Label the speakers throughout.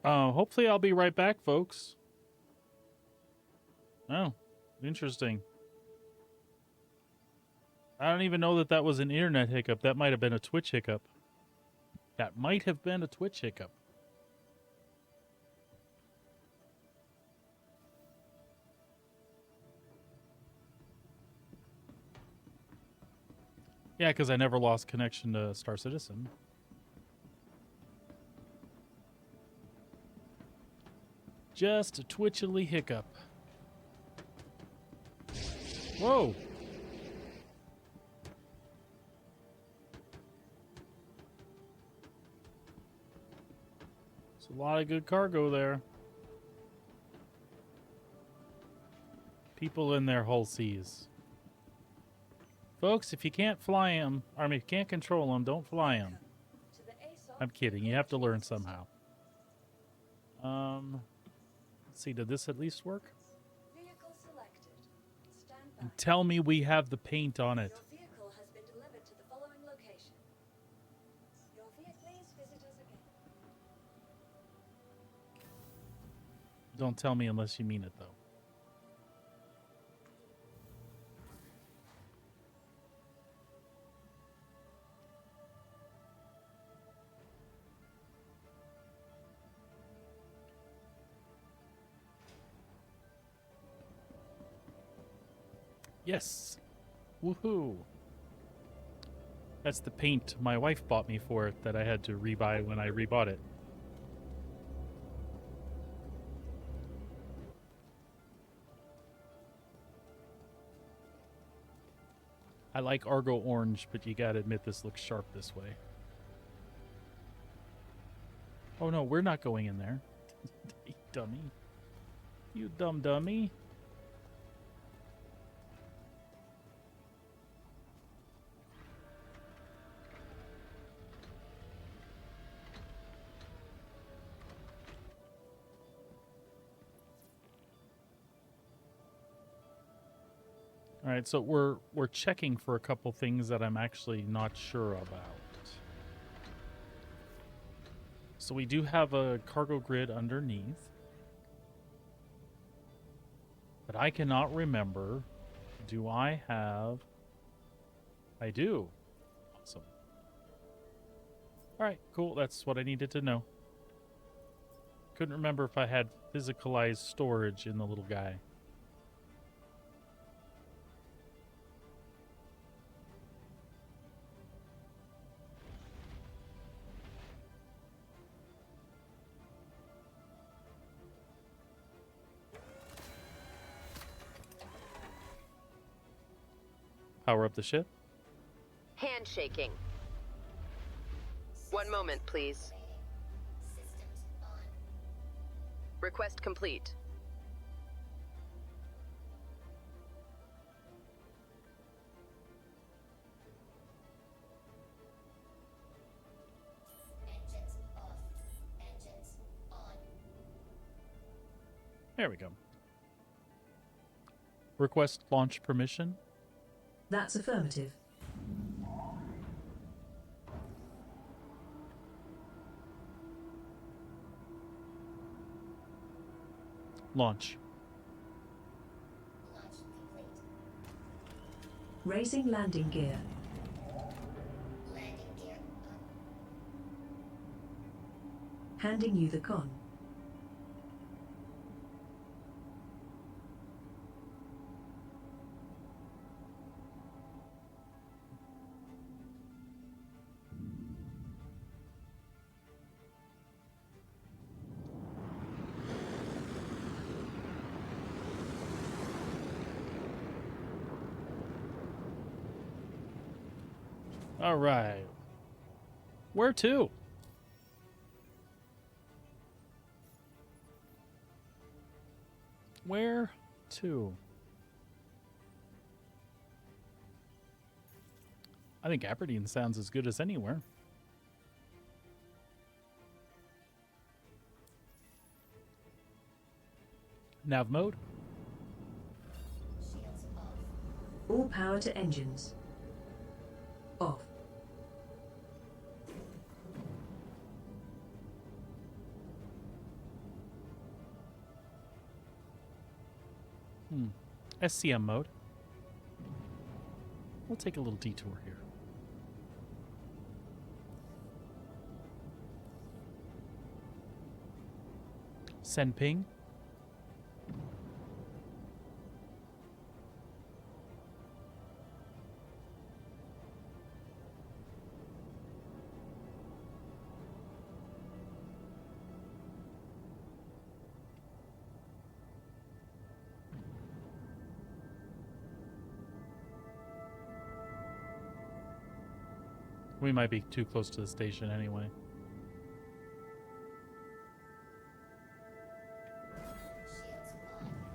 Speaker 1: Hopefully I'll be right back, folks. Oh, interesting. I don't even know that that was an internet hiccup. That might have been a Twitch hiccup. That might have been a Twitch hiccup. Yeah, because I never lost connection to Star Citizen. Just a twitchily hiccup. Whoa! There's a lot of good cargo there. People in their hull seas. Folks, if you can't fly them, or if you can't control them, don't fly them. I'm kidding. You have to learn somehow. Let's see. Did this at least work? And tell me we have the paint on it.
Speaker 2: Your vehicle has been delivered to the following location. Please visit us again.
Speaker 1: Don't tell me unless you mean it, though. Yes. Woohoo. That's the paint my wife bought me for it that I had to rebuy when I rebought it. I like Argo Orange, but you gotta admit this looks sharp this way. Oh no, we're not going in there. You dummy. You dumb dummy. All right, so we're checking for a couple things that I'm actually not sure about. So we do have a cargo grid underneath, but I cannot remember. Do I have? I do. Awesome. All right, cool. That's what I needed to know. Couldn't remember if I had physicalized storage in the little guy. Power up the ship.
Speaker 3: Handshaking. One moment, please. Request complete.
Speaker 4: Engines off. Engines on.
Speaker 1: There we go. Request launch permission.
Speaker 5: That's affirmative.
Speaker 1: Launch.
Speaker 4: Launch complete.
Speaker 5: Raising landing gear.
Speaker 4: Landing gear on.
Speaker 5: Handing you the con.
Speaker 1: All right. Where to? Where to? I think Aberdeen sounds as good as anywhere. Nav mode.
Speaker 4: Shields off.
Speaker 5: All power to engines. Off.
Speaker 1: SCM mode. We'll take a little detour here. Send ping. We might be too close to the station anyway.
Speaker 4: Shields on.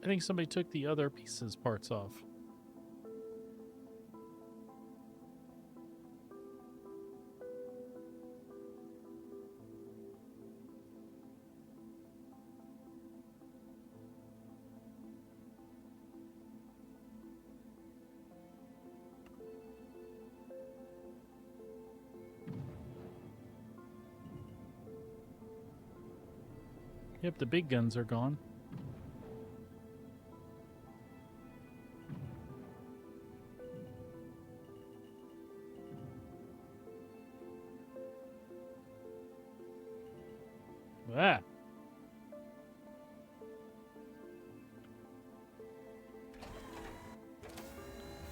Speaker 1: I think somebody took the other pieces parts off. Yep, the big guns are gone. Ah.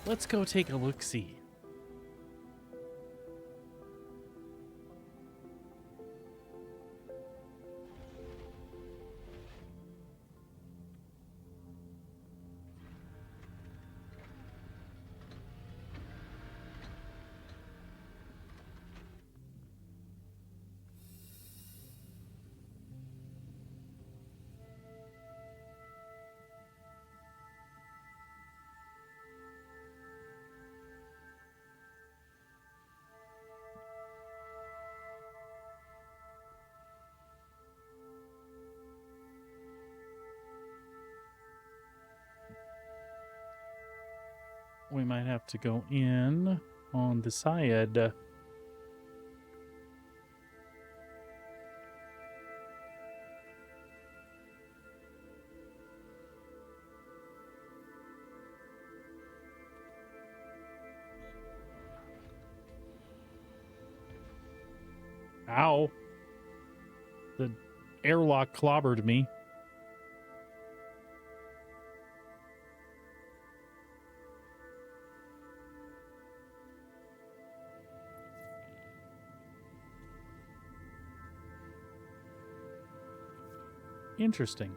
Speaker 1: Let's go take a look-see. We might have to go in on the side. Ow. The airlock clobbered me. Interesting.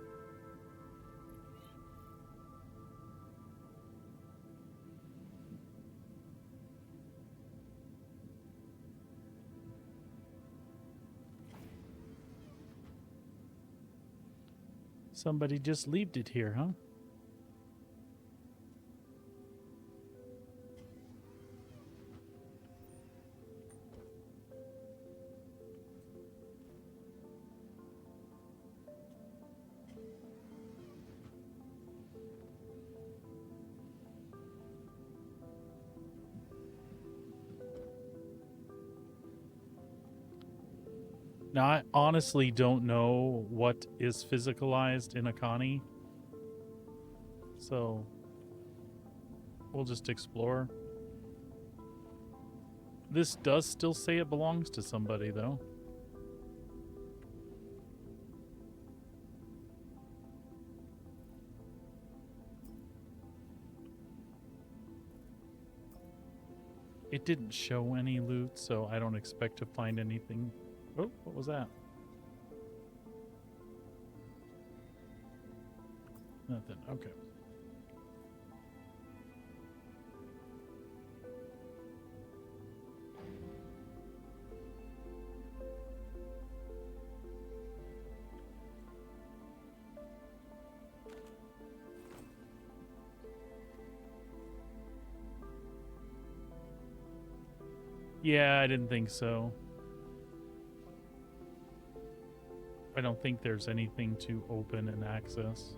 Speaker 1: Somebody just left it here, huh? Now, I honestly don't know what is physicalized in a Connie. So, we'll just explore. This does still say it belongs to somebody, though. It didn't show any loot, so I don't expect to find anything. Oh, what was that? Nothing. Okay. Yeah, I didn't think so. I don't think there's anything to open and access.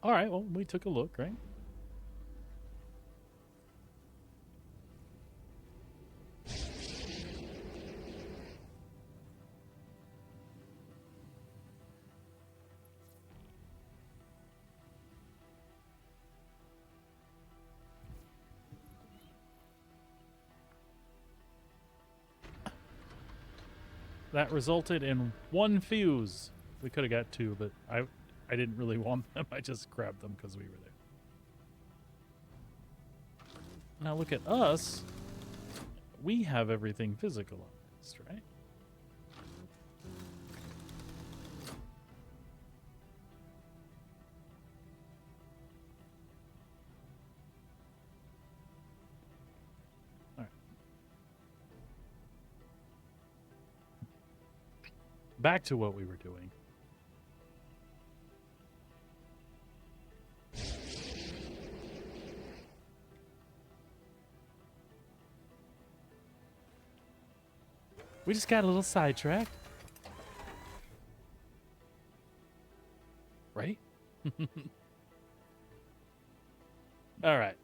Speaker 1: All right, well, we took a look, right? That resulted in 1 fuse. We could have got 2, but I didn't really want them. I just grabbed them because we were there. Now look at us. We have everything physicalized, right? All right. Back to what we were doing. We just got a little sidetracked. Right? All right.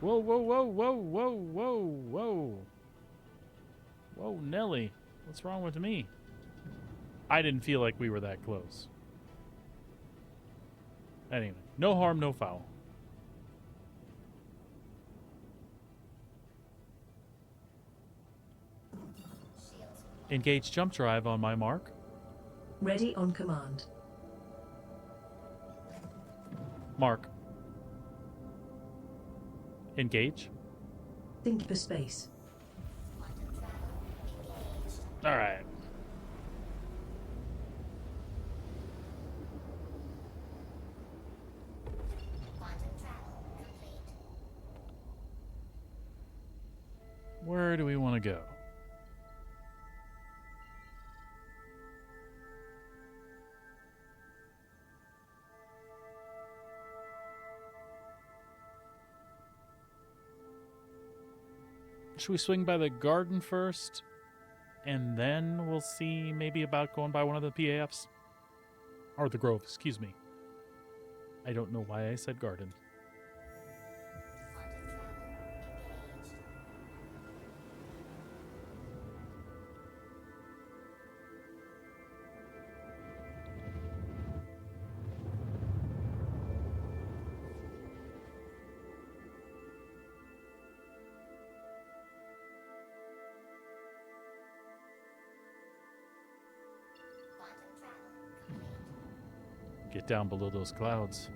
Speaker 1: Whoa, whoa, whoa, whoa, whoa, whoa, whoa. Whoa, Nelly. What's wrong with me? I didn't feel like we were that close. Anyway, no harm, no foul. Engage jump drive on my mark.
Speaker 5: Ready on command.
Speaker 1: Mark. Engage.
Speaker 5: Think for space.
Speaker 1: All right. Where do we want to go? Should we swing by the garden first? And then we'll see maybe about going by one of the PAFs? Or the Grove, excuse me. I don't know why I said garden. Get down below those clouds.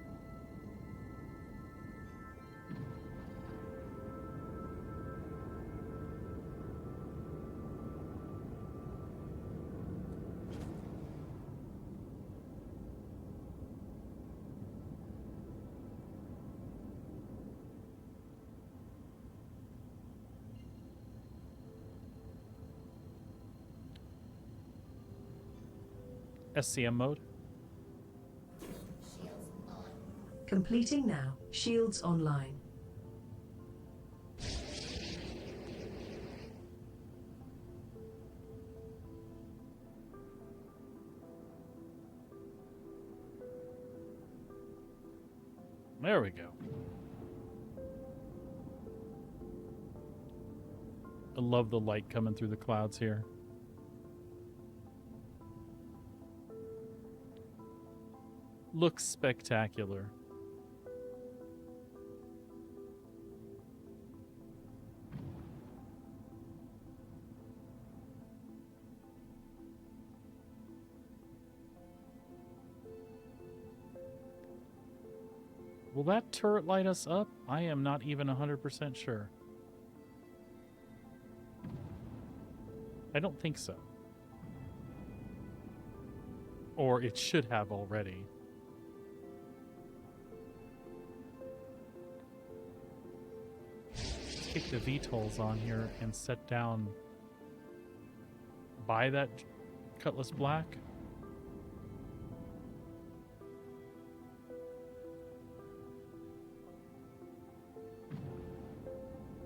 Speaker 1: SCM mode.
Speaker 4: Shields on.
Speaker 5: Completing now. Shields online.
Speaker 1: There we go. I love the light coming through the clouds here. Looks spectacular. Will that turret light us up? I am not even 100% sure. I don't think so. Or it should have already. Let's kick the VTOLs on here and set down by that Cutlass Black.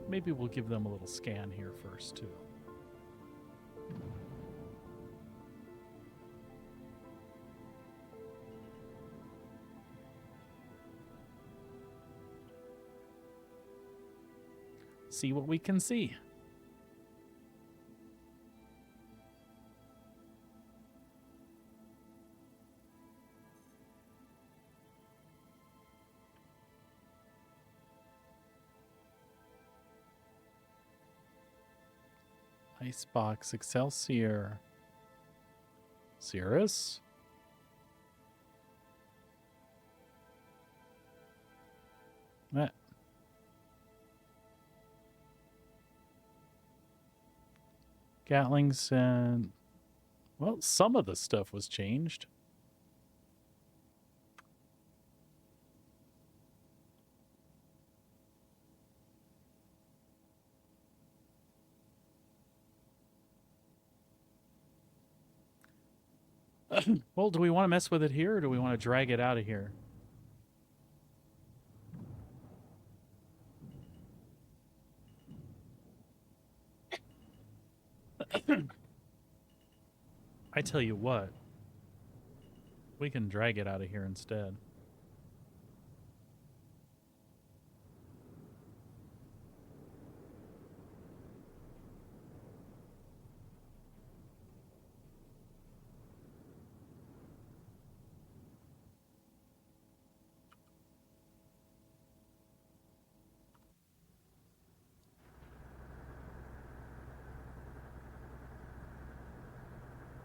Speaker 1: Maybe we'll give them a little scan here first, too. See what we can see. Icebox, Excelsior, Cirrus. Eh. Gatlings and, well, some of the stuff was changed. Well, do we want to mess with it here, or do we want to drag it out of here? I tell you what, we can drag it out of here instead.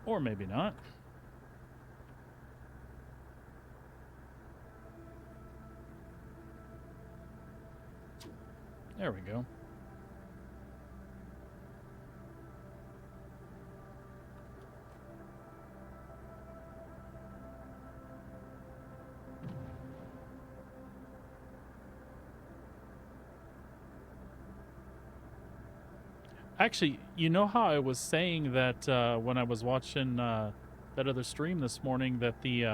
Speaker 1: Or maybe not. There we go. Actually, you know how I was saying that when I was watching that other stream this morning that the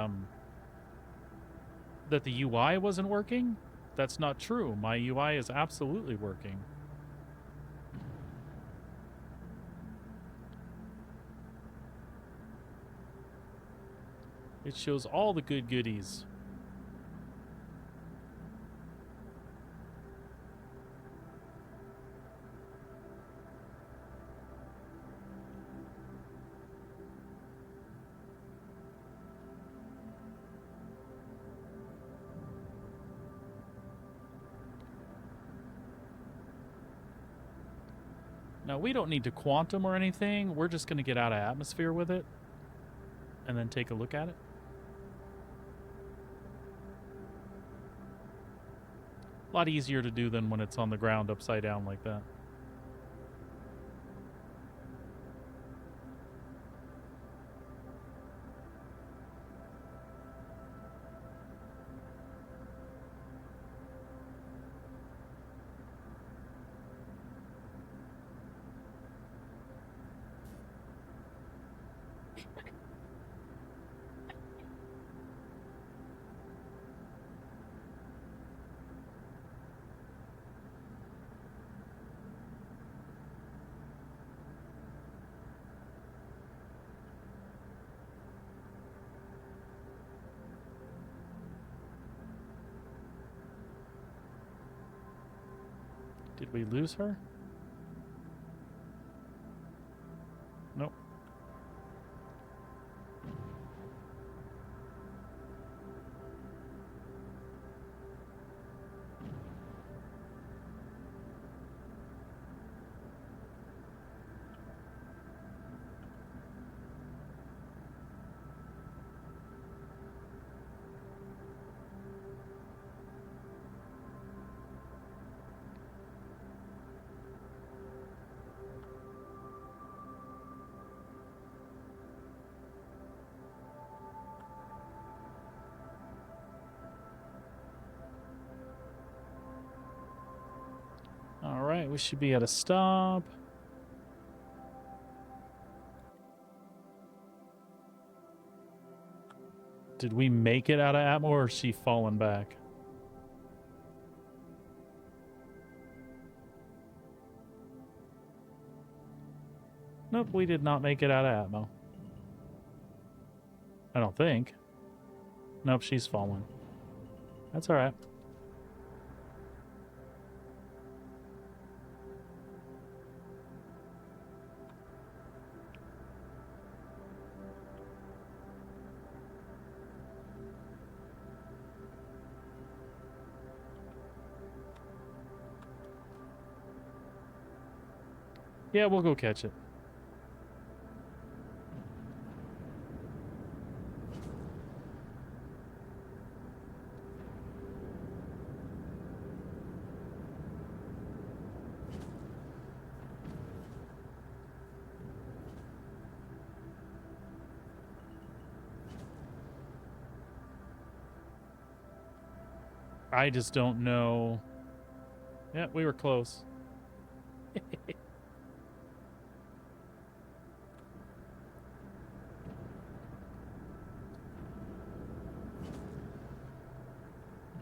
Speaker 1: UI wasn't working? That's not true. My UI is absolutely working. It shows all the good goodies. Now, we don't need to quantum or anything. We're just going to get out of atmosphere with it and then take a look at it. A lot easier to do than when it's on the ground upside down like that. Did we lose her? Nope. All right, we should be at a stop. Did we make it out of Atmo, or is she falling back? Nope, we did not make it out of Atmo. I don't think. Nope, she's fallen. That's all right. Yeah, we'll go catch it. I just don't know. Yeah, we were close.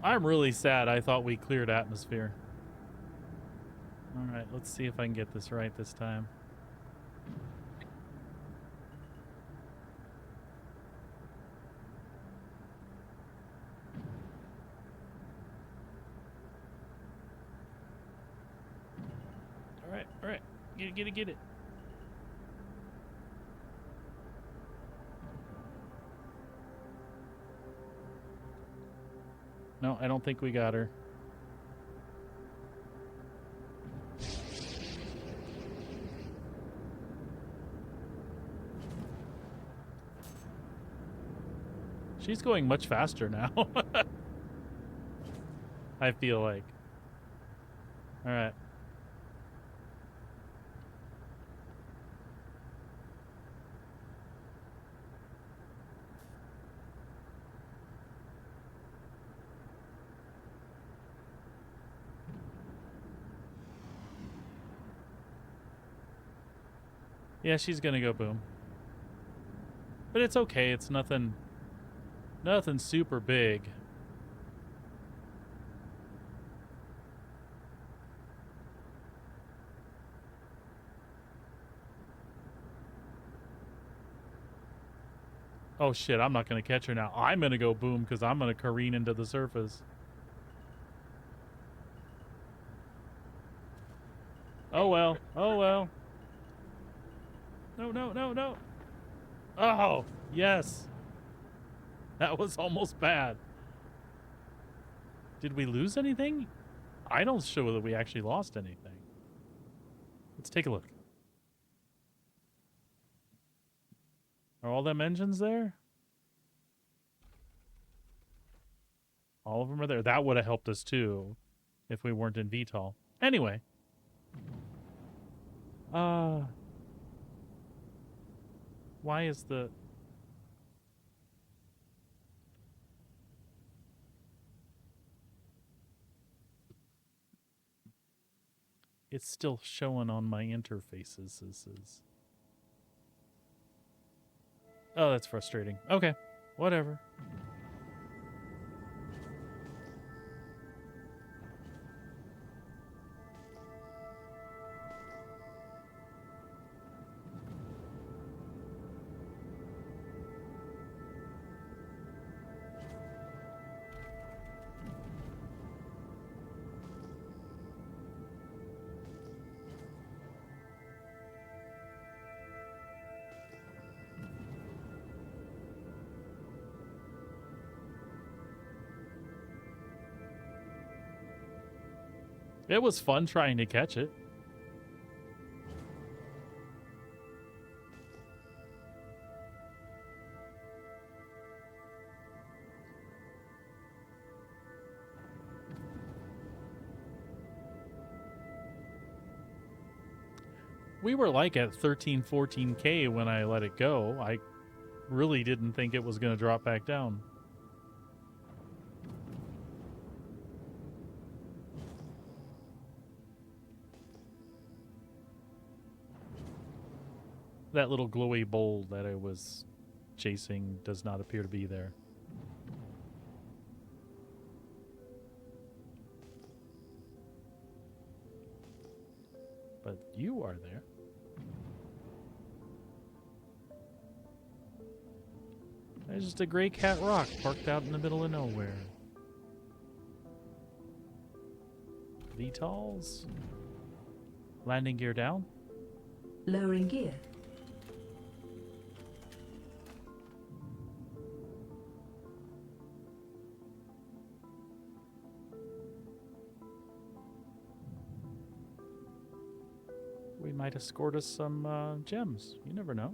Speaker 1: I'm really sad. I thought we cleared atmosphere. All right, let's see if I can get this right this time. All right. Get it. No, I don't think we got her. She's going much faster now. I feel like. All right. Yeah, she's gonna go boom. But it's okay. It's nothing super big. Oh shit, I'm not gonna catch her now. I'm gonna go boom because I'm gonna careen into the surface. Oh well. Oh well. No. Oh, yes. That was almost bad. Did we lose anything? I don't show that we actually lost anything. Let's take a look. Are all them engines there? All of them are there. That would have helped us too if we weren't in VTOL. Anyway. Why is the... It's still showing on my interfaces. This is... Oh, that's frustrating. Okay, whatever. It was fun trying to catch it. We were like at 13, 14K when I let it go. I really didn't think it was going to drop back down. That little glowy bowl that I was chasing does not appear to be there. But you are there. There's just a gray cat rock parked out in the middle of nowhere. VTOLs. Landing gear down.
Speaker 5: Lowering gear.
Speaker 1: We might escort us some gems. You never know.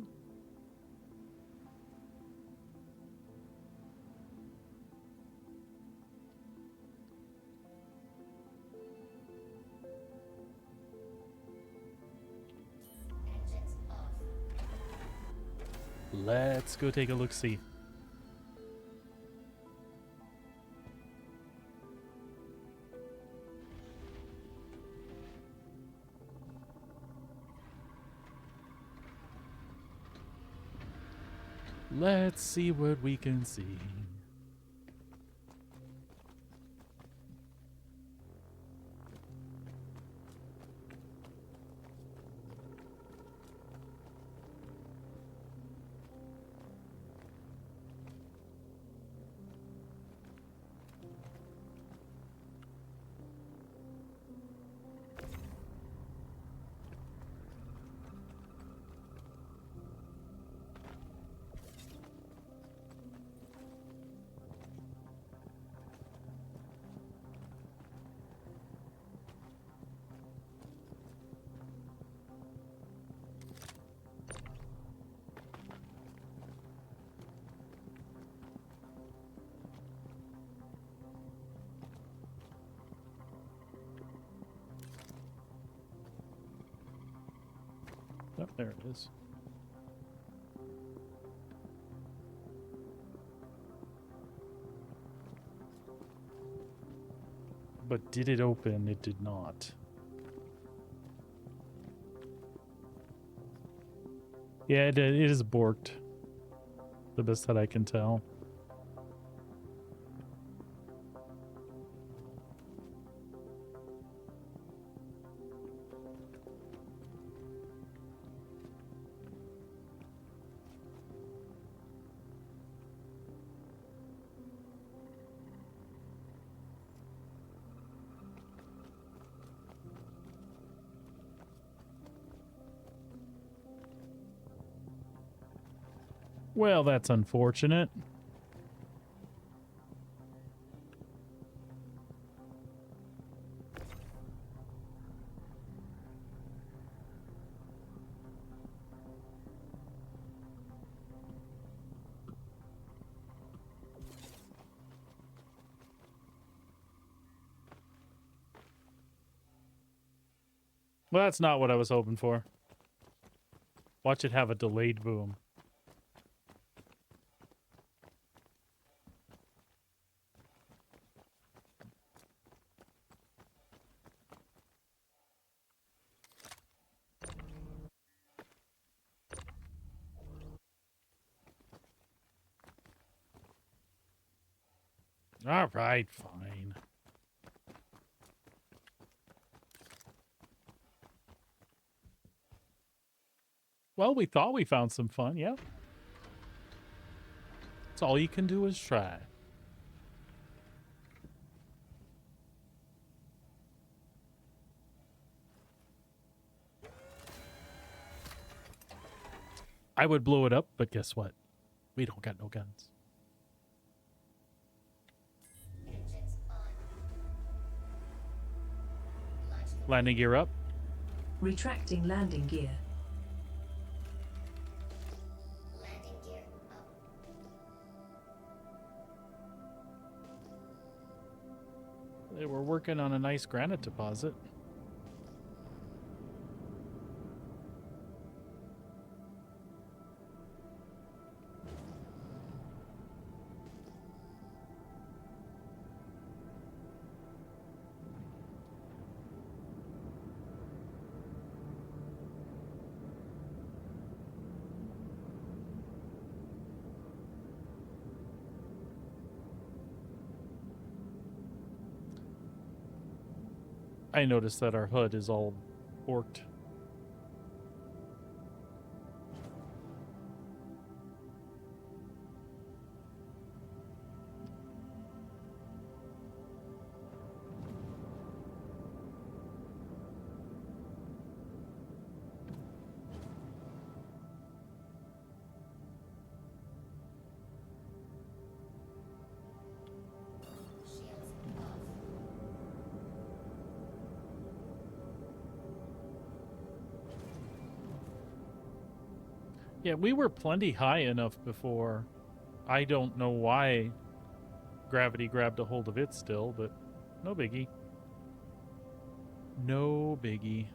Speaker 4: Engines off.
Speaker 1: Let's go take a look-see. Let's see what we can see. Oh, there it is. But did it open? It did not. Yeah, it is borked. The best that I can tell. Well, that's unfortunate. Well, that's not what I was hoping for. Watch it have a delayed boom. All right, fine. Well, we thought we found some fun, yeah. That's all you can do is try. I would blow it up, but guess what? We don't got no guns.
Speaker 4: Engines on.
Speaker 1: Landing gear up.
Speaker 5: Retracting landing gear.
Speaker 4: Landing gear up.
Speaker 1: They were working on a nice granite deposit. I noticed that our HUD is all orked.
Speaker 4: Shields off.
Speaker 1: Yeah, we were plenty high enough before. I don't know why gravity grabbed a hold of it still, but no biggie. No biggie.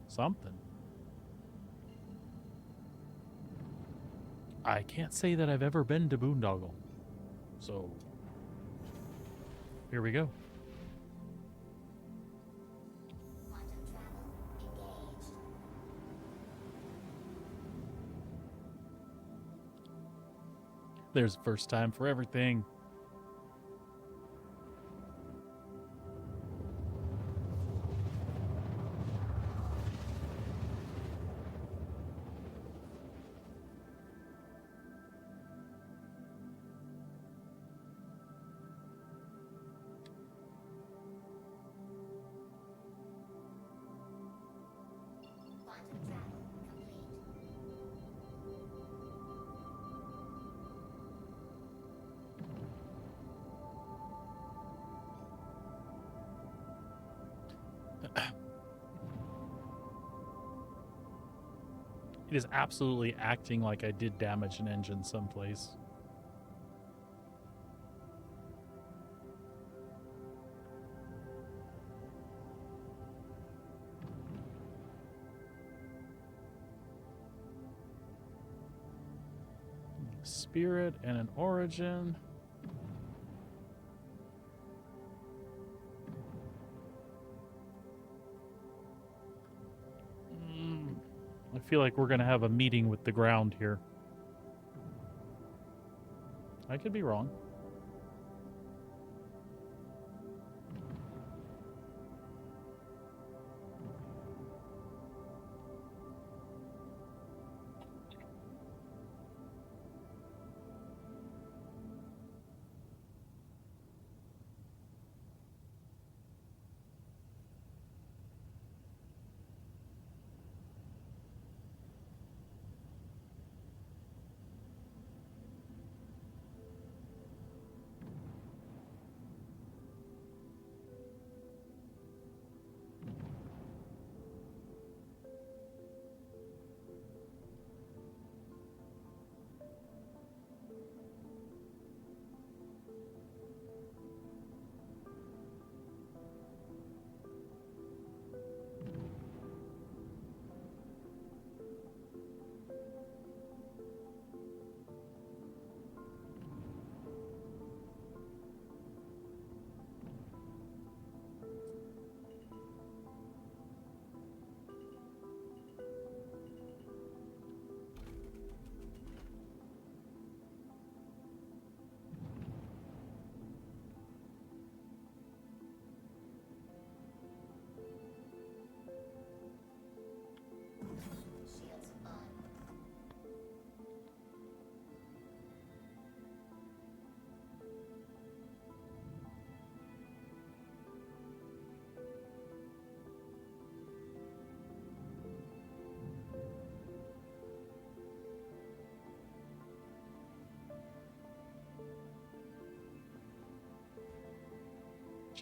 Speaker 1: Something. I can't say that I've ever been to Boondoggle. So, here we go.
Speaker 4: Quantum travel engaged.
Speaker 1: There's first time for everything.
Speaker 4: Quantum travel complete.
Speaker 1: It is absolutely acting like I did damage an engine someplace. Spirit and an origin. I feel like we're going to have a meeting with the ground here. I could be wrong.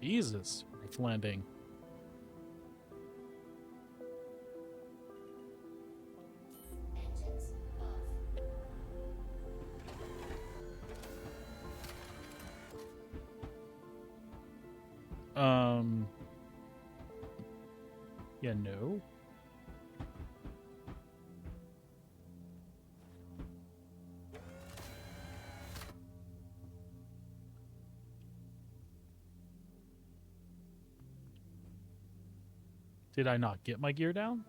Speaker 1: Jesus, rough landing.
Speaker 4: Engines off.
Speaker 1: Yeah, no. Did I not get my gear down?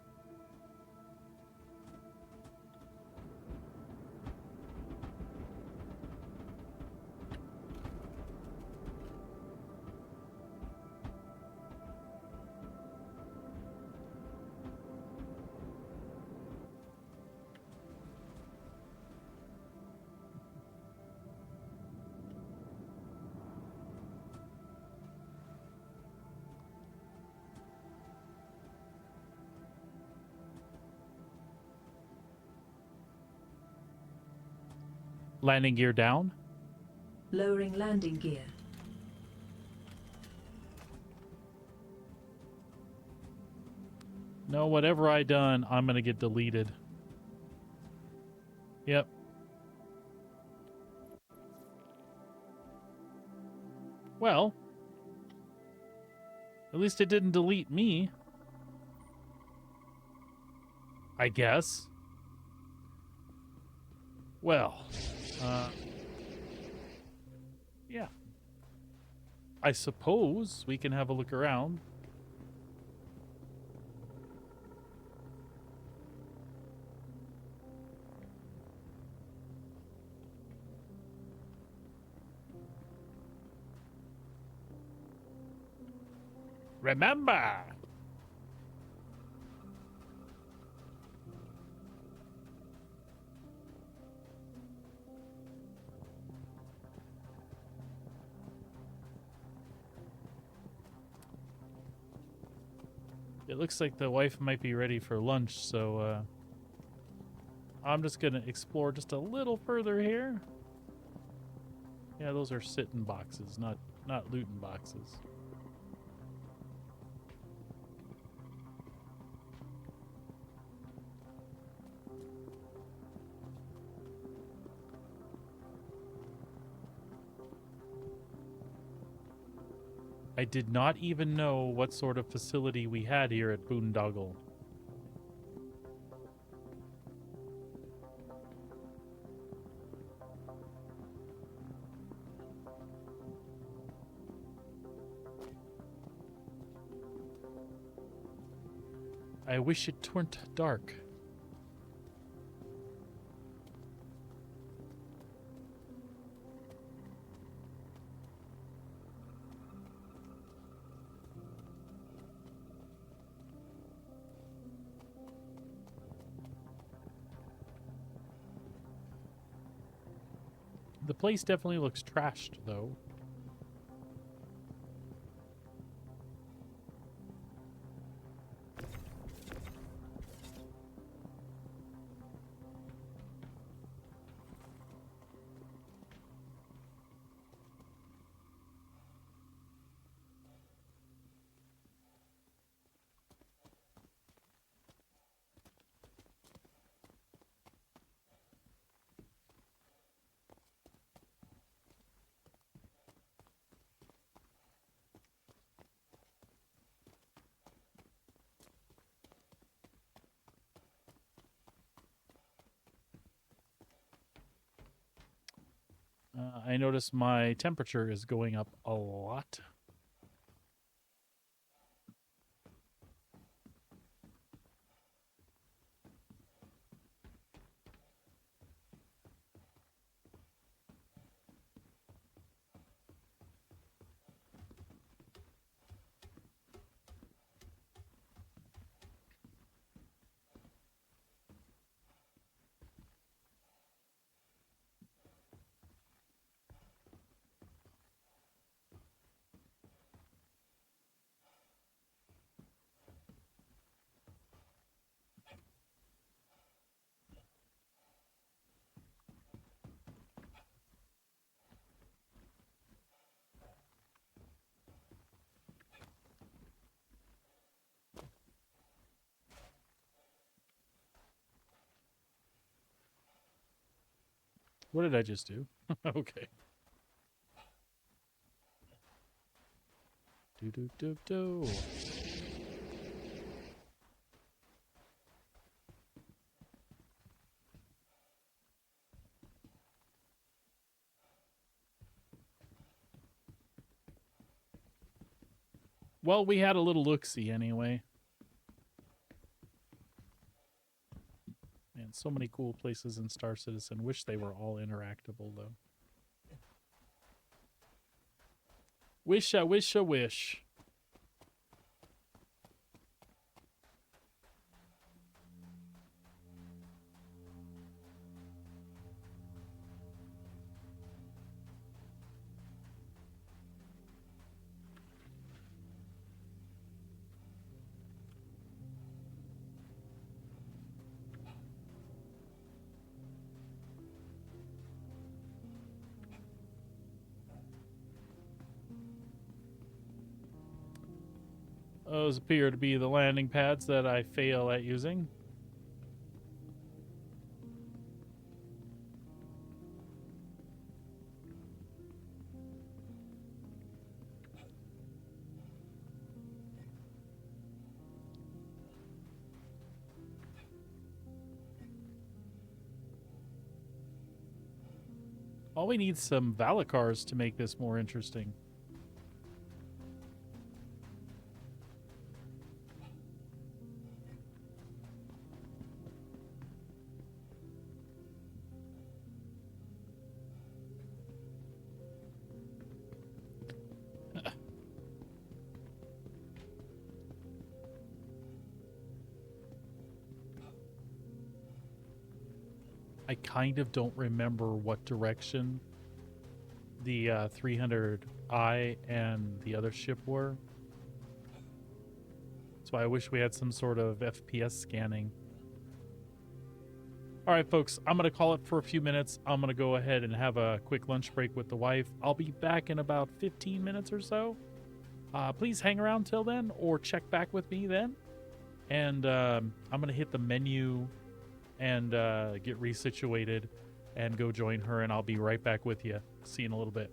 Speaker 1: Landing gear down?
Speaker 5: Lowering landing gear.
Speaker 1: No, whatever I done, I'm gonna get deleted. Yep. Well, at least it didn't delete me. I guess. Well, yeah. I suppose we can have a look around. Remember! It looks like the wife might be ready for lunch, so I'm just gonna explore just a little further here. Yeah, those are sitting boxes, not looting boxes. I did not even know what sort of facility we had here at Boondoggle. I wish it weren't dark. The place definitely looks trashed, though. I notice my temperature is going up a lot. What did I just do? Okay. Do do do do. Well, we had a little look-see anyway. Man, so many cool places in Star Citizen. Wish they were all interactable, though. Wish, I wish, I wish. Those appear to be the landing pads that I fail at using. All we need some Valicars to make this more interesting. I kind of don't remember what direction the 300I and the other ship were. That's why I wish we had some sort of FPS scanning. All right, folks, I'm going to call it for a few minutes. I'm going to go ahead and have a quick lunch break with the wife. I'll be back in about 15 minutes or so. Please hang around till then or check back with me then. And I'm going to hit the menu and get resituated and go join her, and I'll be right back with you. See you in a little bit.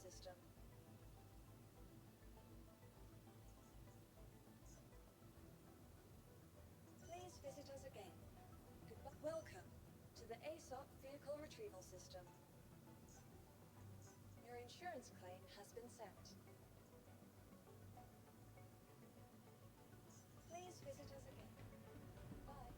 Speaker 2: system. Please visit us again. Goodbye. Welcome to the ASOP Vehicle Retrieval System. Your insurance claim has been sent. Please visit us again. Bye.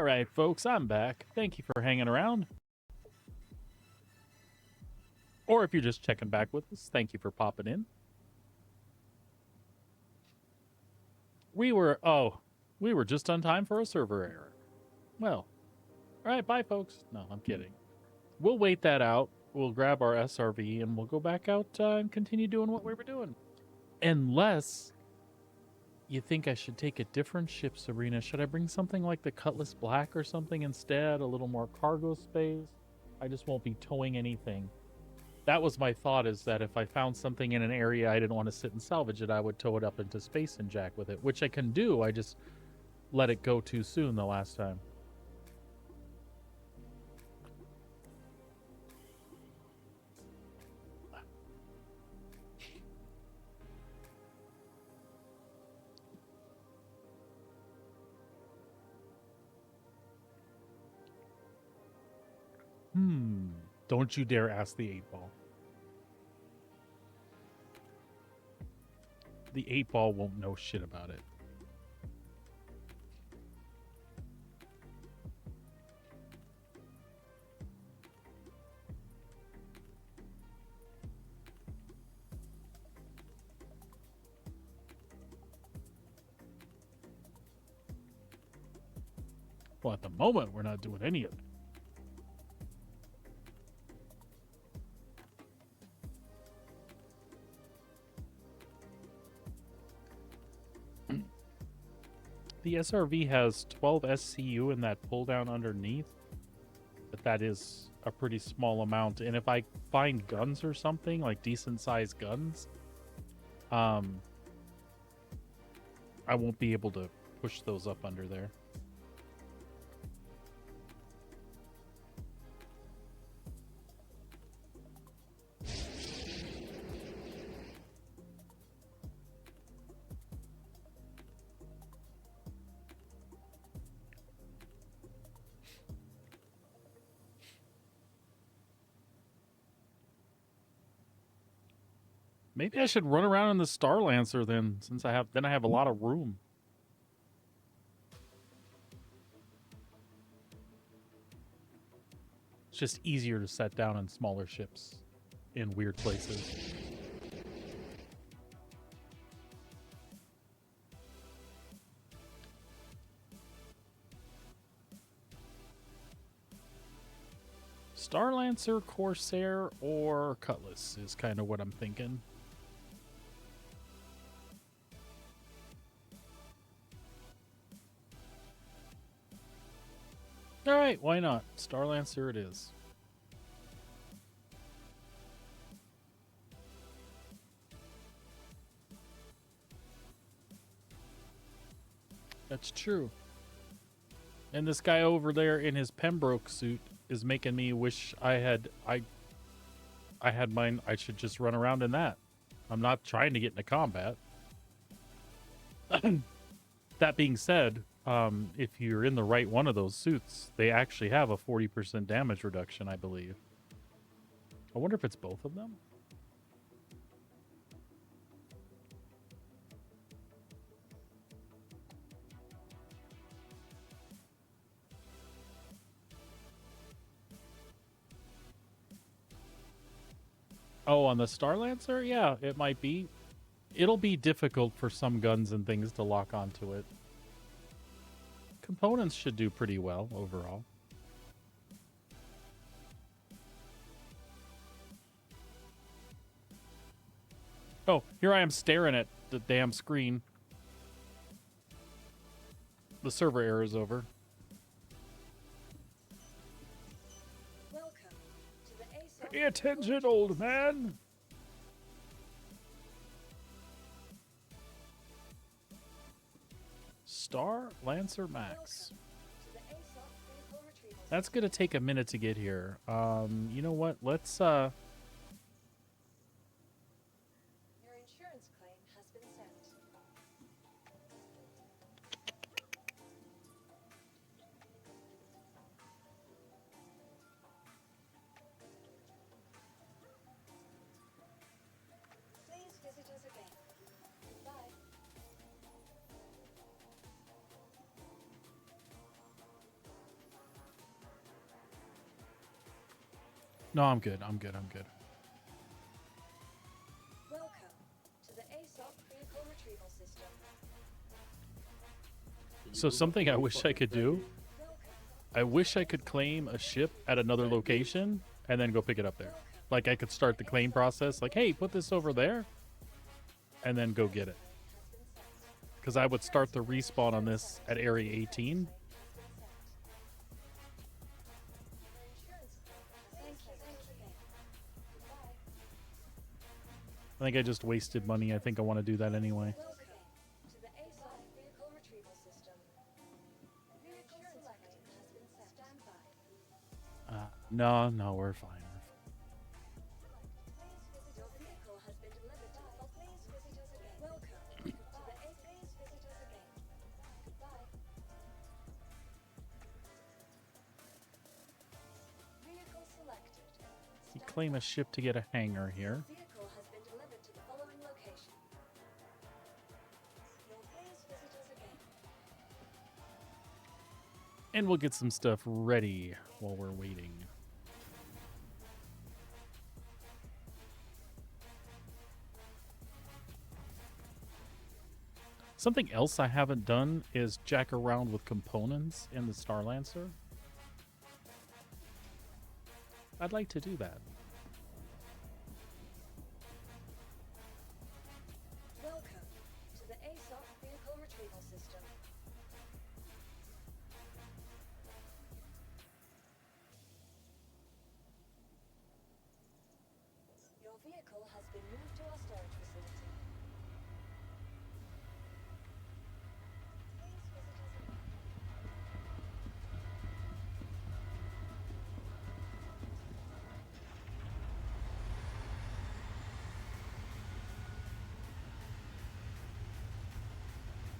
Speaker 1: All right, folks, I'm back. Thank you for hanging around. Or if you're just checking back with us, thank you for popping in. We were just on time for a server error. Well, all right, bye, folks. No, I'm kidding. We'll wait that out. We'll grab our SRV and we'll go back out and continue doing what we were doing. Unless you think I should take a different ship, Sabrina. Should I bring something like the Cutlass Black or something instead? A little more cargo space? I just won't be towing anything. That was my thought, is that if I found something in an area I didn't want to sit and salvage it, I would tow it up into space and jack with it, which I can do. I just let it go too soon the last time. Don't you dare ask the 8-ball. The 8-ball won't know shit about it. Well, at the moment, we're not doing any of it. The SRV has 12 SCU in that pull down underneath, but that is a pretty small amount. And if I find guns or something, like decent sized guns, I won't be able to push those up under there. Maybe I should run around in the Star Lancer then, since I have a lot of room. It's just easier to set down in smaller ships in weird places. Star Lancer, Corsair, or Cutlass is kind of what I'm thinking. All right, why not? Star Lancer it is. That's true. And this guy over there in his Pembroke suit is making me wish I had mine. I should just run around in that. I'm not trying to get into combat. That being said, if you're in the right one of those suits, they actually have a 40% damage reduction, I believe. I wonder if it's both of them. Oh, on the Star Lancer? Yeah, it might be. It'll be difficult for some guns and things to lock onto it. Components should do pretty well overall. Oh, here I am staring at the damn screen. The server error is over.
Speaker 2: Welcome to the ASOP.
Speaker 1: Pay attention, old man. Star Lancer Max.
Speaker 2: To the ASOP vehicle retrieval.
Speaker 1: That's gonna take a minute to get here. You know what? Let's
Speaker 2: Your insurance claim has been sent. Please visit us again. Goodbye.
Speaker 1: No, I'm good. I'm good. I'm good.
Speaker 2: Welcome to the ASOP vehicle retrieval system.
Speaker 1: So something I wish I could do,
Speaker 2: Welcome.
Speaker 1: I wish I could claim a ship at another location and then go pick it up there. Like I could start the claim process, like, hey, put this over there, and then go get it. Because I would start the respawn on this at Area 18. I think I just wasted money. I think I want to do that anyway.
Speaker 2: Welcome to the ASOP vehicle retrieval system. Vehicle selected has been set. Stand by.
Speaker 1: No, we're fine.
Speaker 2: Your vehicle has been delivered to the please visit us again. Welcome to the A. Please visit us again. Goodbye. Vehicle selected.
Speaker 1: You claim a ship to get a hangar here.
Speaker 2: Vehicle has been delivered to the following location. Your please visit us again.
Speaker 1: And we'll get some stuff ready while we're waiting. Something else I haven't done is jack around with components in the Star Lancer. I'd like to do that.
Speaker 2: Welcome to the ASOP vehicle retrieval system. Your vehicle has been moved to our storage facility. Please visit us again.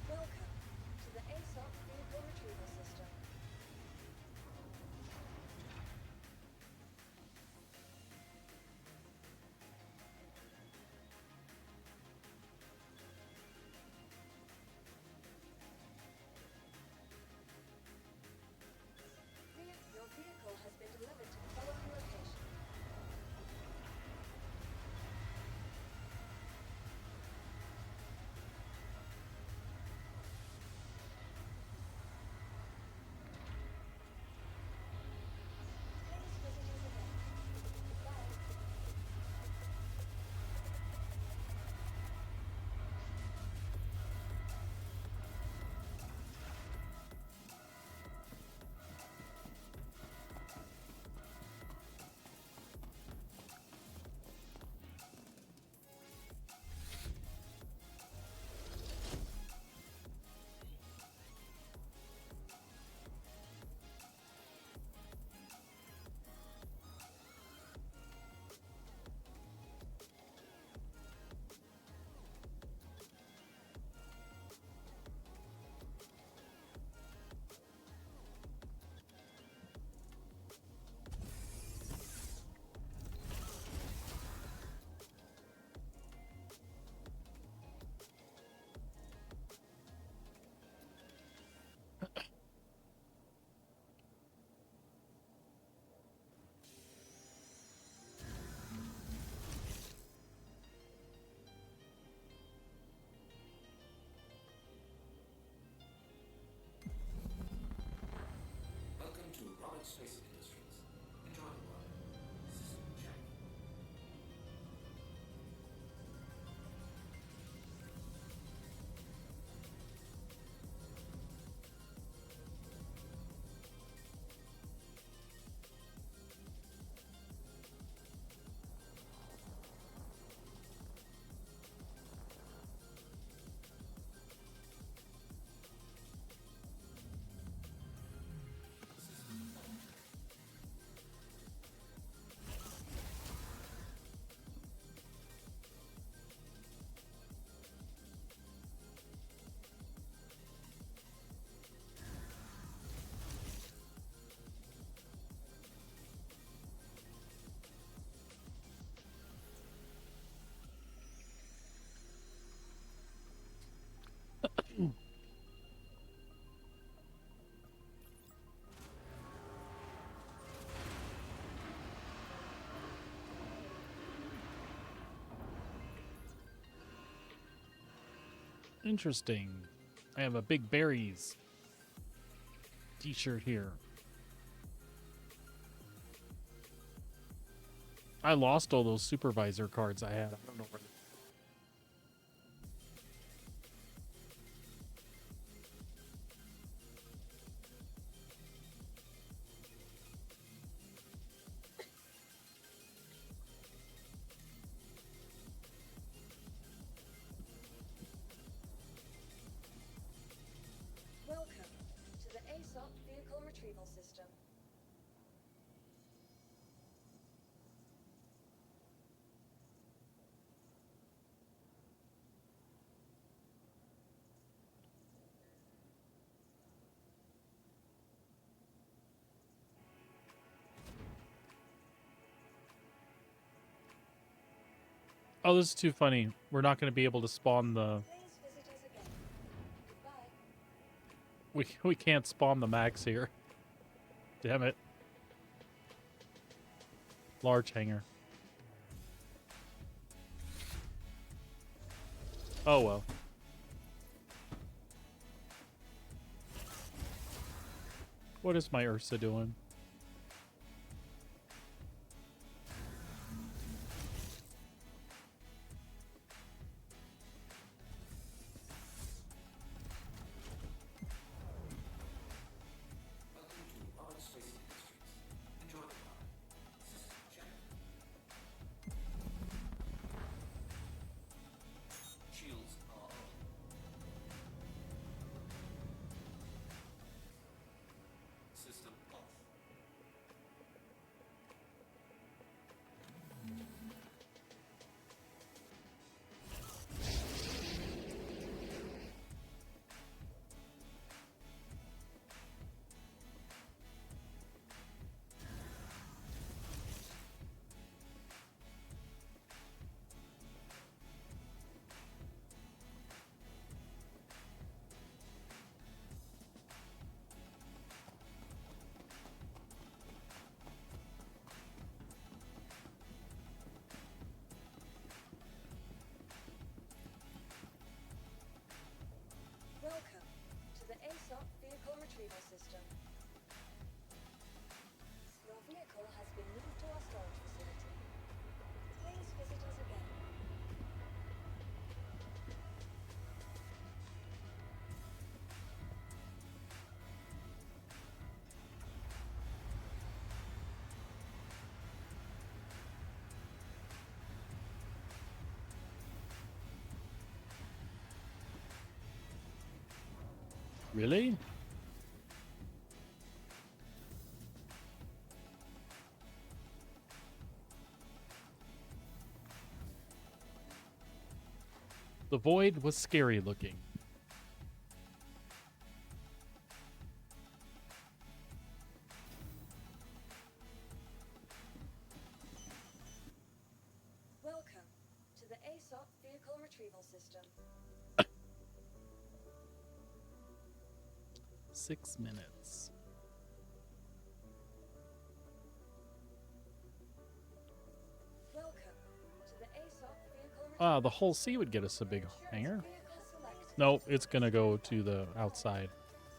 Speaker 2: Welcome to the ASOP vehicle retrieval system. Your vehicle has been delivered to the following location. Please visit us again. Goodbye.
Speaker 6: Welcome to Robert Space Industries. Enjoy the ride. System check.
Speaker 1: Interesting. I have a big berries t-shirt here. I lost all those supervisor cards I had. I don't know where
Speaker 2: Welcome to the ASOP Vehicle Retrieval System.
Speaker 1: Oh, this is too funny. We're not going to be able to spawn the...
Speaker 2: Please visit us again. Goodbye.
Speaker 1: We can't spawn the max here. Damn it. Large hangar. Oh well. What is my Ursa doing?
Speaker 6: Welcome to Roberts Racing Industries. Enjoy the ride. System check. Shields are on. System off.
Speaker 2: Welcome to the ASOP Vehicle Retrieval System. Your vehicle has been moved to our storage facility. Please visit us again.
Speaker 1: Really? The void was scary looking.
Speaker 2: Welcome to the ASOP Vehicle Retrieval System.
Speaker 1: 6 minutes.
Speaker 2: Welcome to the ASOP Vehicle
Speaker 1: Ah, the whole sea would get us a big hangar.
Speaker 2: Vehicle selected.
Speaker 1: No, it's gonna go to the outside.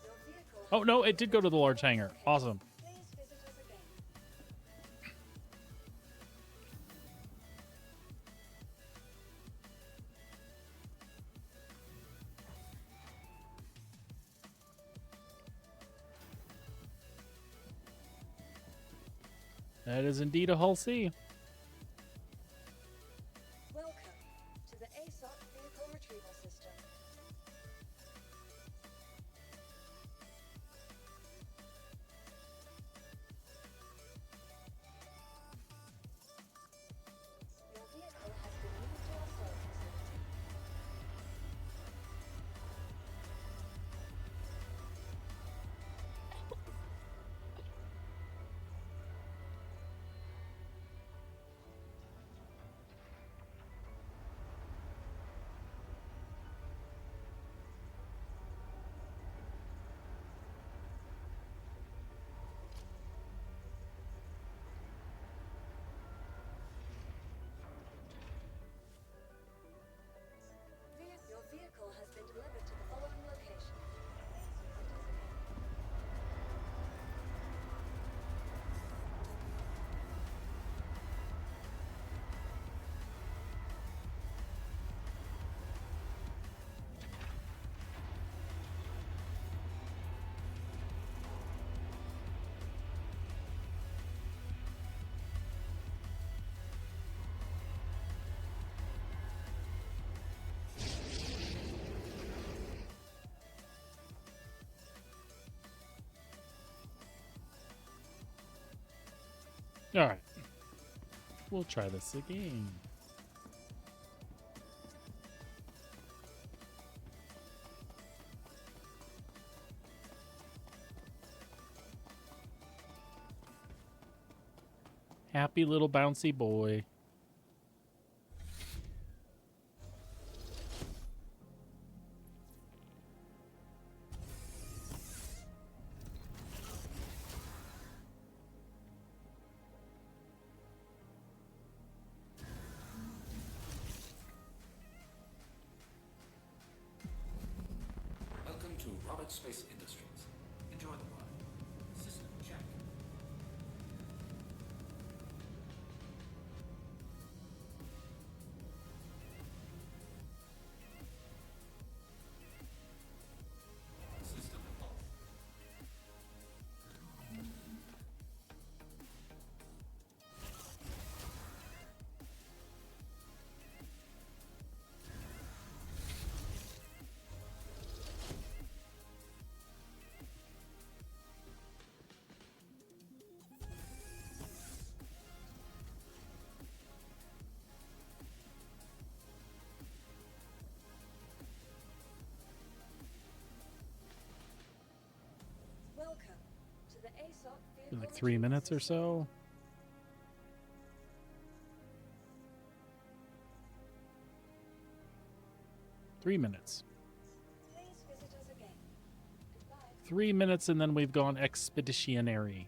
Speaker 2: Your vehicle
Speaker 1: Oh no, it did go to the large hangar. Awesome.
Speaker 2: Please visit us again.
Speaker 1: That is indeed a hull sea.
Speaker 2: Welcome to the ASOP Vehicle Retrieval System. Your vehicle has been moved to our storage facility.
Speaker 1: All right. We'll try this again. Happy little bouncy boy.
Speaker 6: Welcome to Robert Space Industries. Enjoy the ride. System check. System off.
Speaker 2: Welcome to the ASOC
Speaker 1: In
Speaker 2: vehicle
Speaker 1: like 3
Speaker 2: retrieval
Speaker 1: minutes or
Speaker 2: system.
Speaker 1: so. Three minutes.
Speaker 2: Please visit us again. Goodbye.
Speaker 1: 3 minutes and then we've gone expeditionary.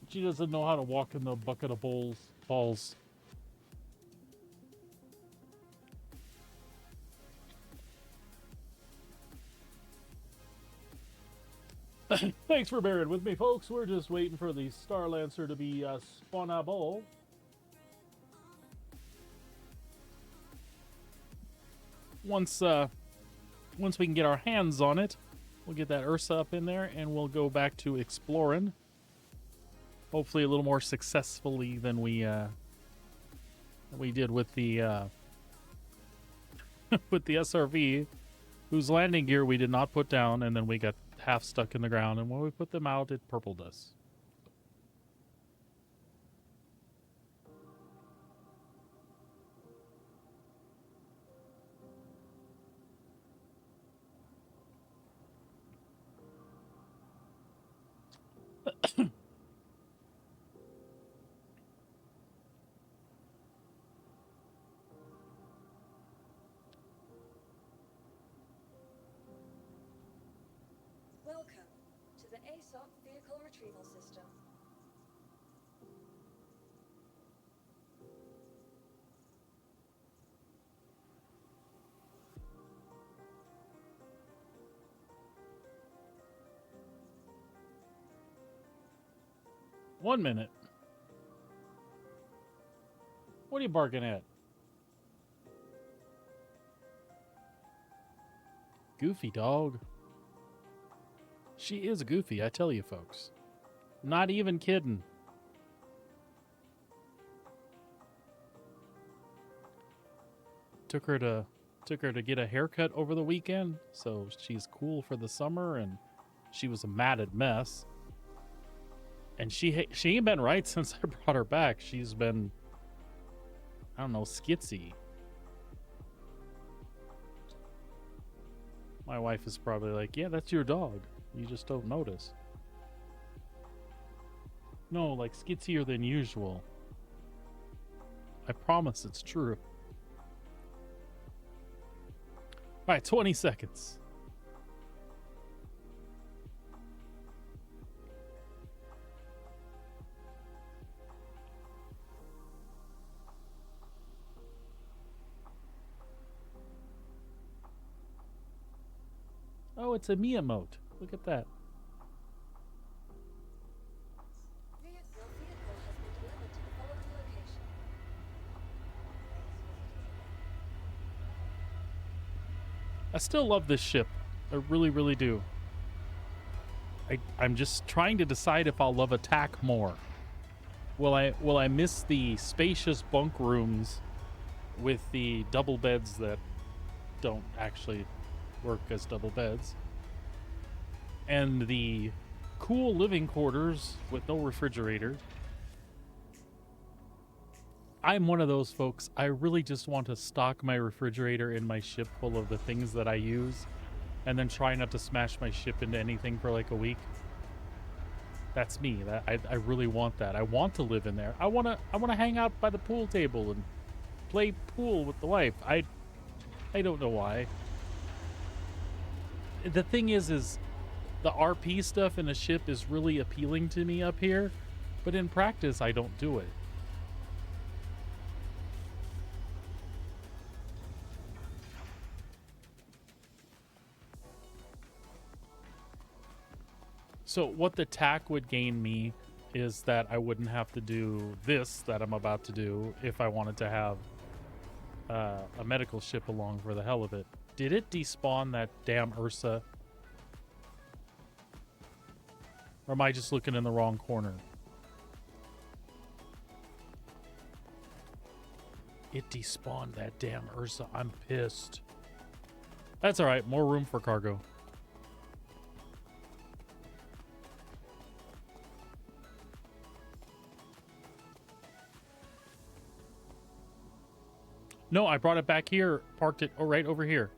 Speaker 1: She doesn't know how to walk in the bucket of balls. Thanks for bearing with me, folks. We're just waiting for the Star Lancer to be spawnable. Once we can get our hands on it, we'll get that Ursa up in there, and we'll go back to exploring. Hopefully, a little more successfully than we did with the with the SRV, whose landing gear we did not put down, and then we got half stuck in the ground, and when we put them out, it purpled us.
Speaker 2: Welcome to the ASOC vehicle retrieval system.
Speaker 1: One minute. What are you barking at? Goofy dog. She is goofy, I tell you, folks. Not even kidding. Took her to get a haircut over the weekend, so she's cool for the summer, and she was a matted mess. And she ain't been right since I brought her back. She's been, I don't know, skitsy. My wife is probably like, yeah, that's your dog. You just don't notice. No, like skitzier than usual. I promise it's true. All right, 20 seconds. Oh, it's a me emote. Look at that.
Speaker 2: Your vehicle has been delivered to the following location.
Speaker 1: I still love this ship. I really, really do. I'm just trying to decide if I'll love attack more. Will I miss the spacious bunk rooms with the double beds that don't actually work as double beds, and the cool living quarters with no refrigerator? I'm one of those folks. I really just want to stock my refrigerator in my ship full of the things that I use, and then try not to smash my ship into anything for like a week. That's me. I really want that. I want to live in there. I wanna hang out by the pool table and play pool with the wife. I don't know why. The thing is the RP stuff in a ship is really appealing to me up here, but in practice I don't do it. So what the tack would gain me is that I wouldn't have to do this that I'm about to do if I wanted to have a medical ship along for the hell of it. Did it despawn that damn Ursa? Or am I just looking in the wrong corner? It despawned that damn Ursa. I'm pissed. That's all right. More room for cargo. No, I brought it back here, parked it right over here.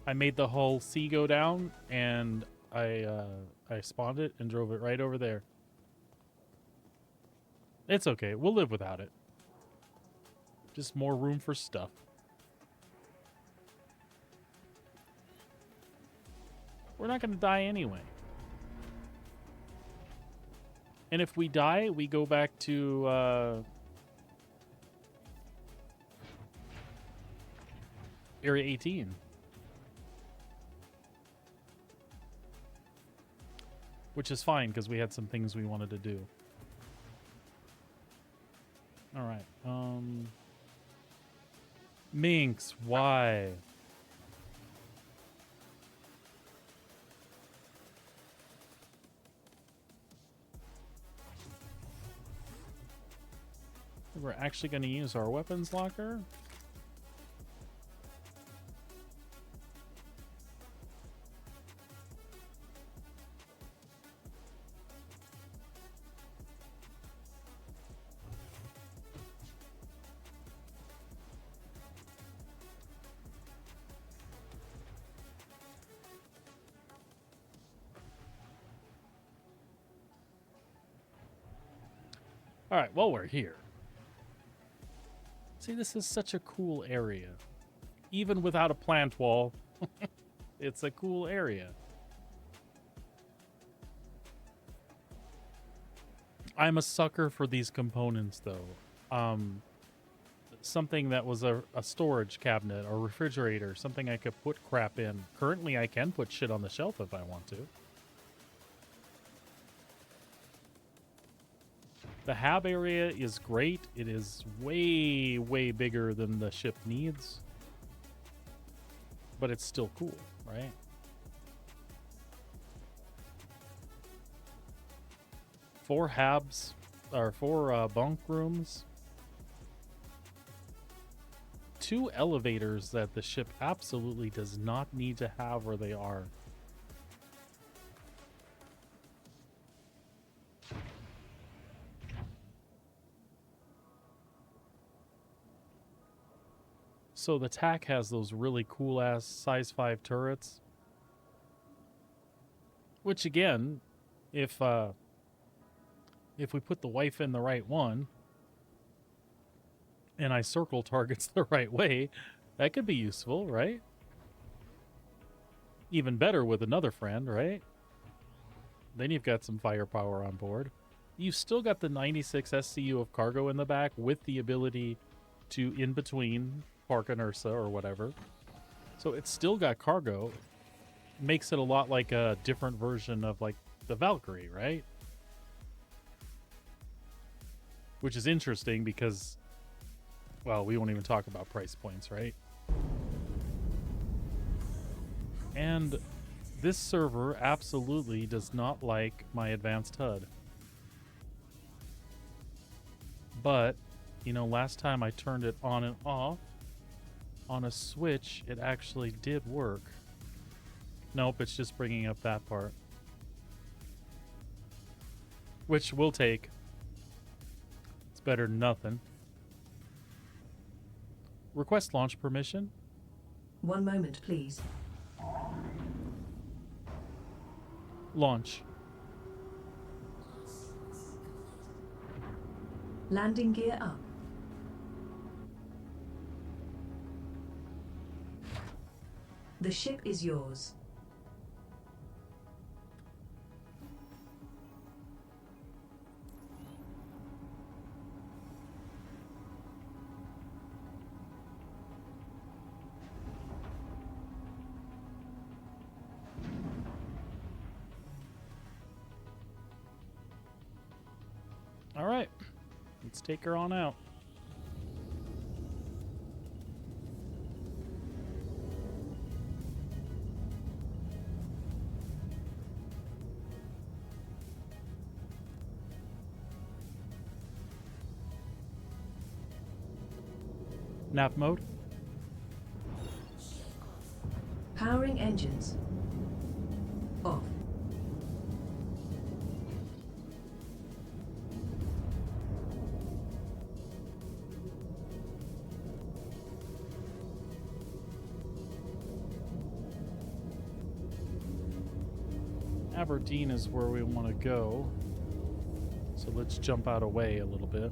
Speaker 1: I made the whole sea go down, and I spawned it and drove it right over there. It's okay. We'll live without it. Just more room for stuff. We're not going to die anyway. And if we die, we go back to Area 18. Which is fine, because we had some things we wanted to do. Alright. Minx, why? We're actually going to use our weapons locker. All right, while we're here. See, this is such a cool area. Even without a plant wall, it's a cool area. I'm a sucker for these components, though. Something that was a storage cabinet or refrigerator, something I could put crap in. Currently, I can put shit on the shelf if I want to. The hab area is great. It is way, way bigger than the ship needs. But it's still cool, right? Four habs, or four bunk rooms. 2 elevators that the ship absolutely does not need to have where they are. So the TAC has those really cool-ass size 5 turrets. Which, again, if we put the wife in the right one, and I circle targets the right way, that could be useful, right? Even better with another friend, right? Then you've got some firepower on board. You've still got the 96 SCU of cargo in the back with the ability to, in between, park an Ursa or whatever. So it's still got cargo. Makes it a lot like a different version of like the Valkyrie, right? which is interesting because, well, we won't even talk about price points, right? And this server absolutely does not like my advanced HUD. But, you know, last time I turned it on and off on a Switch, it actually did work. Nope, it's just bringing up that part. Which we'll take. It's better than nothing. Request launch permission.
Speaker 5: 1 moment, please.
Speaker 1: Launch.
Speaker 5: Landing gear up. The ship is yours.
Speaker 1: All right. Let's take her on out. Nav mode.
Speaker 5: Powering engines. Off.
Speaker 1: Aberdeen is where we want to go. So let's jump out of way a little bit.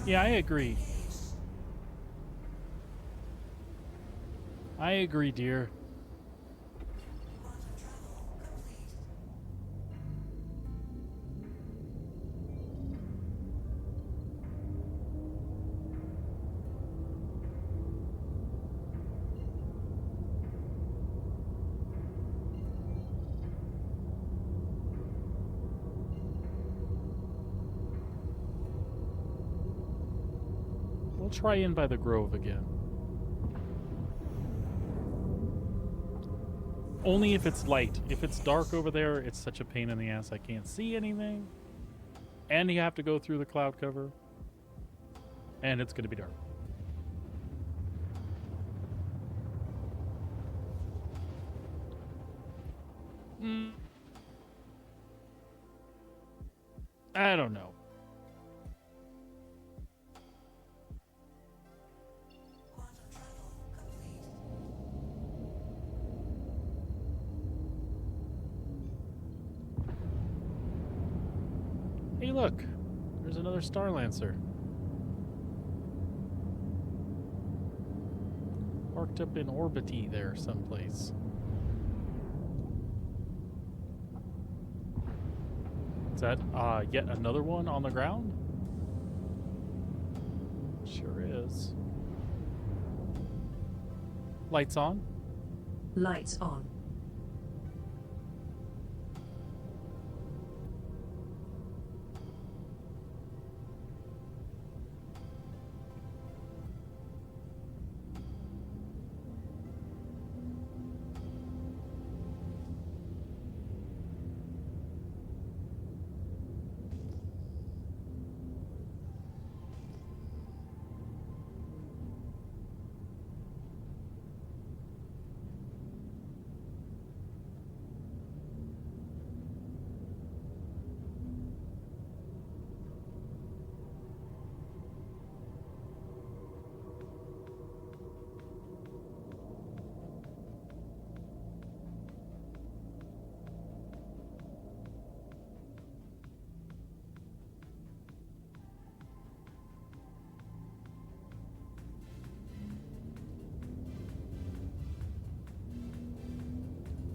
Speaker 1: Yeah, I agree. I agree, dear. We'll try in by the Grove again. Only if it's light. If it's dark over there, it's such a pain in the ass. I can't see anything. And you have to go through the cloud cover. And it's going to be dark. I don't know. Hey, look. There's another Star Lancer. Parked up in Orbity there someplace. Is that yet another one on the ground? Sure is. Lights on.
Speaker 5: Lights on.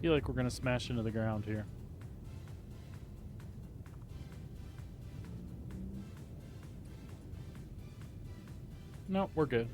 Speaker 1: feel like we're gonna smash into the ground here. No, we're good.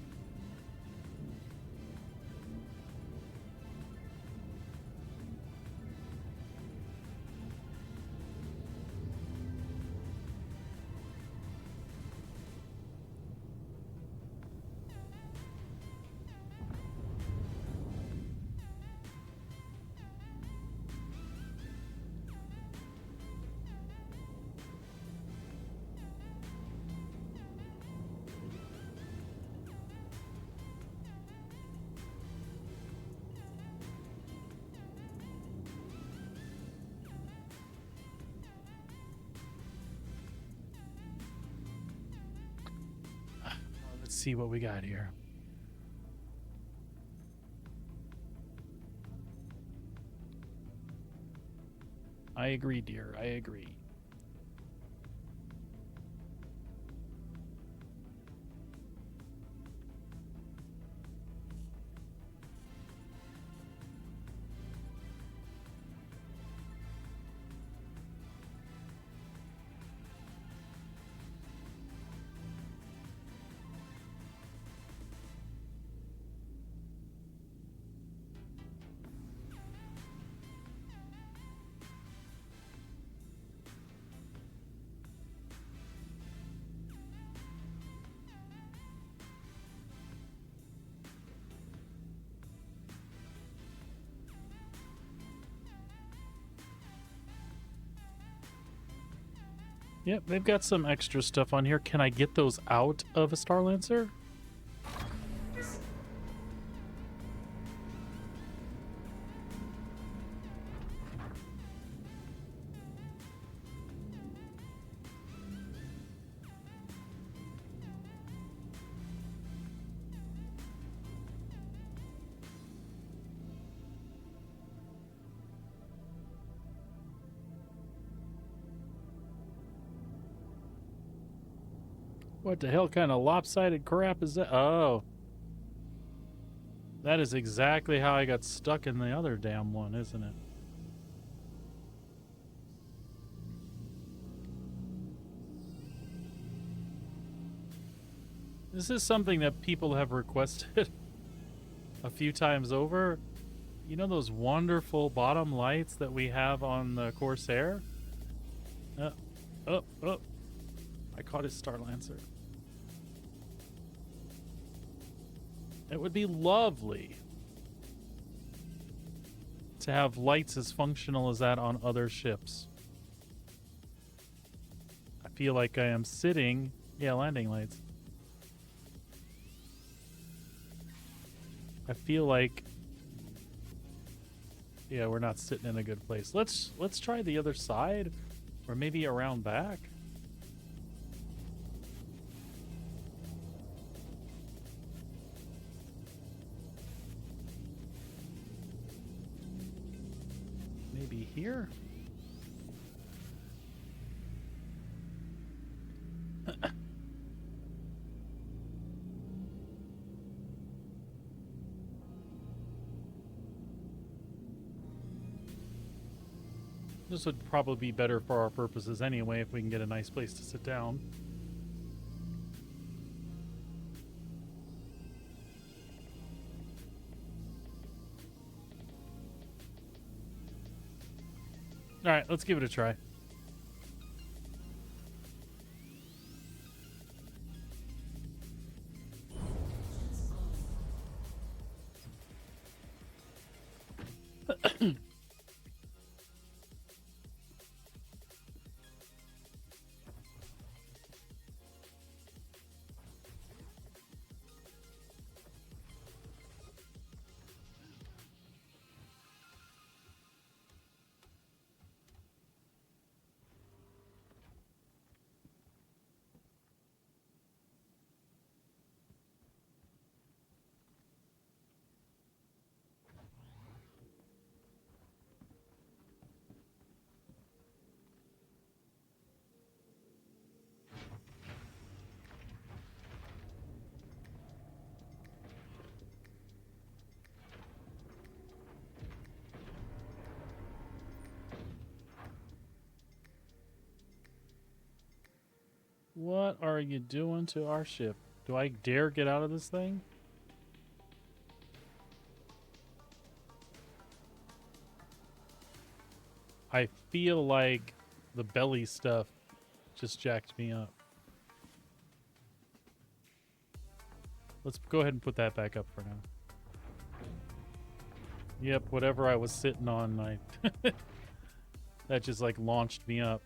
Speaker 1: Let's see what we got here. I agree, dear. I agree. Yep, they've got some extra stuff on here. Can I get those out of a Star Lancer? What the hell kind of lopsided crap is that? Oh. That is exactly how I got stuck in the other damn one, isn't it? This is something that people have requested a few times over. You know those wonderful bottom lights that we have on the Corsair? Oh. I caught his Star Lancer. It would be lovely to have lights as functional as that on other ships. I feel like I am sitting... Yeah, landing lights. I feel like... Yeah, we're not sitting in a good place. Let's try the other side, or maybe around back. Maybe here? This would probably be better for our purposes anyway if we can get a nice place to sit down. Alright, let's give it a try. What are you doing to our ship? Do I dare get out of this thing? I feel like the belly stuff just jacked me up. Let's go ahead and put that back up for now. Yep, whatever I was sitting on, that just like launched me up.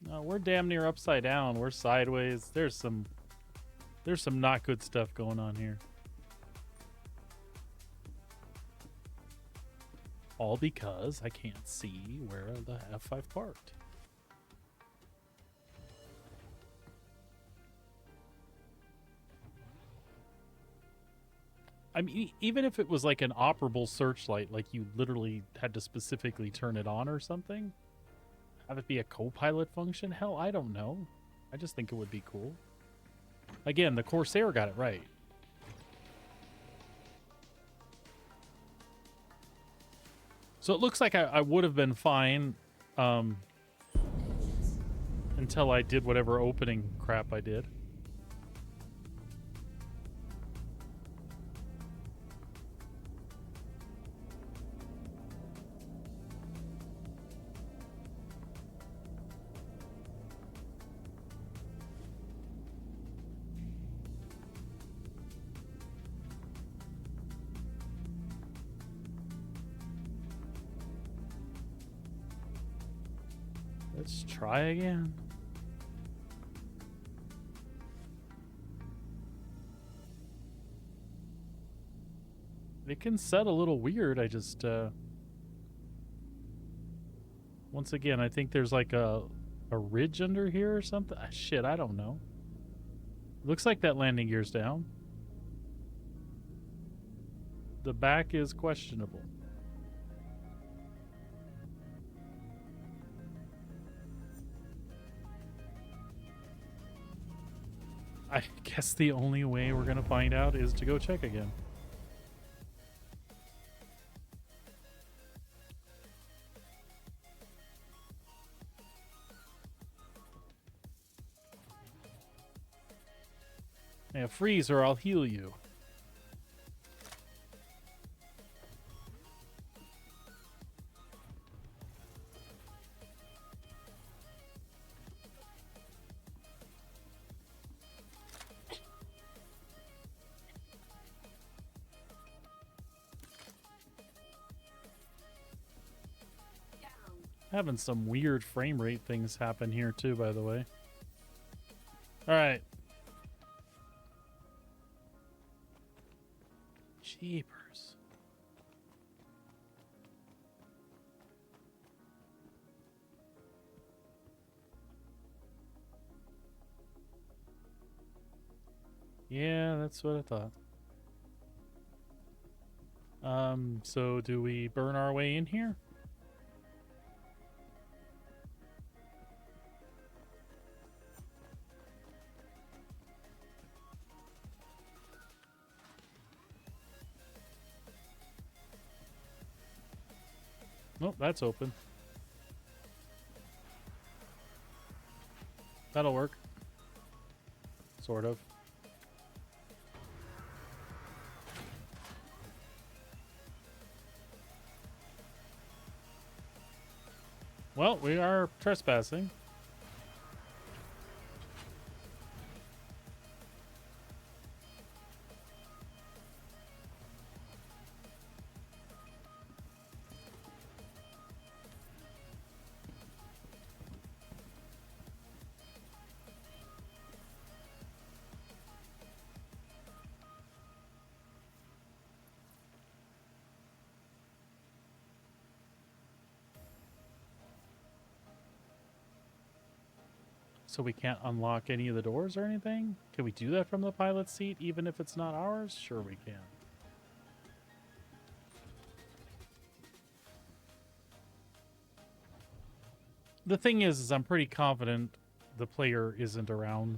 Speaker 1: No, we're damn near upside down. We're sideways. There's some not good stuff going on here. All because I can't see where the F5 parked. I mean, even if it was like an operable searchlight, like you literally had to specifically turn it on or something, have it be a co-pilot function? Hell, I don't know. I just think it would be cool. Again, the Corsair got it right. So it looks like I would have been fine until I did whatever opening crap I did. Let's try again. It can set a little weird. I just once again, I think there's like a ridge under here or something. Ah, shit, I don't know. Looks like that landing gear's down. The back is questionable. I guess the only way we're gonna find out is to go check again. Yeah, freeze or I'll heal you. Having some weird frame rate things happen here too, by the way. All right. Jeepers. Yeah, that's what I thought. So do we burn our way in here? Nope, that's open. That'll work. Sort of. Well, we are trespassing. So we can't unlock any of the doors or anything? Can we do that from the pilot's seat even if it's not ours? Sure we can. The thing is I'm pretty confident the player isn't around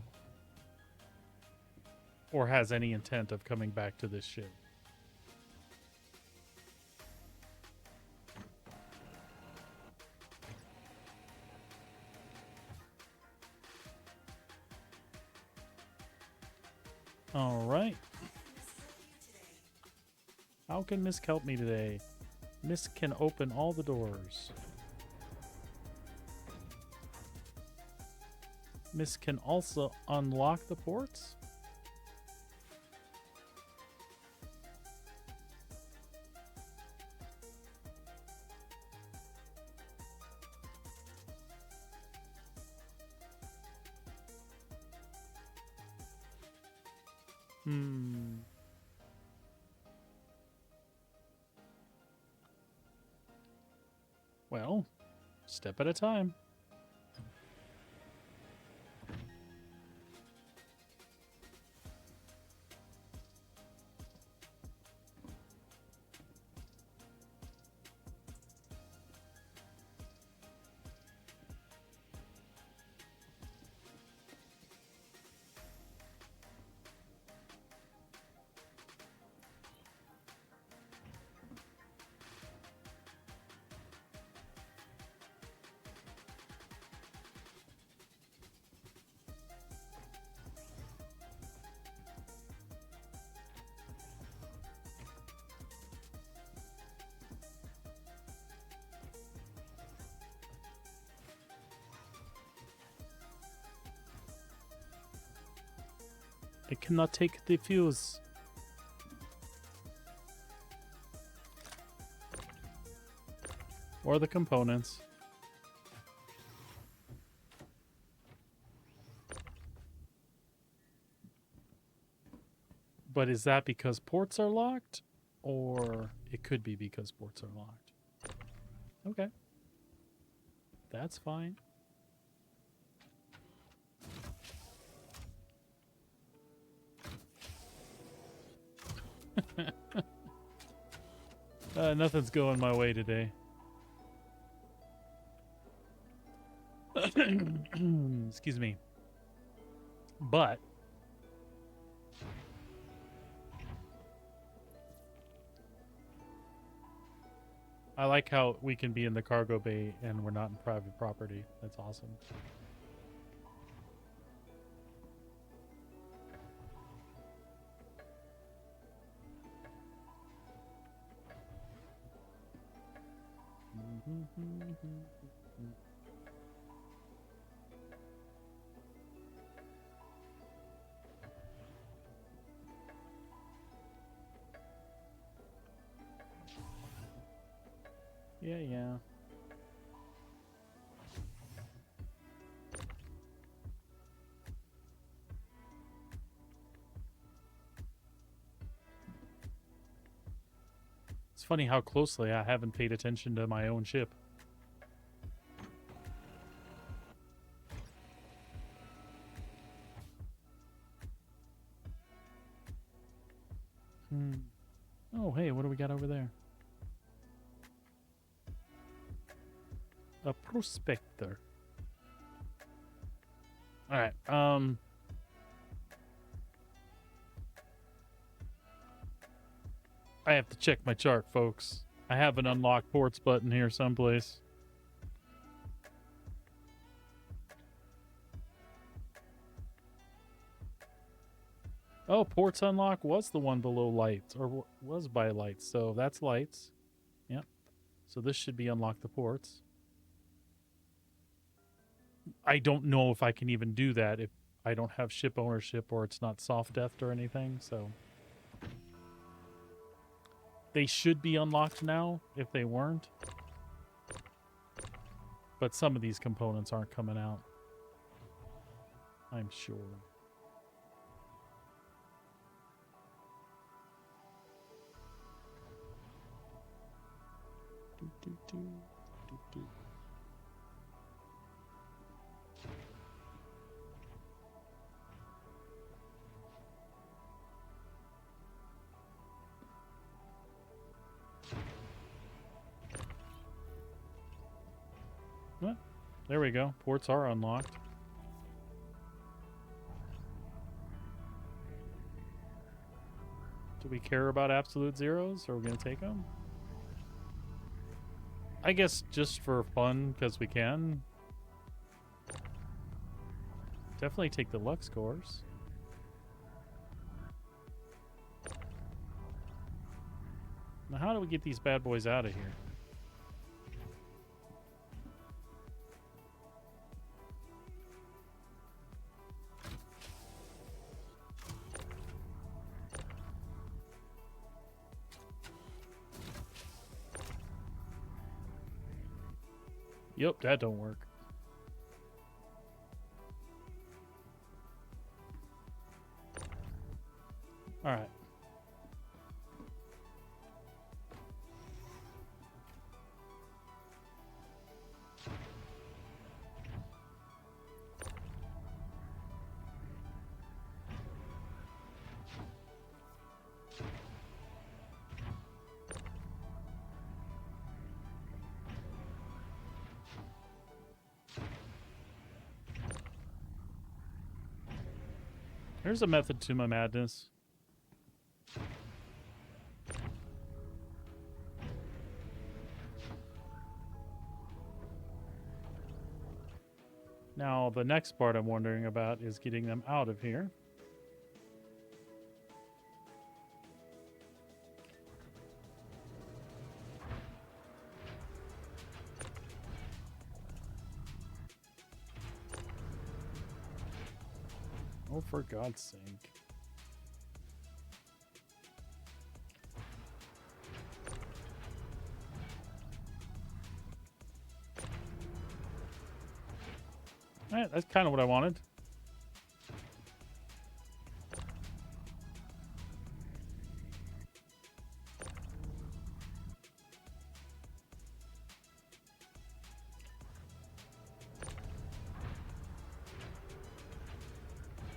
Speaker 1: or has any intent of coming back to this ship. All right. How can Misk help me today? Misk can open all the doors. Misk can also unlock the ports? Well, step at a time. I cannot take the fuse. Or the components. But is that because ports are locked? Or it could be because ports are locked. Okay. That's fine. Nothing's going my way today. Excuse me. But I like how we can be in the cargo bay and we're not in private property. That's awesome. Yeah. It's funny how closely I haven't paid attention to my own ship. Oh, hey, what do we got over there? A prospector. All right. I have to check my chart, folks. I have an unlock ports button here someplace. Oh, ports unlock was the one below lights, or was by lights. So that's lights. Yep. So this should be unlock the ports. I don't know if I can even do that if I don't have ship ownership or it's not soft deathed or anything. So they should be unlocked now if they weren't. But some of these components aren't coming out, I'm sure. Well, there we go. Ports are unlocked. Do we care about absolute zeros? Are we going to take them? I guess just for fun, because we can. Definitely take the Lux cores. Now, how do we get these bad boys out of here? Yep, that don't work. All right. There's a method to my madness. Now, the next part I'm wondering about is getting them out of here. Oh, for God's sake. Alright, that's kind of what I wanted.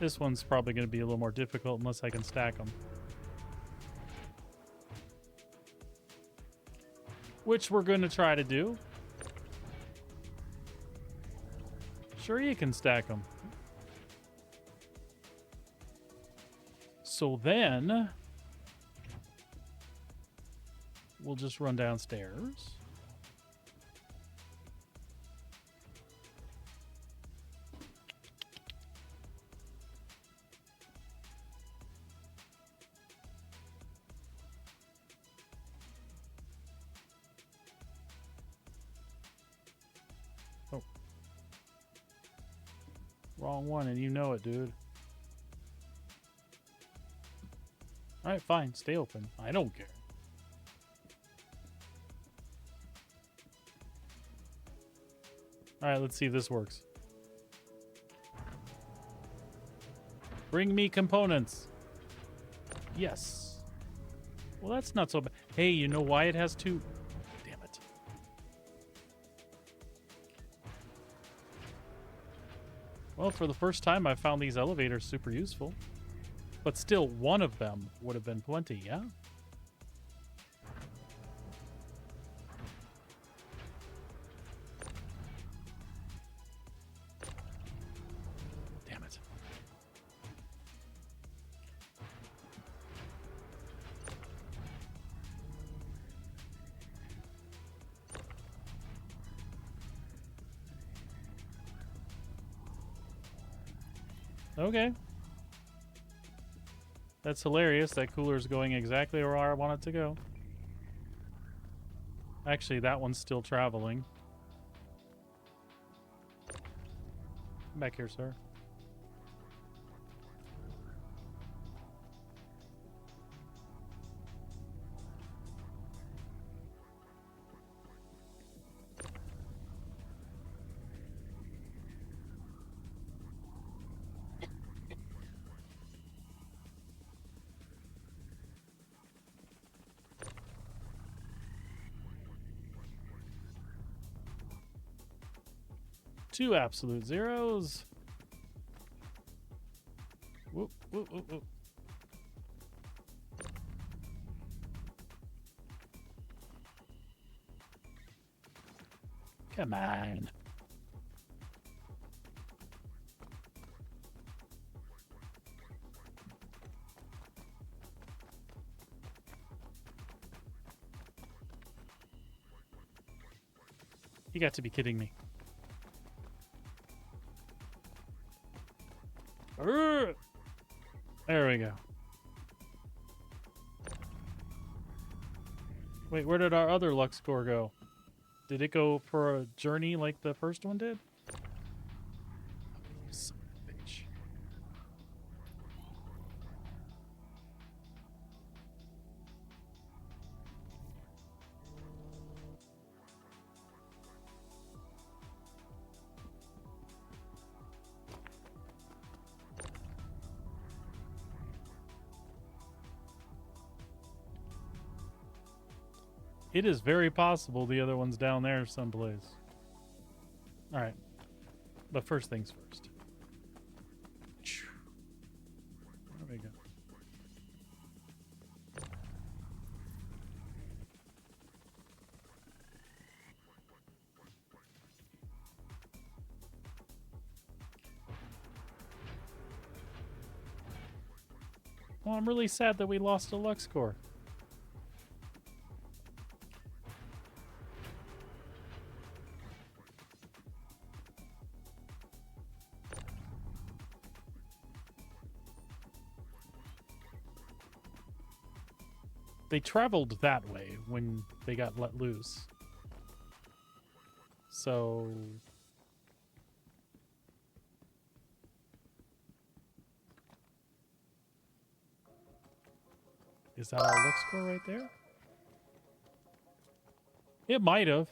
Speaker 1: This one's probably going to be a little more difficult unless I can stack them. Which we're going to try to do. Sure, you can stack them. So then we'll just run downstairs. Oh. Wrong one, and you know it, dude. Alright, fine. Stay open. I don't care. Alright, let's see if this works. Bring me components. Yes. Well, that's not so bad. Hey, you know why it has two? Damn it. Well, for the first time, I found these elevators super useful. But still, one of them would have been plenty, yeah? Damn it. Okay. That's hilarious. That cooler's going exactly where I want it to go. Actually, that one's still traveling. Come back here, sir. Two absolute zeros. Whoop, whoop, whoop, whoop. Come on. You got to be kidding me. There we go. Wait, where did our other Lux core go? Did it go for a journey like the first one did? Son of a bitch. It is very possible the other one's down there someplace. Alright. But first things first. Where do we go? Well, I'm really sad that we lost a Lux core. They traveled that way when they got let loose. So... Is that our Lux core right there? It might have.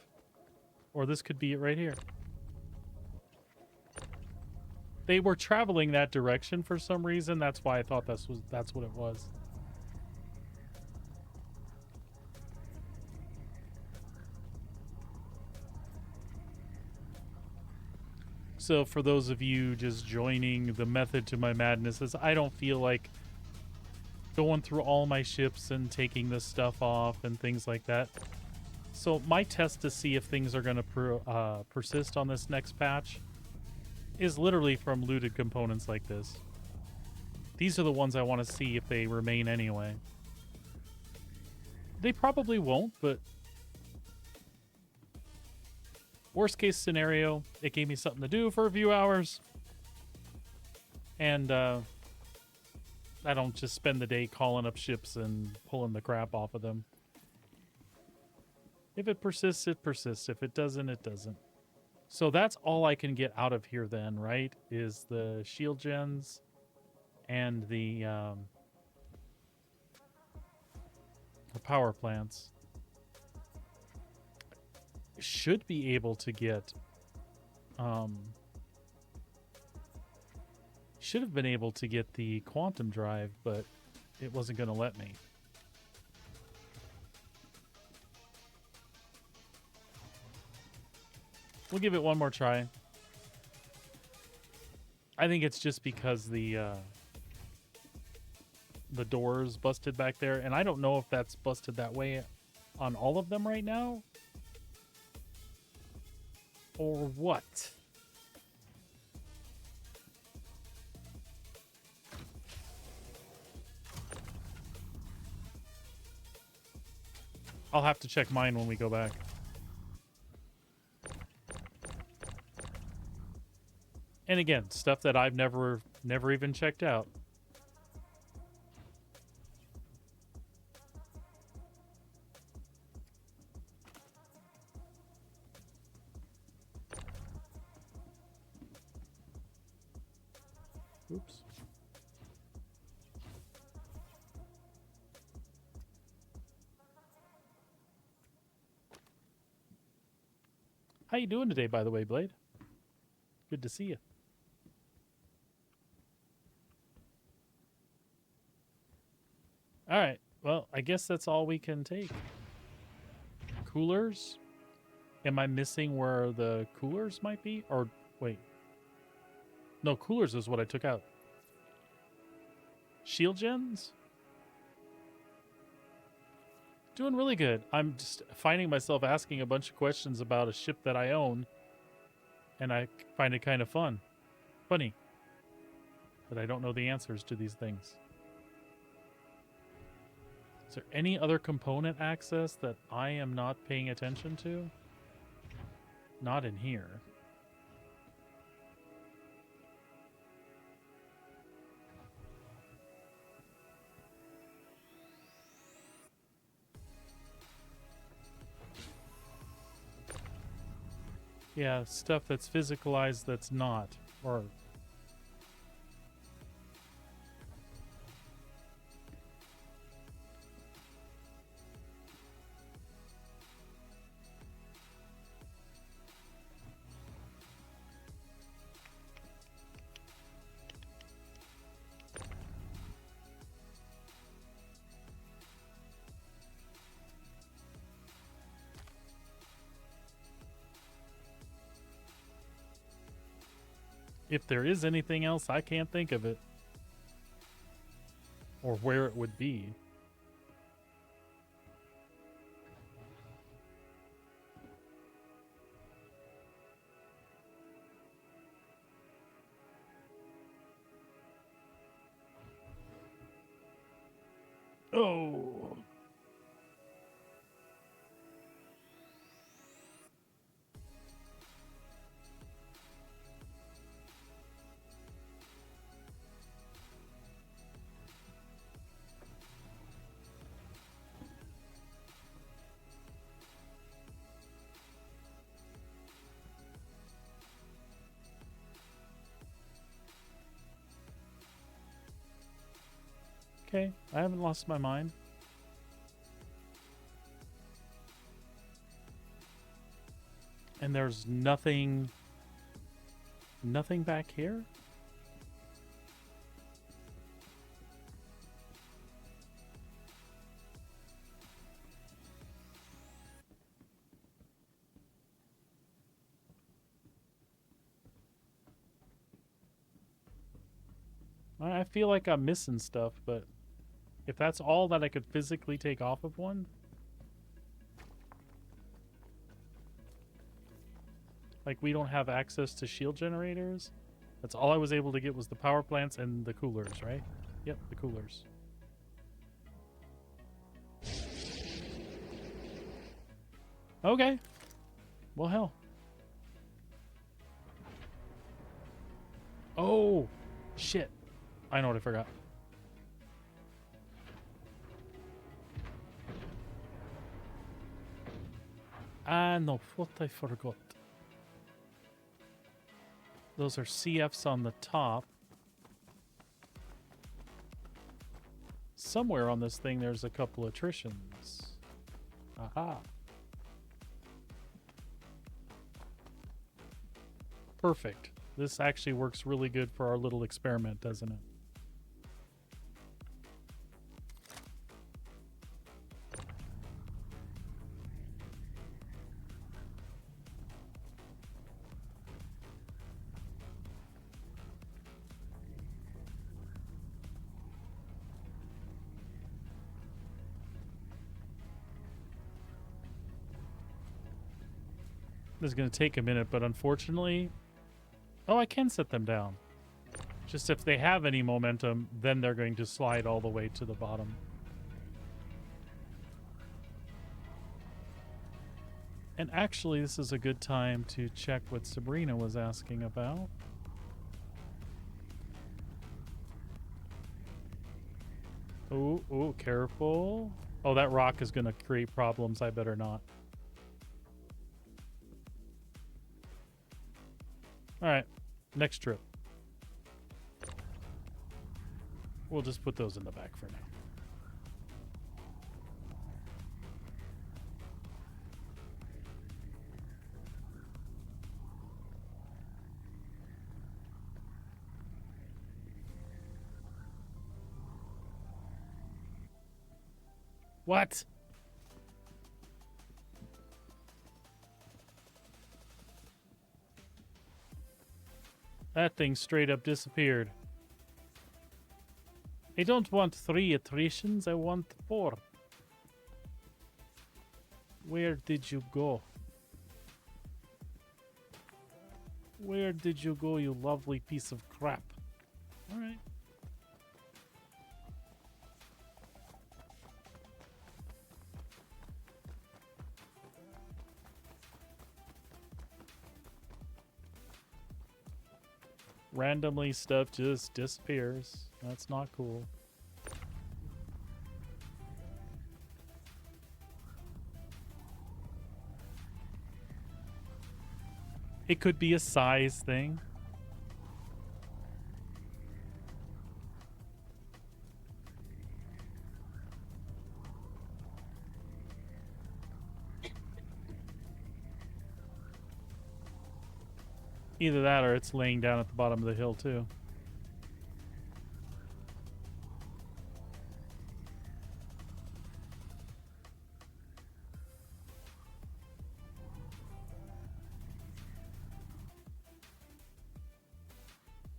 Speaker 1: Or this could be it right here. They were traveling that direction for some reason. That's why I thought that's what it was. So for those of you just joining, the method to my madness is I don't feel like going through all my ships and taking this stuff off and things like that. So my test to see if things are going to persist on this next patch is literally from looted components like this. These are the ones I want to see if they remain anyway. They probably won't, but worst case scenario, it gave me something to do for a few hours. And I don't just spend the day calling up ships and pulling the crap off of them. If it persists, it persists. If it doesn't, it doesn't. So that's all I can get out of here then, right? Is the shield gens and the power plants. Should be able to get... should have been able to get the quantum drive, but it wasn't going to let me. We'll give it one more try. I think it's just because the doors busted back there, and I don't know if that's busted that way on all of them right now, or what. I'll have to check mine when we go back. And again, stuff that I've never even checked out. Oops. How you doing today, by the way, Blade? Good to see you. All right. Well, I guess that's all we can take. Coolers? Am I missing where the coolers might be? Or, wait. No, coolers is what I took out. Shield gens? Doing really good. I'm just finding myself asking a bunch of questions about a ship that I own. And I find it kind of fun. Funny. But I don't know the answers to these things. Is there any other component access that I am not paying attention to? Not in here. Yeah, stuff that's physicalized that's not. Or if there is anything else, I can't think of it. Or where it would be. Oh. Okay, I haven't lost my mind. And there's nothing back here? I feel like I'm missing stuff, but if that's all that I could physically take off of one, like we don't have access to shield generators. That's all I was able to get was the power plants and the coolers, right? Yep, the coolers. Okay. Well, hell. Oh, shit. I know what I forgot. I know what I forgot. Those are CFs on the top. Somewhere on this thing there's a couple attritions. Aha. Perfect. This actually works really good for our little experiment, doesn't it? This is going to take a minute, but unfortunately... Oh, I can set them down. Just if they have any momentum, then they're going to slide all the way to the bottom. And actually, this is a good time to check what Sabrina was asking about. Oh, oh, careful. Oh, that rock is going to create problems. I better not. All right, next trip. We'll just put those in the back for now. What? That thing straight up disappeared. I don't want 3 attritions, I want 4. Where did you go? Where did you go, you lovely piece of crap? Alright. Randomly stuff just disappears. That's not cool. It could be a size thing. Either that or it's laying down at the bottom of the hill too.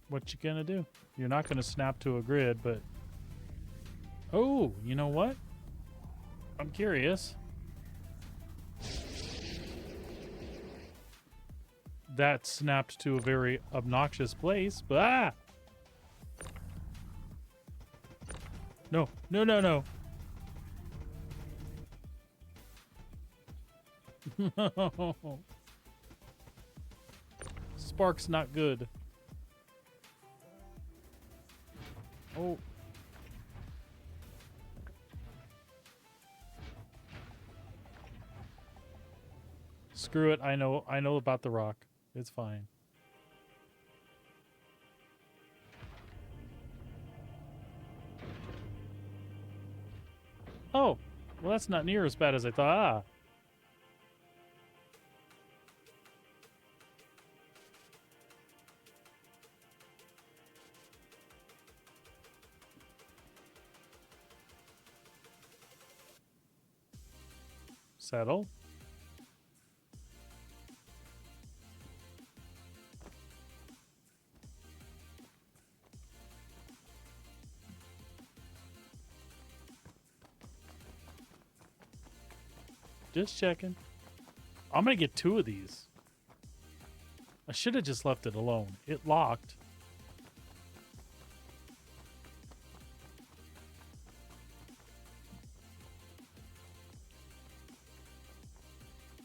Speaker 1: What you gonna do? You're not gonna snap to a grid, but... Oh, you know what? I'm curious. That snapped to a very obnoxious place, but ah! No, no, no, no. Spark's not good. Oh. Screw it. I know about the rock. It's fine. Oh, well, that's not near as bad as I thought. Ah. Settle. Just checking. I'm gonna get 2 of these. I should have just left it alone. It locked.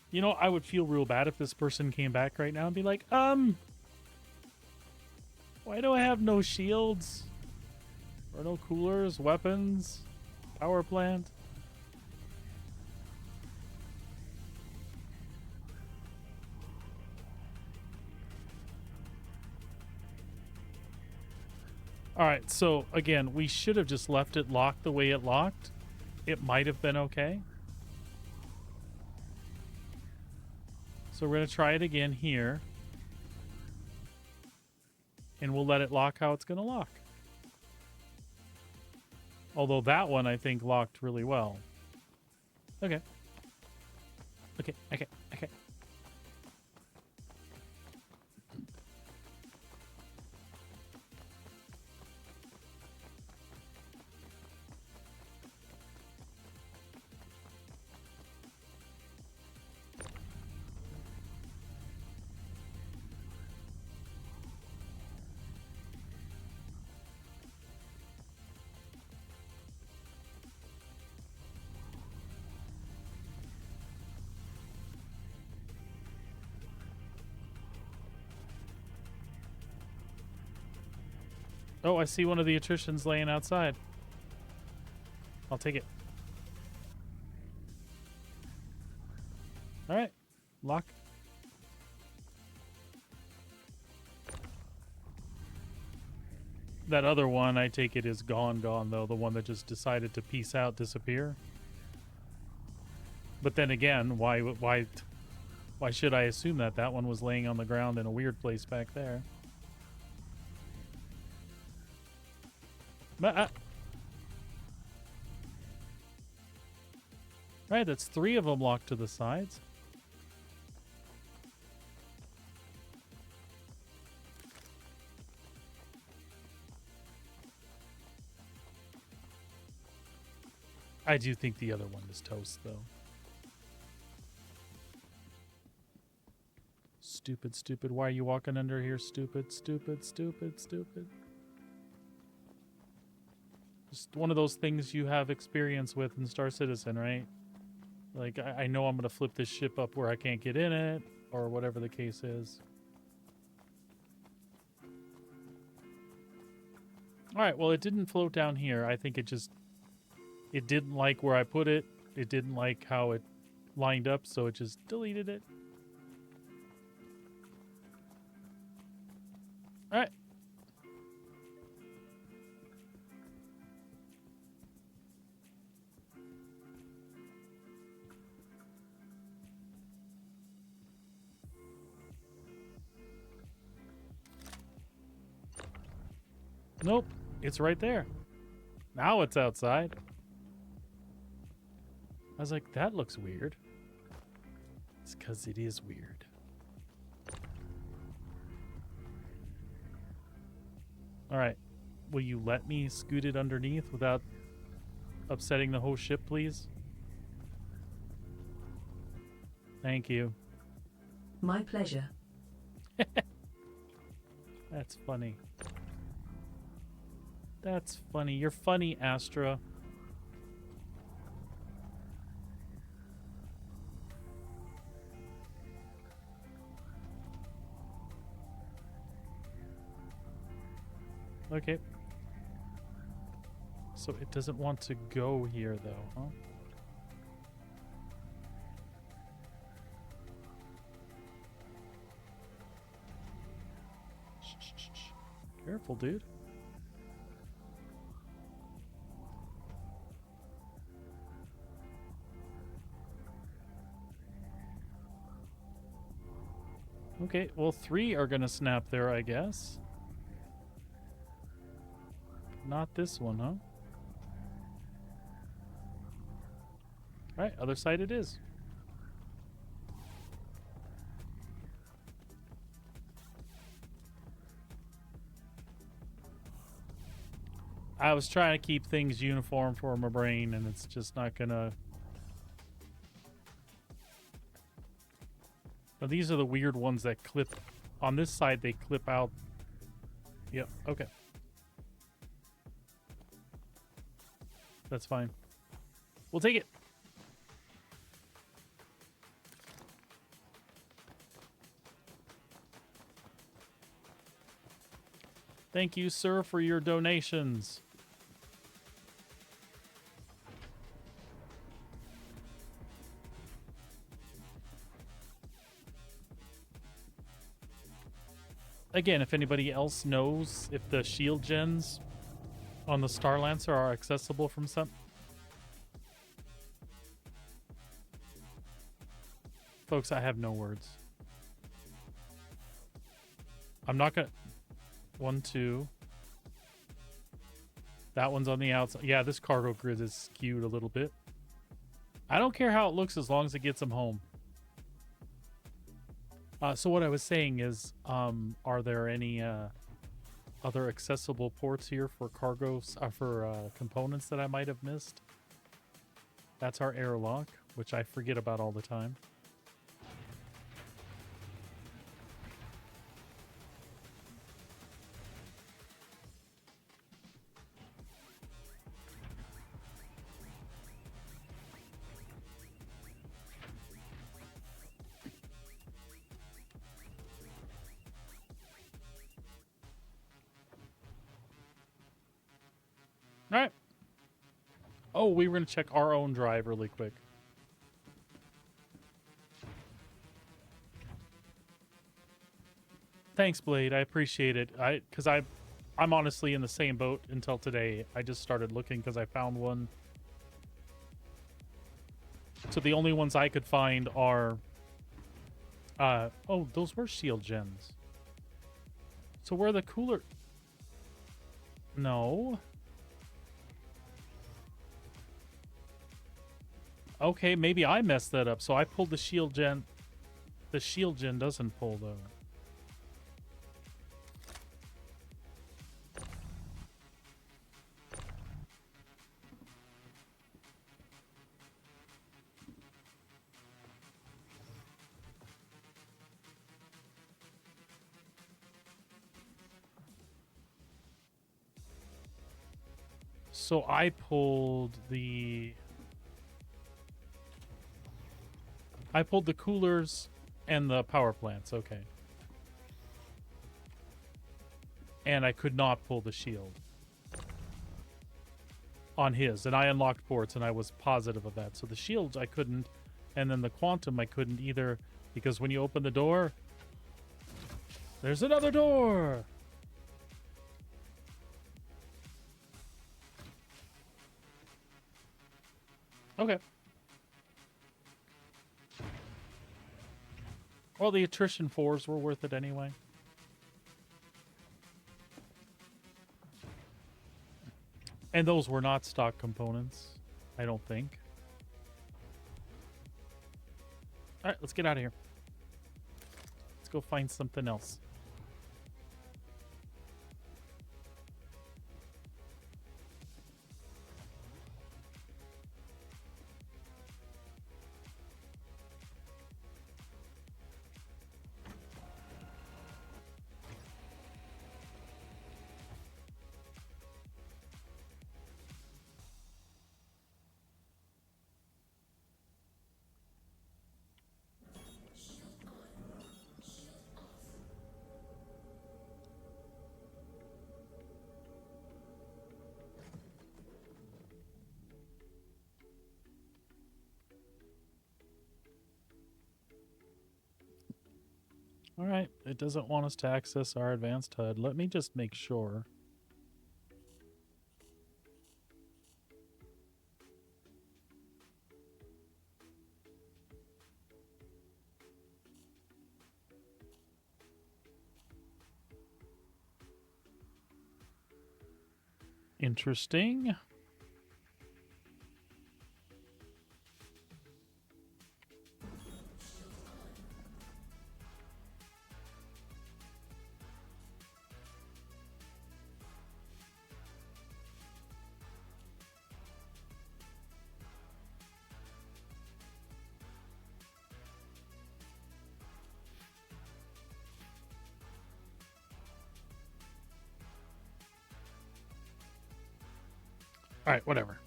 Speaker 1: You know, I would feel real bad if this person came back right now and be like, why do I have no shields? Or no coolers, weapons, power plant? Alright, so again, we should have just left it locked the way it locked. It might have been okay. So we're going to try it again here. And we'll let it lock how it's going to lock. Although that one, I think, locked really well. Okay. Okay, okay, okay. Oh, I see one of the attritions laying outside. I'll take it. All right. Lock. That other one, I take it, is gone, though. The one that just decided to peace out, disappear. But then again, why should I assume that? That one was laying on the ground in a weird place back there. Right, that's 3 of them locked to the sides. I do think the other one is toast, though. Stupid, stupid. Why are you walking under here? Stupid, stupid, stupid, stupid. Just one of those things you have experience with in Star Citizen, right? Like, I know I'm going to flip this ship up where I can't get in it, or whatever the case is. Alright, well, it didn't float down here. I think it didn't like where I put it. It didn't like how it lined up, so it just deleted it. Nope, it's right there. Now it's outside. I was like, that looks weird. It's because it is weird. All right. Will you let me scoot it underneath without upsetting the whole ship, please? Thank you.
Speaker 5: My pleasure.
Speaker 1: That's funny. That's funny. You're funny, Astra. Okay. So it doesn't want to go here, though, huh? Shh. Careful, dude. Okay, well, 3 are gonna snap there, I guess. Not this one, huh? Alright, other side it is. I was trying to keep things uniform for my brain, and it's just not gonna... Now, these are the weird ones that clip... On this side, they clip out. Yep, okay. That's fine. We'll take it. Thank you, sir, for your donations. Again, if anybody else knows if the shield gens on the Star Lancer are accessible from some... Folks, I have no words. I'm not gonna... 1, 2. That one's on the outside. Yeah, this cargo grid is skewed a little bit. I don't care how it looks as long as it gets them home. So what I was saying is, are there any other accessible ports here for cargoes, for components that I might have missed? That's our airlock, which I forget about all the time. All right. Oh, we were going to check our own drive really quick. Thanks, Blade. I appreciate it. Because I'm honestly in the same boat until today. I just started looking because I found one. So the only ones I could find are... oh, those were shield gens. So where the cooler... No. Okay, maybe I messed that up. So I pulled the shield gen. The shield gen doesn't pull, though. So I pulled the... I pulled the coolers and the power plants, okay. And I could not pull the shield on his, and I unlocked ports, and I was positive of that. So the shields I couldn't, and then the quantum I couldn't either, because when you open the door, there's another door! Okay. Well, the attrition 4s were worth it anyway. And those were not stock components, I don't think. All right, let's get out of here. Let's go find something else. All right, it doesn't want us to access our advanced HUD. Let me just make sure. Interesting. All right, whatever.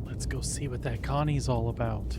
Speaker 1: Let's go see what that Connie's all about.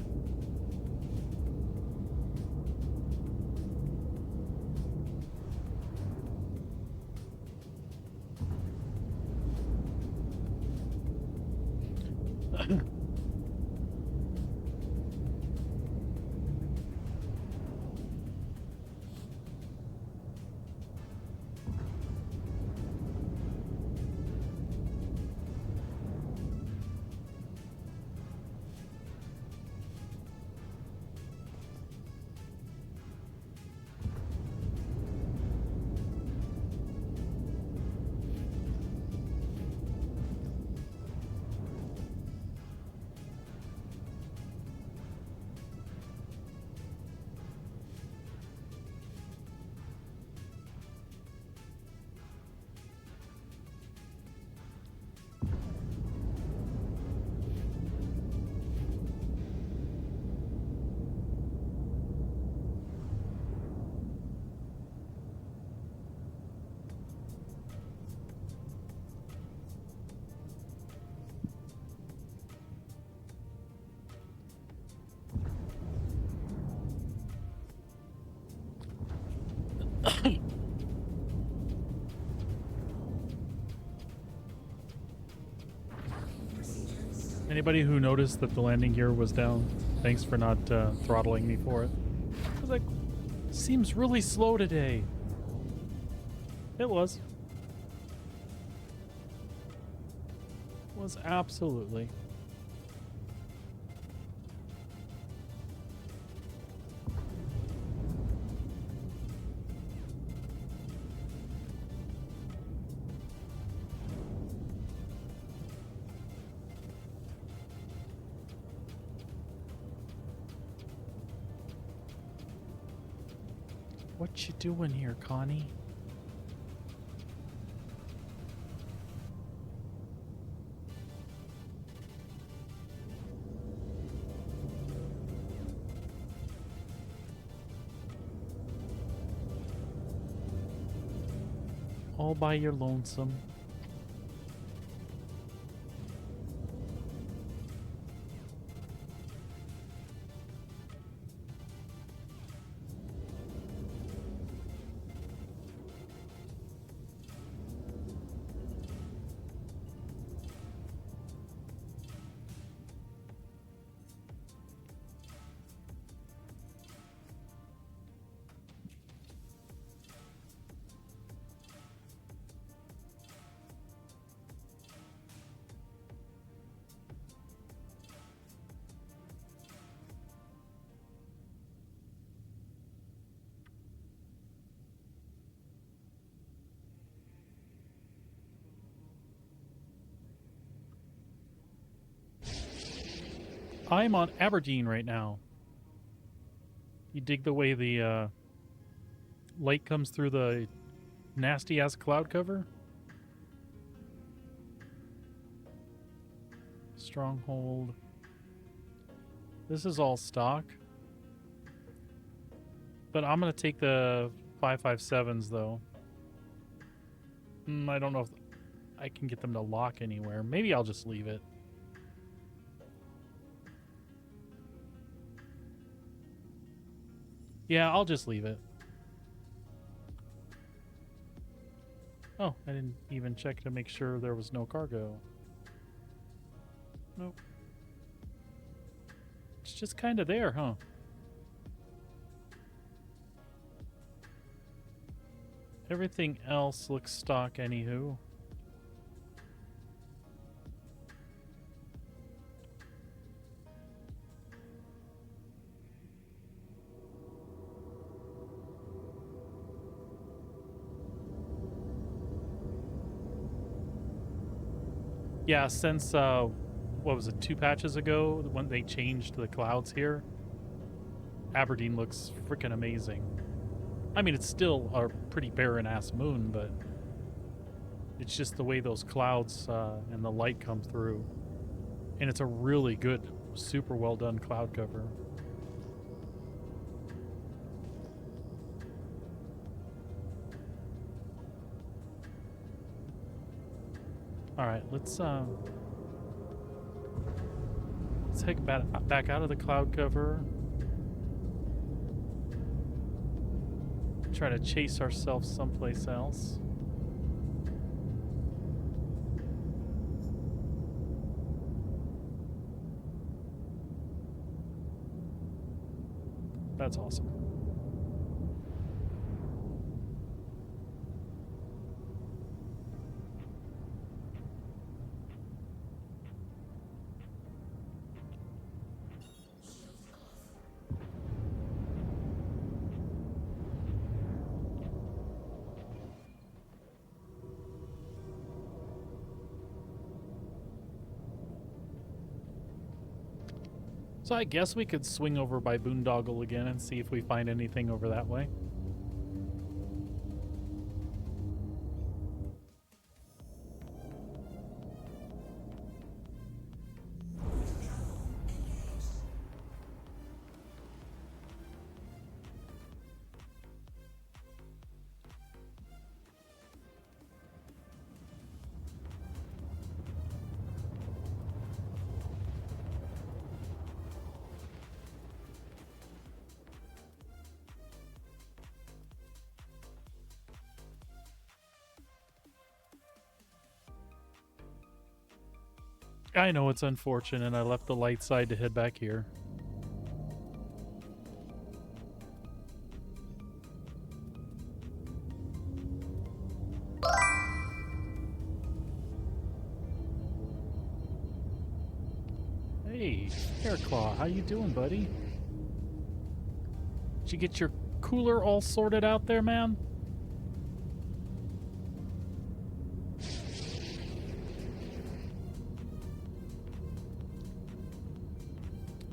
Speaker 1: Anybody who noticed that the landing gear was down, thanks for not throttling me for it. I was like, seems really slow today. It was. Was absolutely. What you doing here, Connie? All by your lonesome. I'm on Aberdeen right now. You dig the way the light comes through the nasty ass cloud cover? Stronghold. This is all stock. But I'm going to take the 557s though. I don't know if I can get them to lock anywhere. Maybe I'll just leave it. Yeah, I'll just leave it. Oh, I didn't even check to make sure there was no cargo. Nope. It's just kind of there, huh? Everything else looks stock anywho. Yeah, since, what was it, 2 patches ago, when they changed the clouds here, Aberdeen looks freaking amazing. I mean, it's still a pretty barren-ass moon, but it's just the way those clouds and the light come through. And it's a really good, super well-done cloud cover. All right, let's head back out of the cloud cover. Try to chase ourselves someplace else. That's awesome. So I guess we could swing over by Boondoggle again and see if we find anything over that way. I know it's unfortunate I left the light side to head back here. Hey, Hairclaw, how you doing, buddy? Did you get your cooler all sorted out there, man?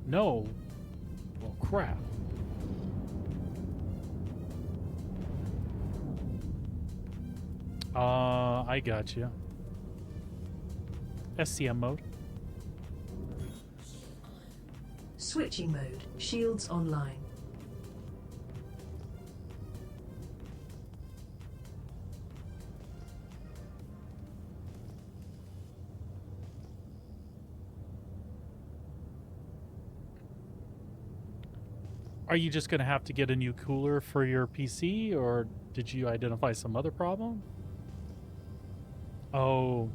Speaker 1: No. Well, crap. I got you. SCM mode.
Speaker 5: Switching mode. Shields online.
Speaker 1: Are you just going to have to get a new cooler for your PC, or did you identify some other problem? Oh.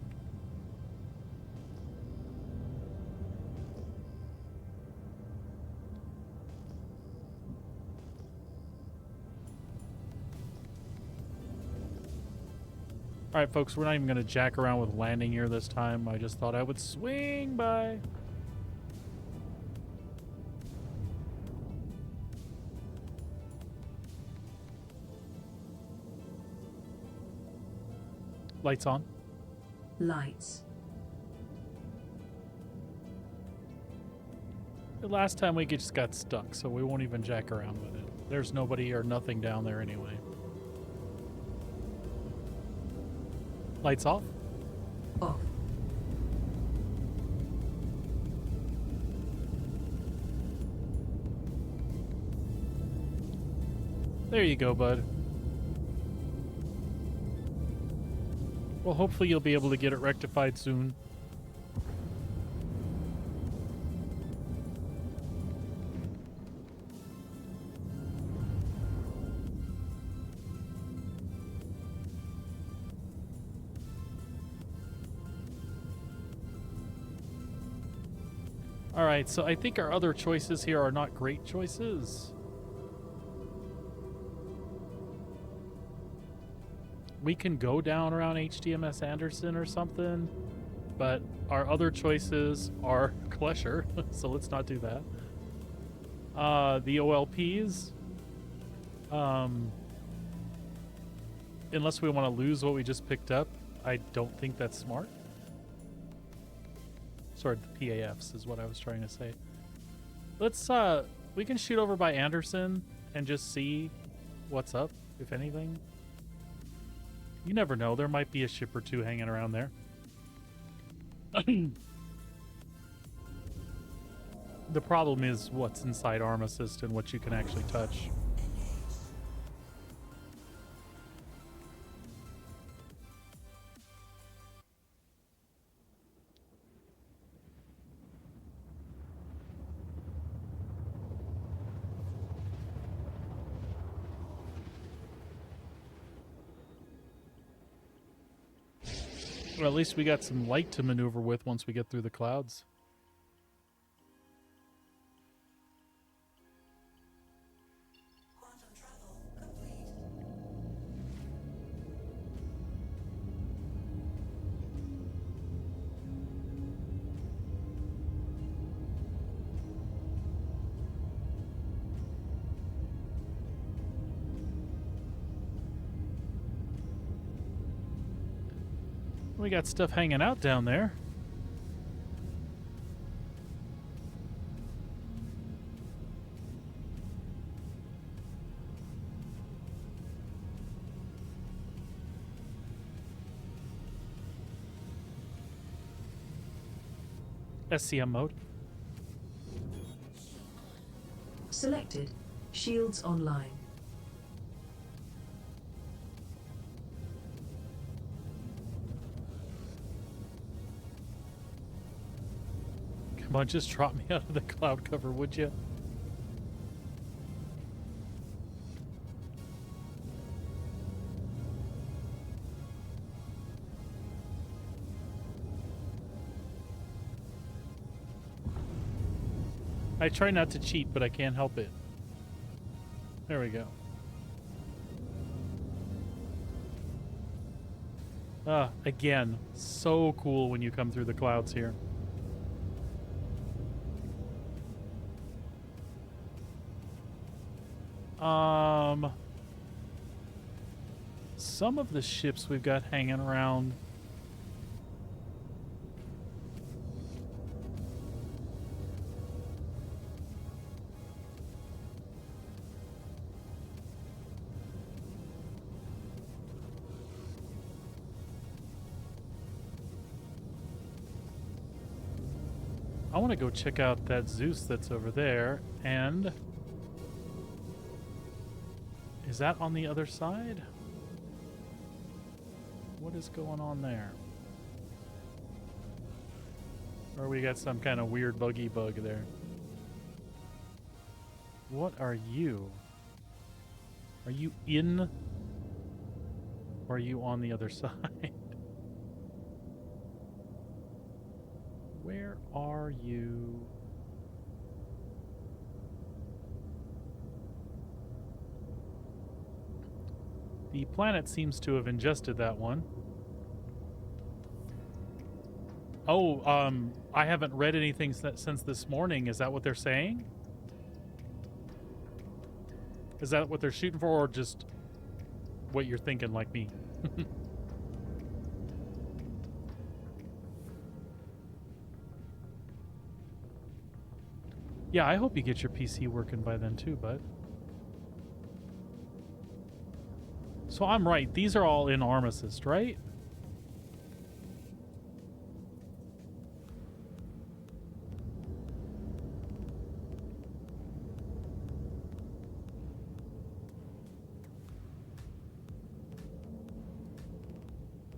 Speaker 1: Alright, folks, we're not even going to jack around with landing here this time. I just thought I would swing by. Lights on.
Speaker 5: Lights.
Speaker 1: The last time we just got stuck, so we won't even jack around with it. There's nobody or nothing down there anyway. Lights off?
Speaker 5: Off.
Speaker 1: There you go, bud. Well, hopefully you'll be able to get it rectified soon. Alright, so I think our other choices here are not great choices. We can go down around HDMS Anderson or something, but our other choices are Klesher, so let's not do that. The OLPs, unless we want to lose what we just picked up, I don't think that's smart. Sorry, the PAFs is what I was trying to say. Let's, we can shoot over by Anderson and just see what's up, if anything. You never know, there might be a ship or two hanging around there. The problem is what's inside Arm Assist and what you can actually touch. Well, at least we got some light to maneuver with once we get through the clouds.
Speaker 4: Quantum travel complete.
Speaker 1: We got stuff hanging out down there. SCM mode.
Speaker 5: Selected. Shields online.
Speaker 1: Come on, just drop me out of the cloud cover, would you? I try not to cheat, but I can't help it. There we go. Again, so cool when you come through the clouds here. Some of the ships we've got hanging around. I want to go check out that Zeus that's over there, and is that on the other side? What is going on there? Or we got some kind of weird buggy bug there. What are you? Are you in? Or are you on the other side? Where are you? The planet seems to have ingested that one. Oh, I haven't read anything since this morning. Is that what they're saying? Is that what they're shooting for, or just what you're thinking like me? Yeah, I hope you get your PC working by then too, bud. So I'm right. These are all in Armistice, right?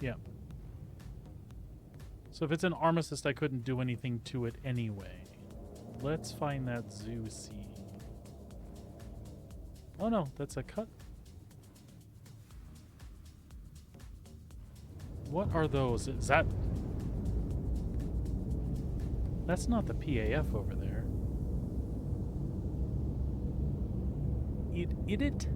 Speaker 1: Yeah. So if it's an Armistice, I couldn't do anything to it anyway. Let's find that Zeusy. Oh no, that's a cut. What are those? Is that... That's not the PAF over there. It?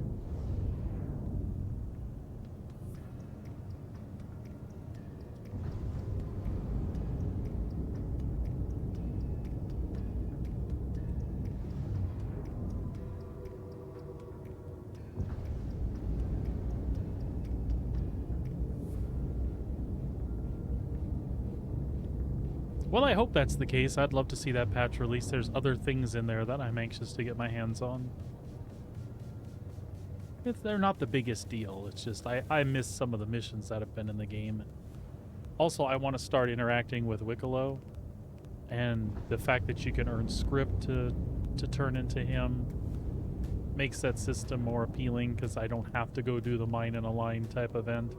Speaker 1: Well, I hope that's the case. I'd love to see that patch released. There's other things in there that I'm anxious to get my hands on. They're not the biggest deal. It's just I miss some of the missions that have been in the game. Also, I want to start interacting with Wicklow, and the fact that you can earn script to turn into him makes that system more appealing because I don't have to go do the mine in a line type event.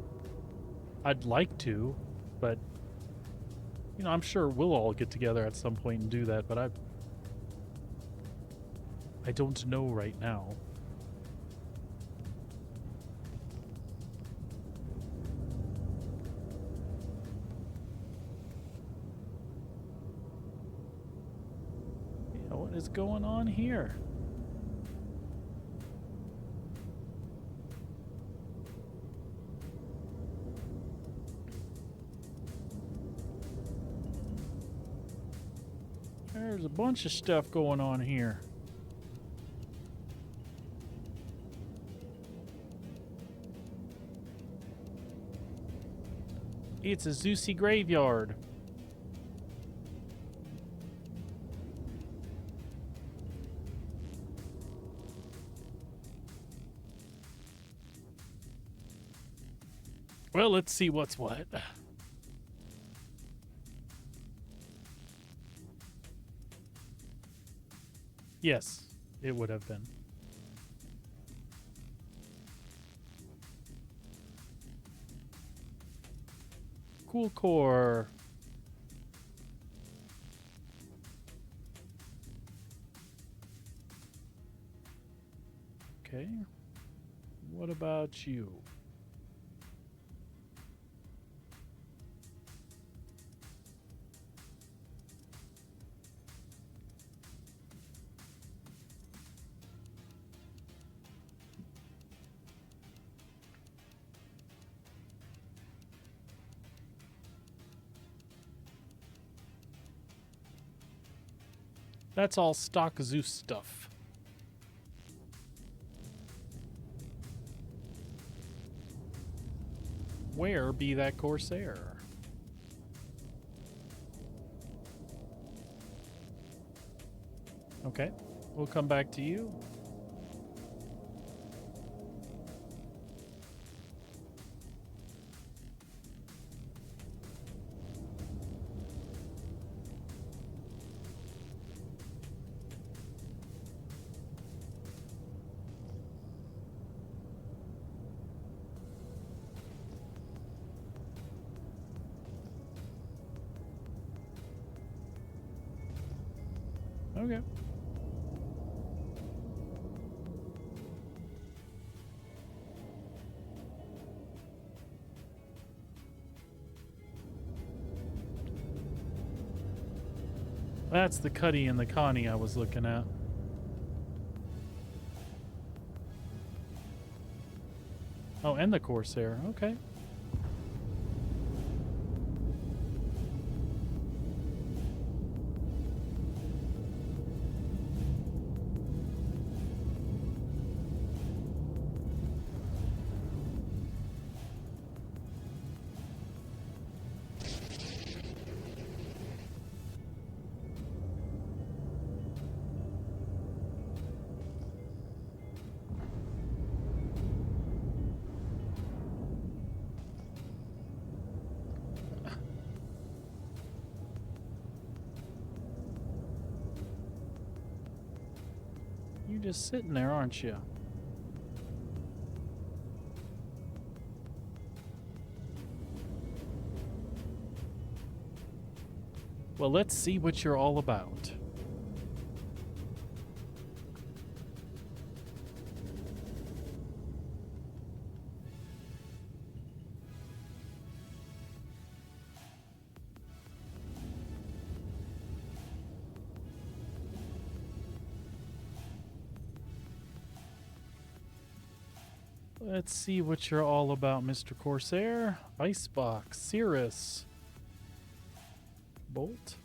Speaker 1: I'd like to, but you know, I'm sure we'll all get together at some point and do that, but I don't know right now. Yeah, what is going on here? There's a bunch of stuff going on here. It's a Zeusy graveyard. Well, let's see what's what. Yes, it would have been. Cool core. Okay. What about you? That's all stock Zeus stuff. Where be that Corsair? Okay, we'll come back to you. Okay. That's the Cuddy and the Connie I was looking at. Oh, and the Corsair. Okay. just sitting there, aren't you? Well, let's see what you're all about. Let's see what you're all about, Mr. Corsair. Icebox, Cirrus, Bolt,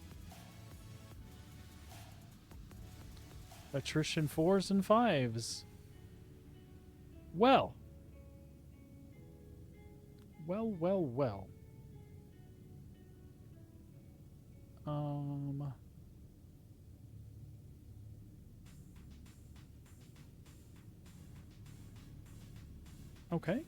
Speaker 1: Attrition 4s and 5s. Well. Well. Okay.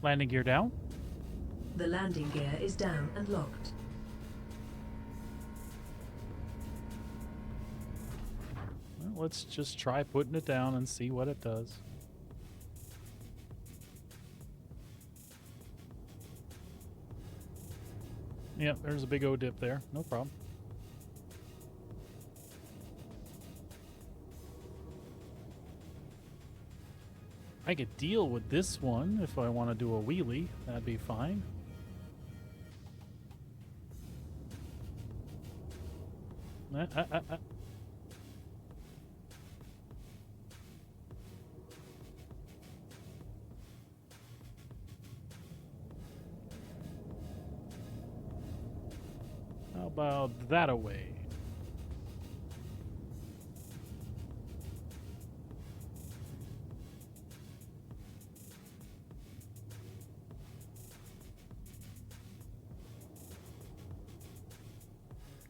Speaker 1: Landing gear down.
Speaker 5: The landing gear is down and locked.
Speaker 1: Well, let's just try putting it down and see what it does. Yep, there's a big O dip there. No problem. I could deal with this one if I want to do a wheelie. That'd be fine. How about that away?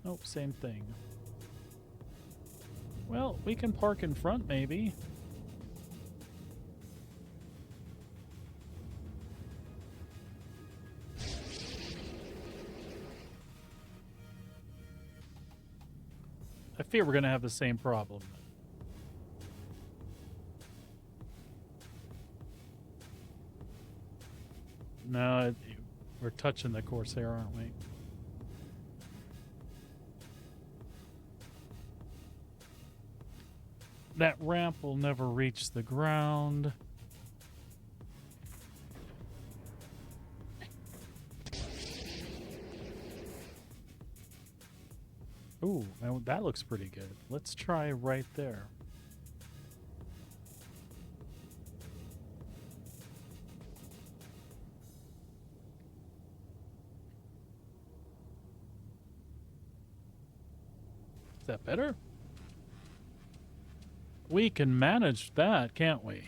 Speaker 1: Nope, same thing. Well, we can park in front, maybe. I fear we're going to have the same problem. No, we're touching the Corsair, aren't we? That ramp will never reach the ground. Ooh, now that looks pretty good. Let's try right there. Is that better? We can manage that, can't we?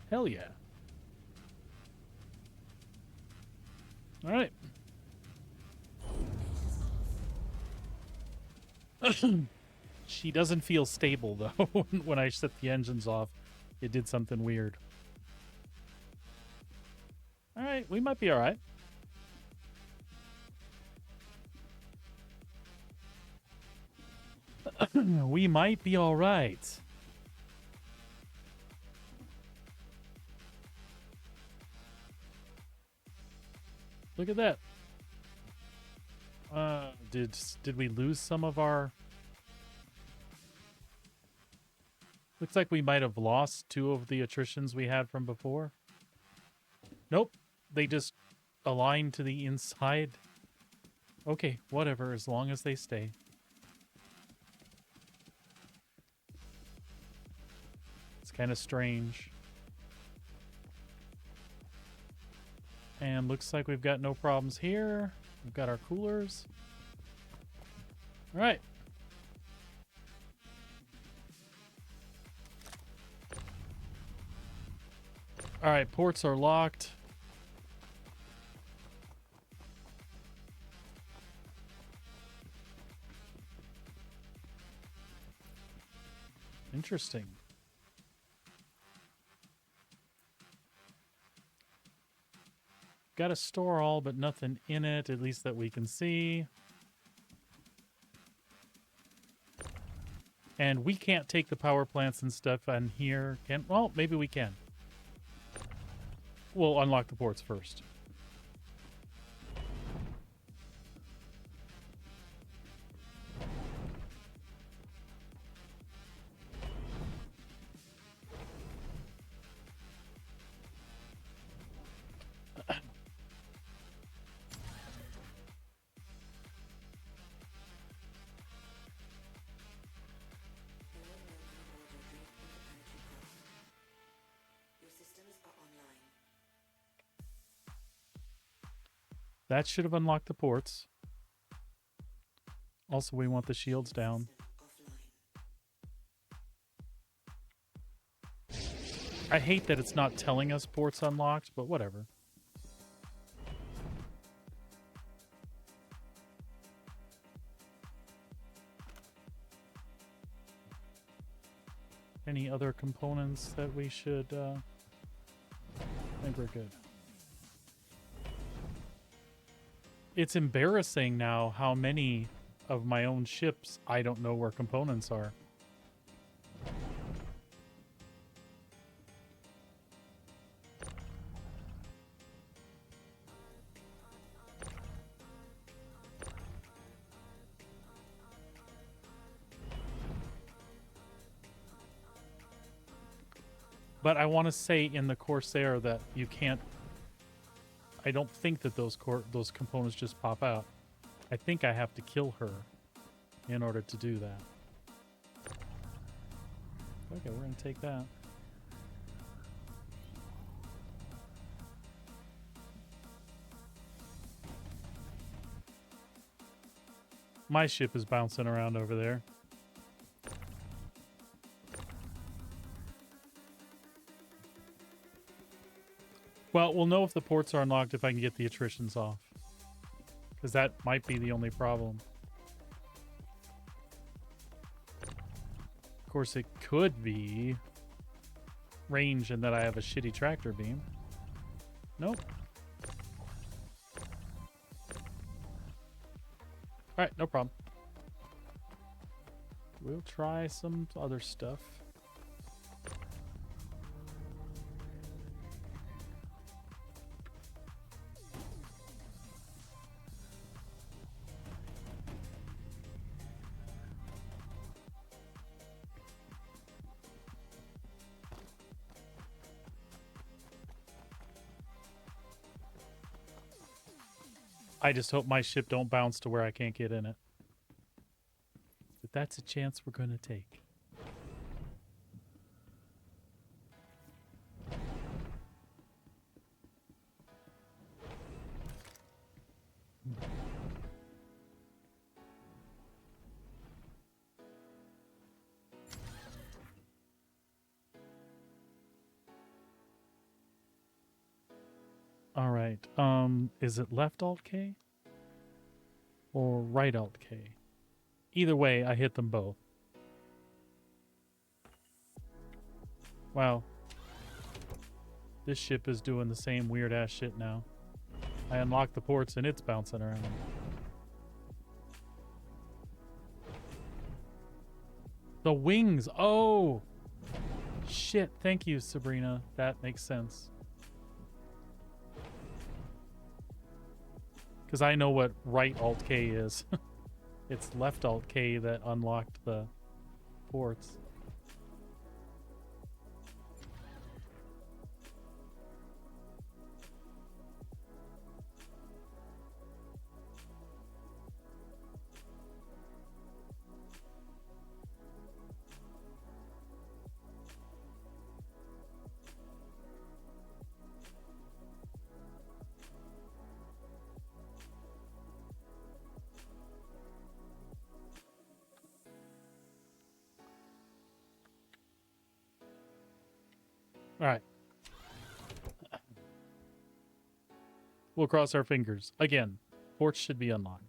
Speaker 1: Hell yeah. All right. She doesn't feel stable, though. When I set the engines off, it did something weird. All right, we might be all right. We might be all right. Look at that. Did we lose some of our... Looks like we might have lost 2 of the attritions we had from before. Nope. They just aligned to the inside. Okay, whatever, as long as they stay. It's kind of strange. And looks like we've got no problems here. We've got our coolers. All right. All right, ports are locked. Interesting. Got a store all, but nothing in it, at least that we can see. And we can't take the power plants and stuff on here. Can well, maybe we can. We'll unlock the ports first.
Speaker 4: Your systems are online.
Speaker 1: That should have unlocked the ports. Also, we want the shields down. I hate that it's not telling us ports unlocked, but whatever. Any other components that we should... I think we're good. It's embarrassing now how many of my own ships I don't know where components are. But I want to say in the Corsair that you can't... I don't think that those components just pop out. I think I have to kill her in order to do that. Okay, we're going to take that. My ship is bouncing around over there. Well, we'll know if the ports are unlocked if I can get the attritions off. Because that might be the only problem. Of course, it could be range and that I have a shitty tractor beam. Nope. Alright, no problem. We'll try some other stuff. I just hope my ship don't bounce to where I can't get in it. But that's a chance we're going to take. All right. Is it left Alt K or right Alt K? Either way, I hit them both. Wow. This ship is doing the same weird ass shit now. I unlocked the ports and it's bouncing around. The wings. Oh, shit. Thank you, Sabrina. That makes sense. Because I know what right Alt K is. It's left Alt K that unlocked the ports. All right. We'll cross our fingers. Again, ports should be unlocked.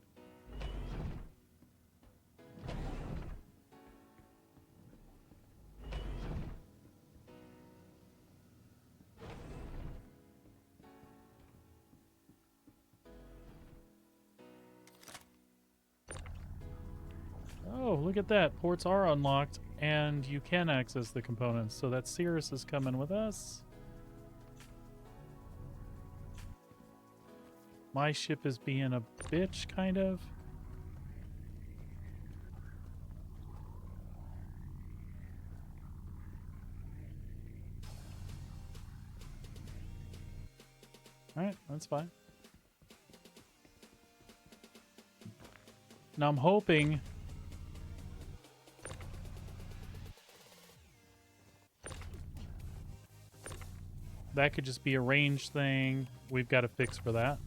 Speaker 1: Oh, look at that. Ports are unlocked, and you can access the components. So that Cirrus is coming with us. My ship is being a bitch, kind of. Alright, that's fine. Now I'm hoping... that could just be a range thing. We've got a fix for that.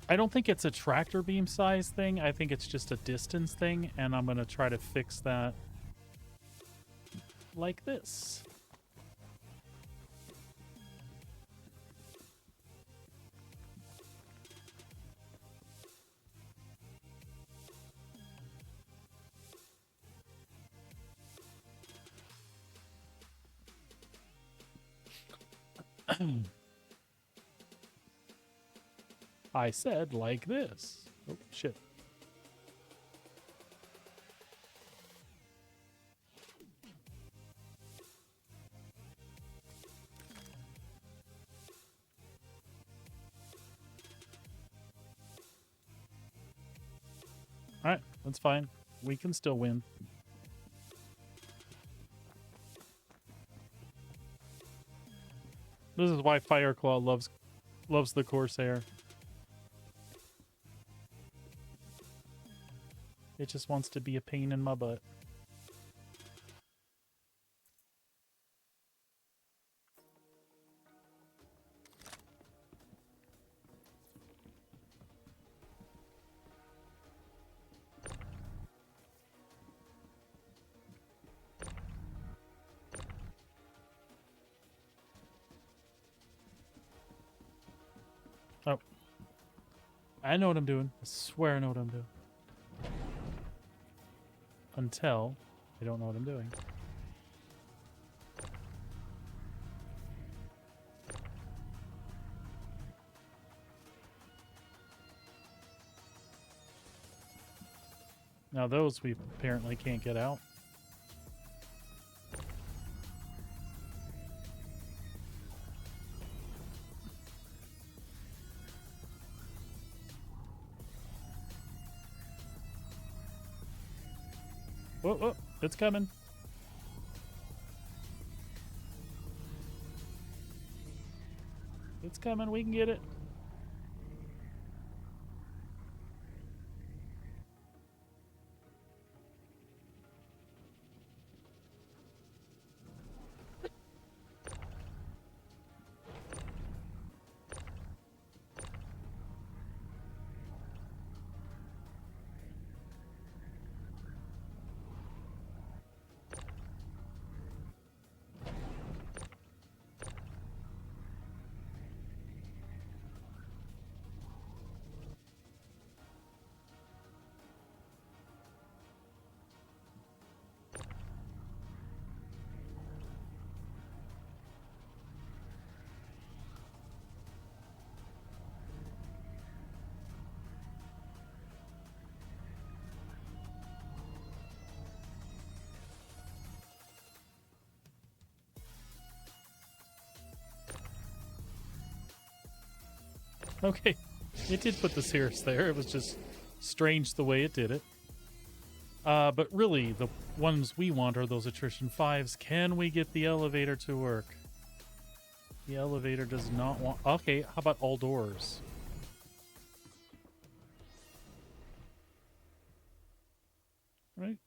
Speaker 1: I don't think it's a tractor beam size thing. I think it's just a distance thing, and I'm going to try to fix that like this. I said like this. Oh, shit. Alright, that's fine. We can still win. This is why Fireclaw loves the Corsair. It just wants to be a pain in my butt. Oh. I know what I'm doing. I swear I know what I'm doing. Until I don't know what I'm doing. Now those we apparently can't get out. Oh, oh, it's coming. It's coming. We can get it. Okay. It did put the Cirrus there. It was just strange the way it did it. But really, the ones we want are those attrition 5s. Can we get the elevator to work? The elevator does not want... Okay, how about all doors? Right?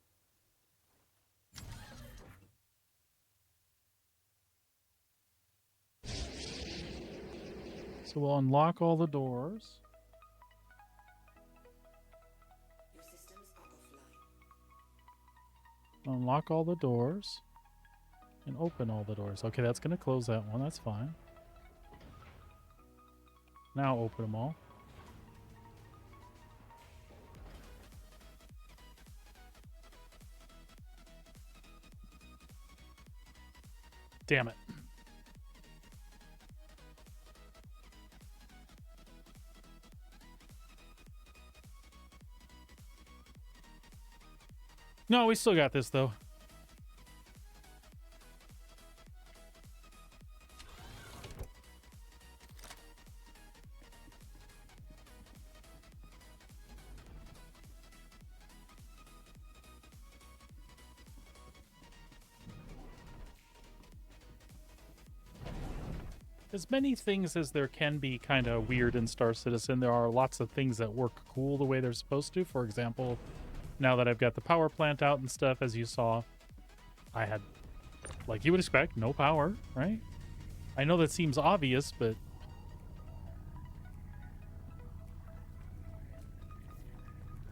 Speaker 1: So we'll unlock all the doors.
Speaker 4: Your systems are offline.
Speaker 1: Unlock all the doors. And open all the doors. Okay, that's going to close that one. That's fine. Now open them all. Damn it. No, we still got this, though. As many things as there can be kind of weird in Star Citizen, there are lots of things that work cool the way they're supposed to. For example, now that I've got the power plant out and stuff, as you saw, I had, like you would expect, no power, right? I know that seems obvious, but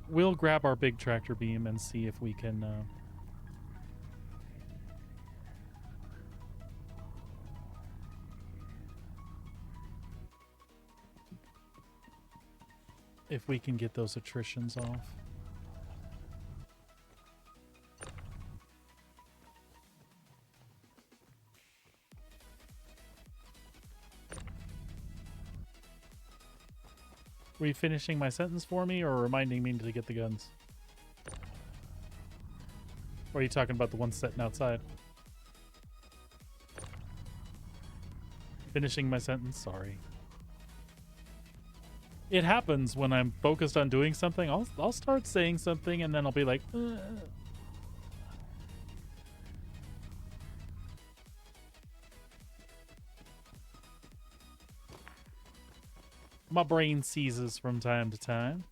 Speaker 1: we'll grab our big tractor beam and see if we can get those attritions off. Were you finishing my sentence for me or reminding me to get the guns? Or are you talking about the one sitting outside? Finishing my sentence? Sorry. It happens when I'm focused on doing something. I'll start saying something and then I'll be like, My brain seizes from time to time.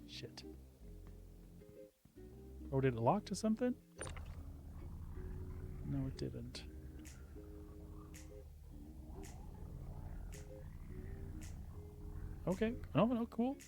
Speaker 1: Shit. Oh, did it lock to something? No, it didn't. Okay. Oh, no, cool.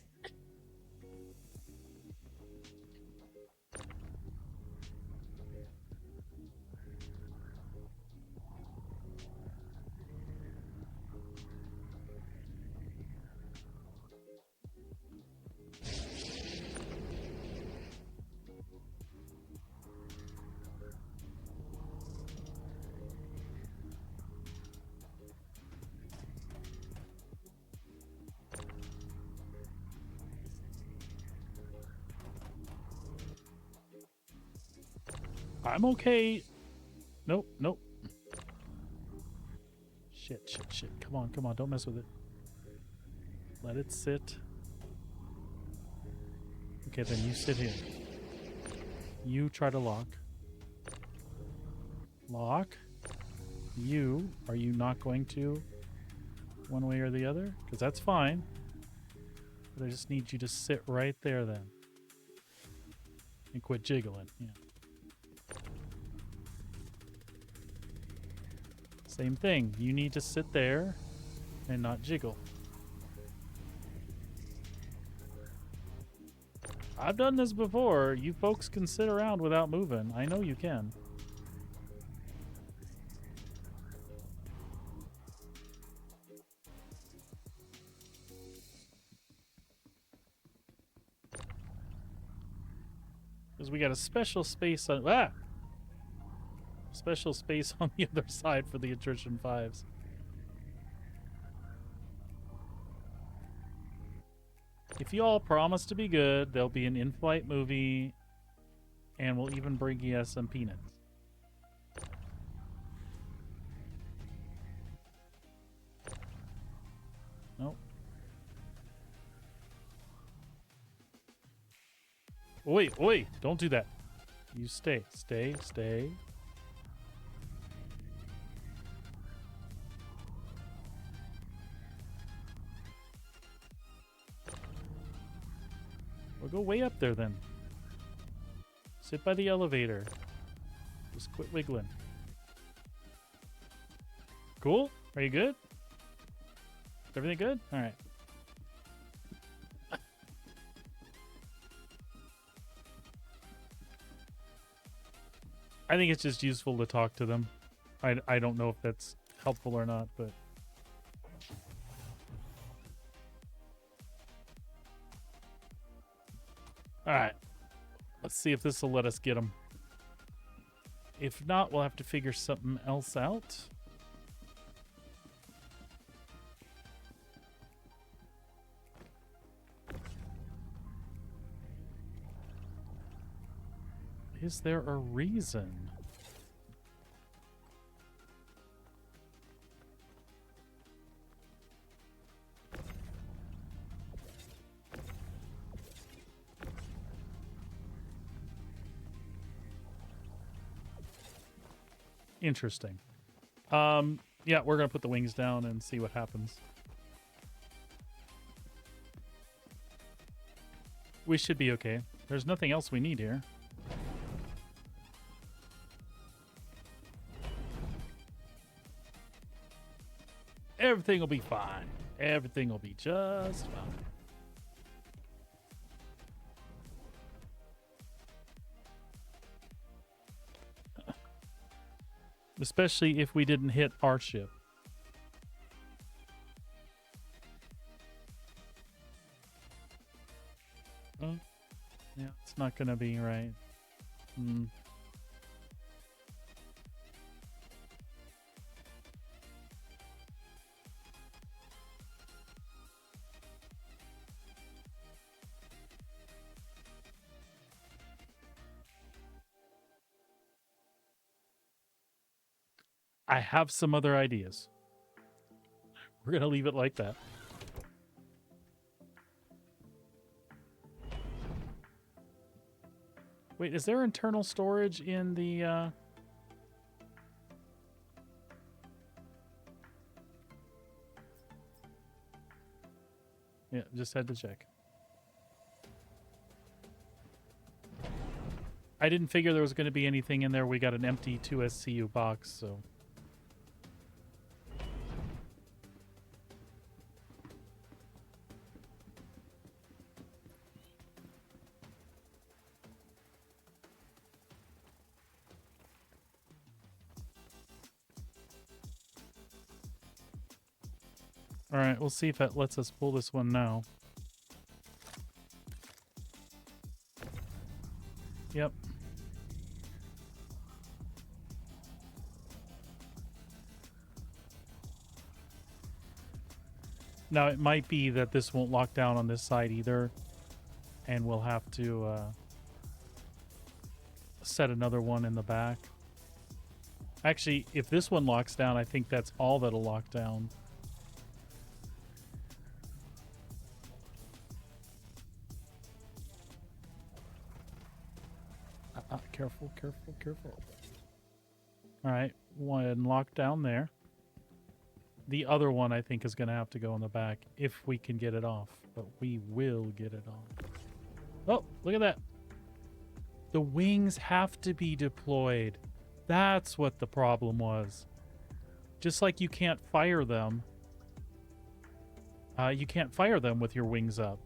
Speaker 1: I'm okay. Nope, nope. Shit. Come on. Don't mess with it. Let it sit. Okay, then you sit here. You try to lock. Lock. Are you not going to one way or the other? Because that's fine. But I just need you to sit right there then. And quit jiggling. Yeah. Same thing. You need to sit there and not jiggle. I've done this before. You folks can sit around without moving. I know you can. Because we got a special space on special space on the other side for the attrition 5s. If you all promise to be good, there'll be an in-flight movie, and we'll even bring you some peanuts. Nope. Wait, wait, don't do that. You stay, stay, stay. We'll go way up there then. Sit by the elevator. Just quit wiggling. Cool? Are you good? Is everything good? All right. I think it's just useful to talk to them. I don't know if that's helpful or not, but... Alright. Let's see if this will let us get them. If not, we'll have to figure something else out. Is there a reason? Interesting. Yeah, we're gonna put the wings down and see what happens. We should be okay. There's nothing else we need here. Everything will be fine. Everything will be just fine. Especially if we didn't hit our ship. Oh, yeah, it's not gonna be right. I have some other ideas. We're gonna leave it like that. Wait, is there internal storage in the Yeah, just had to check. I didn't figure there was going to be anything in there. We got an empty 2SCU box, so... Alright, we'll see if that lets us pull this one now. Yep. Now, it might be that this won't lock down on this side either, and we'll have to set another one in the back. Actually, if this one locks down, I think that's all that'll lock down. Careful, careful, careful. All right, one locked down there. The other one, I think, is going to have to go in the back if we can get it off. But we will get it off. Oh, look at that. The wings have to be deployed. That's what the problem was. Just like you can't fire them. You can't fire them with your wings up.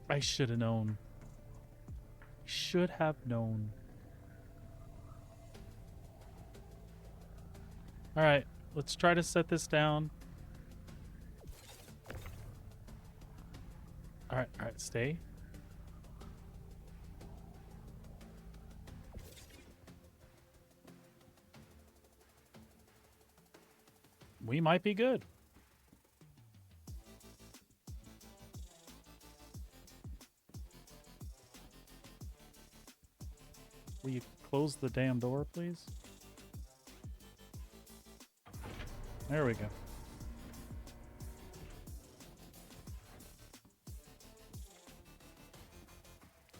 Speaker 1: I should have known. Should have known. All right, let's try to set this down. All right, stay. We might be good. Will you close the damn door, please? There we go.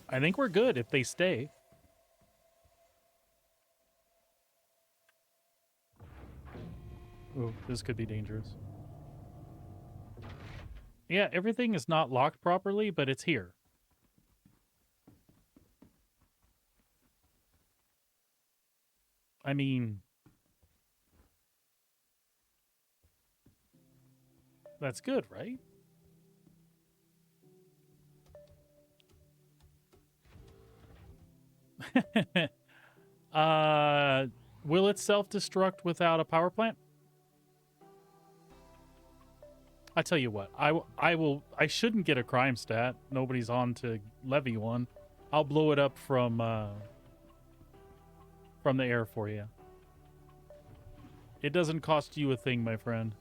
Speaker 1: I think we're good if they stay. Ooh, this could be dangerous. Yeah, everything is not locked properly, but it's here. I mean, that's good, right? Will it self-destruct without a power plant? I tell you what, I shouldn't get a crime stat. Nobody's on to levy one. I'll blow it up from the air for you. It doesn't cost you a thing, my friend.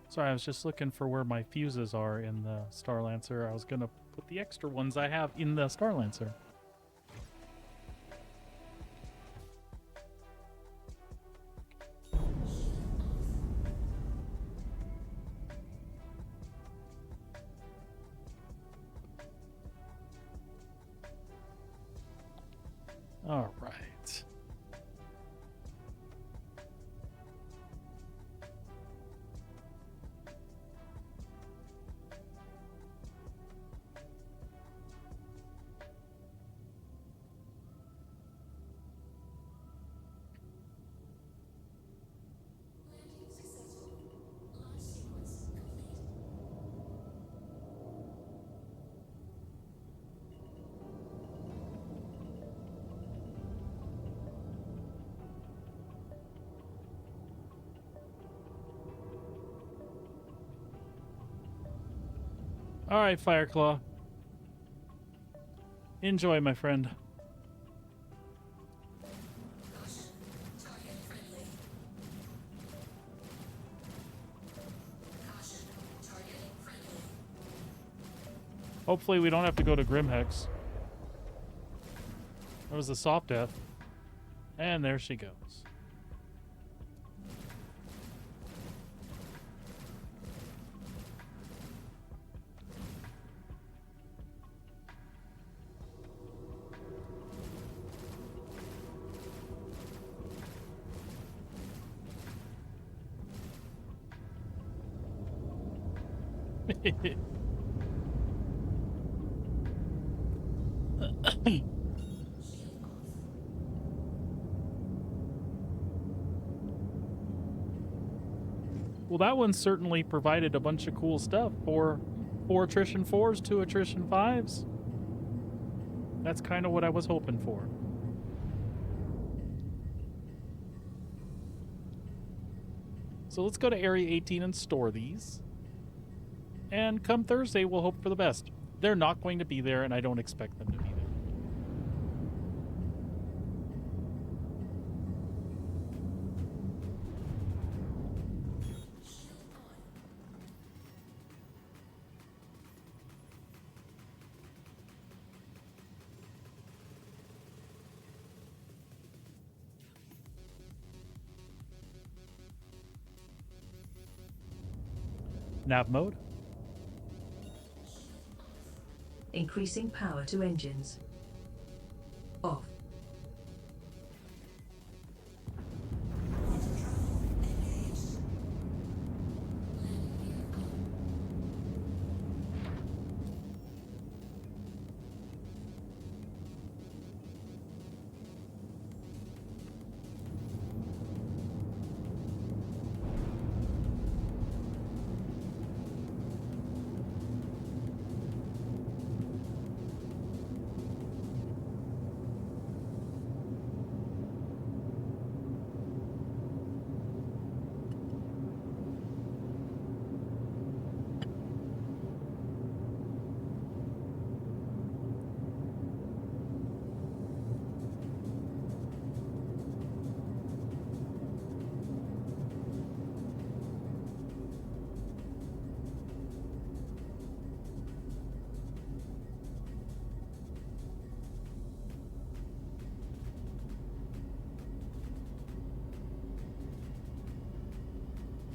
Speaker 1: Sorry, I was just looking for where my fuses are in the Star Lancer. I was gonna put the extra ones I have in the Star Lancer. All right. All right, Fireclaw. Enjoy, my friend. Hopefully we don't have to go to Grimhex. That was a soft death. And there she goes. Well, that one certainly provided a bunch of cool stuff for 4 attrition 4s, 2 attrition 5s. That's kind of what I was hoping for. So let's go to Area 18 and store these. And come Thursday, we'll hope for the best. They're not going to be there, and I don't expect them to be there. Nav mode.
Speaker 5: Increasing power to engines. Off.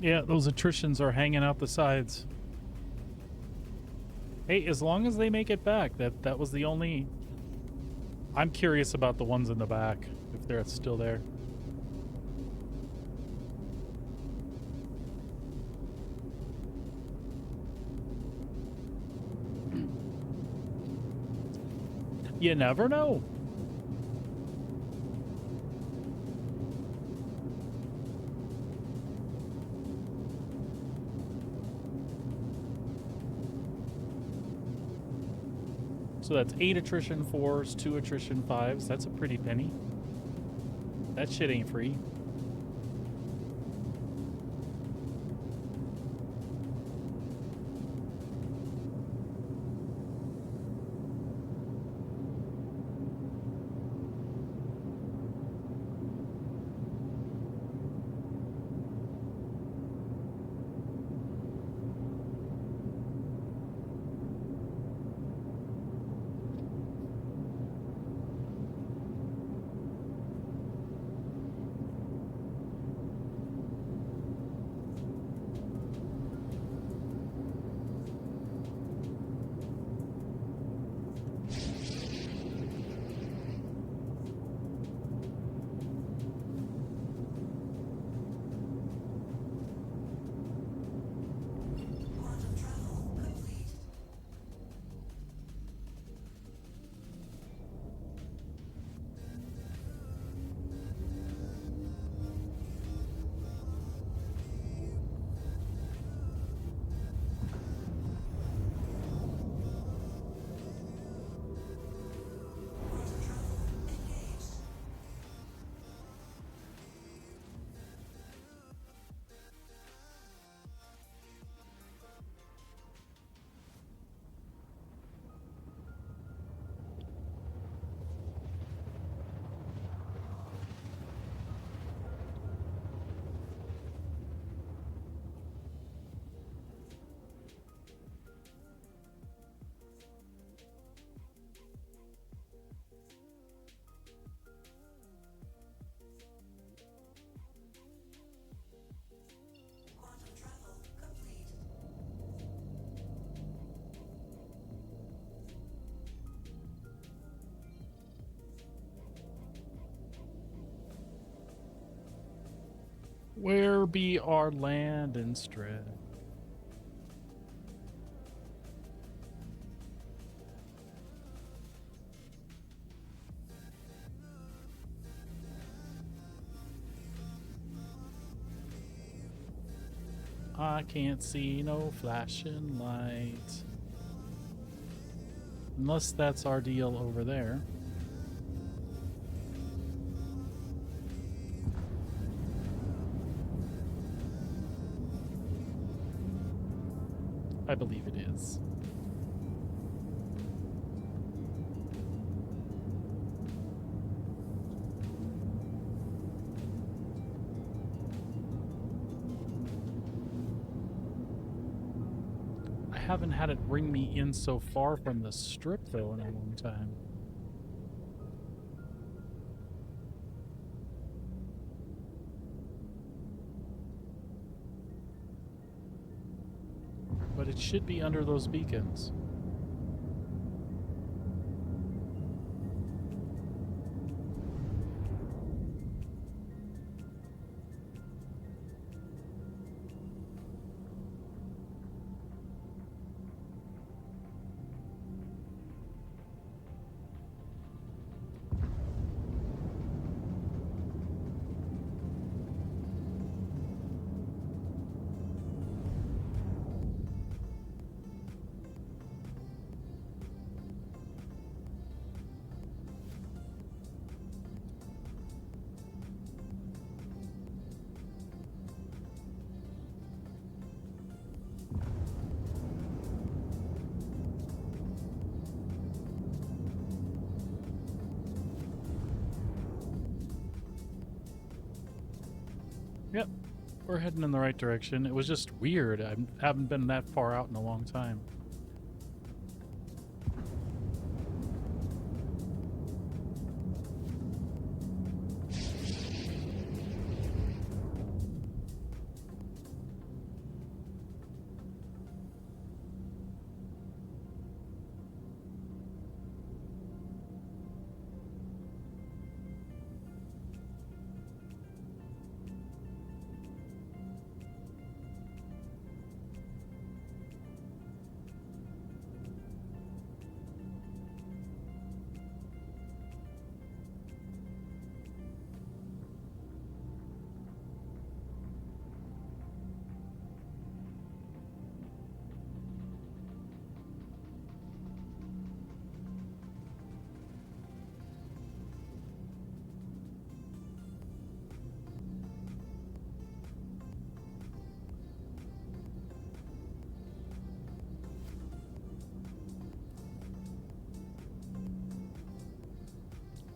Speaker 1: Yeah, those attritions are hanging out the sides. Hey, as long as they make it back, that was the only... I'm curious about the ones in the back, if they're still there. You never know. So that's 8 attrition 4s, 2 attrition 5s. That's a pretty penny. That shit ain't free.
Speaker 4: Quantum travel complete. Quantum travel engaged. Quantum travel complete.
Speaker 1: Where be our land and strip? I can't see no flashing light. Unless that's our deal over there. I believe it is. I haven't had it bring me in so far from the strip, though, in a long time. But it should be under those beacons. Yep, we're heading in the right direction. It was just weird. I haven't been that far out in a long time.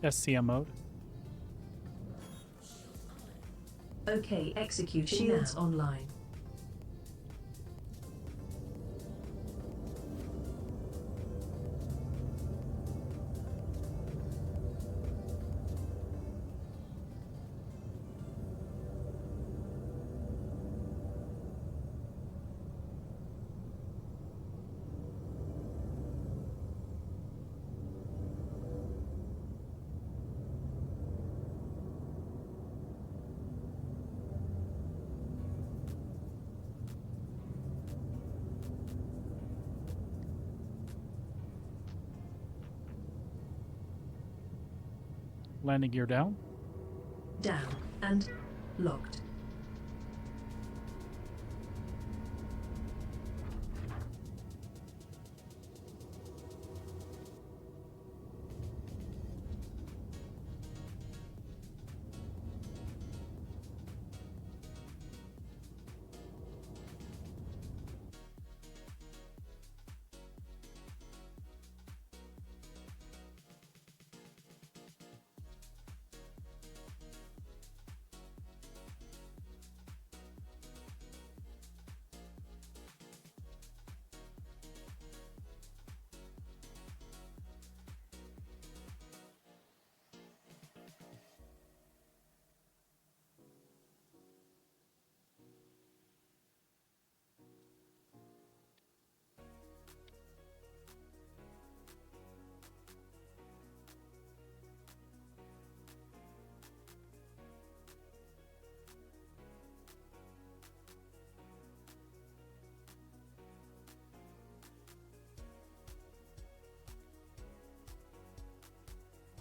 Speaker 1: SCM mode.
Speaker 5: Okay, executing shields online.
Speaker 1: Landing gear down.
Speaker 5: Down and locked.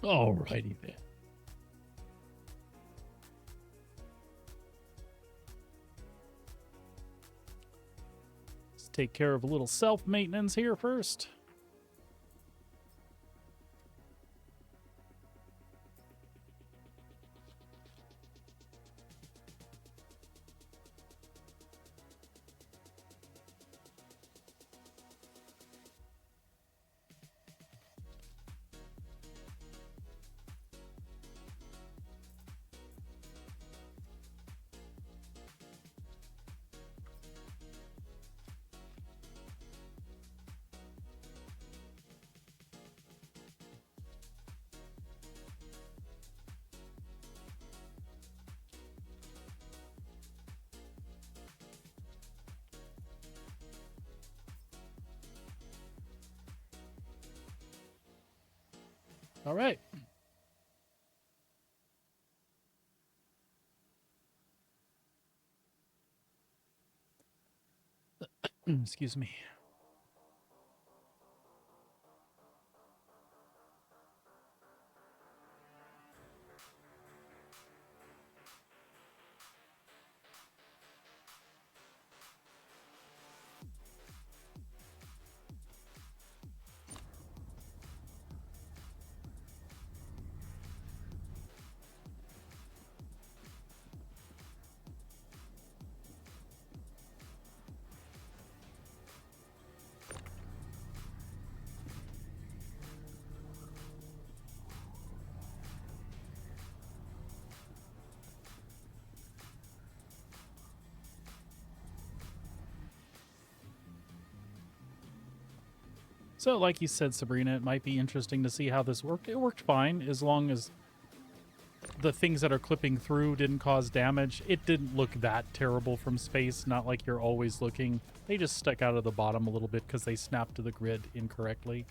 Speaker 1: Alrighty then. Let's take care of a little self-maintenance here first. All right. Excuse me. So, like you said, Sabrina, it might be interesting to see how this worked. It worked fine as long as the things that are clipping through didn't cause damage. It didn't look that terrible from space, not like you're always looking. They just stuck out of the bottom a little bit because they snapped to the grid incorrectly.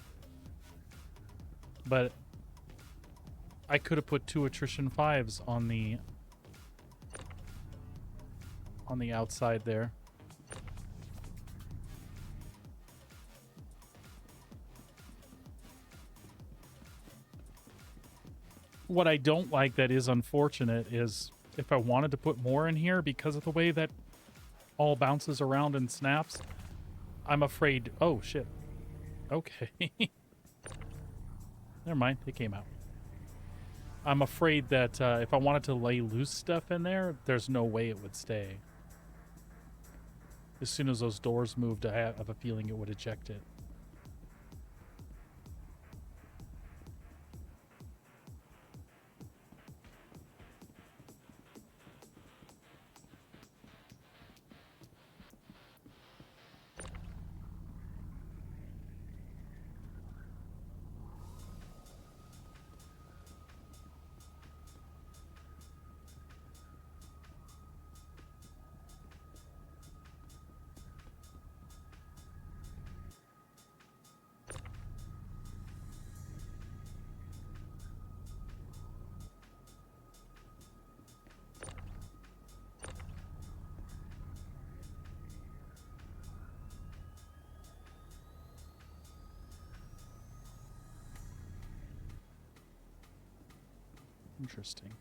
Speaker 1: But I could have put 2 attrition 5s on the outside there. What I don't like that is unfortunate is if I wanted to put more in here because of the way that all bounces around and snaps, I'm afraid... Oh, shit. Okay. Never mind. It came out. I'm afraid that if I wanted to lay loose stuff in there, there's no way it would stay. As soon as those doors moved, I have a feeling it would eject it. Interesting.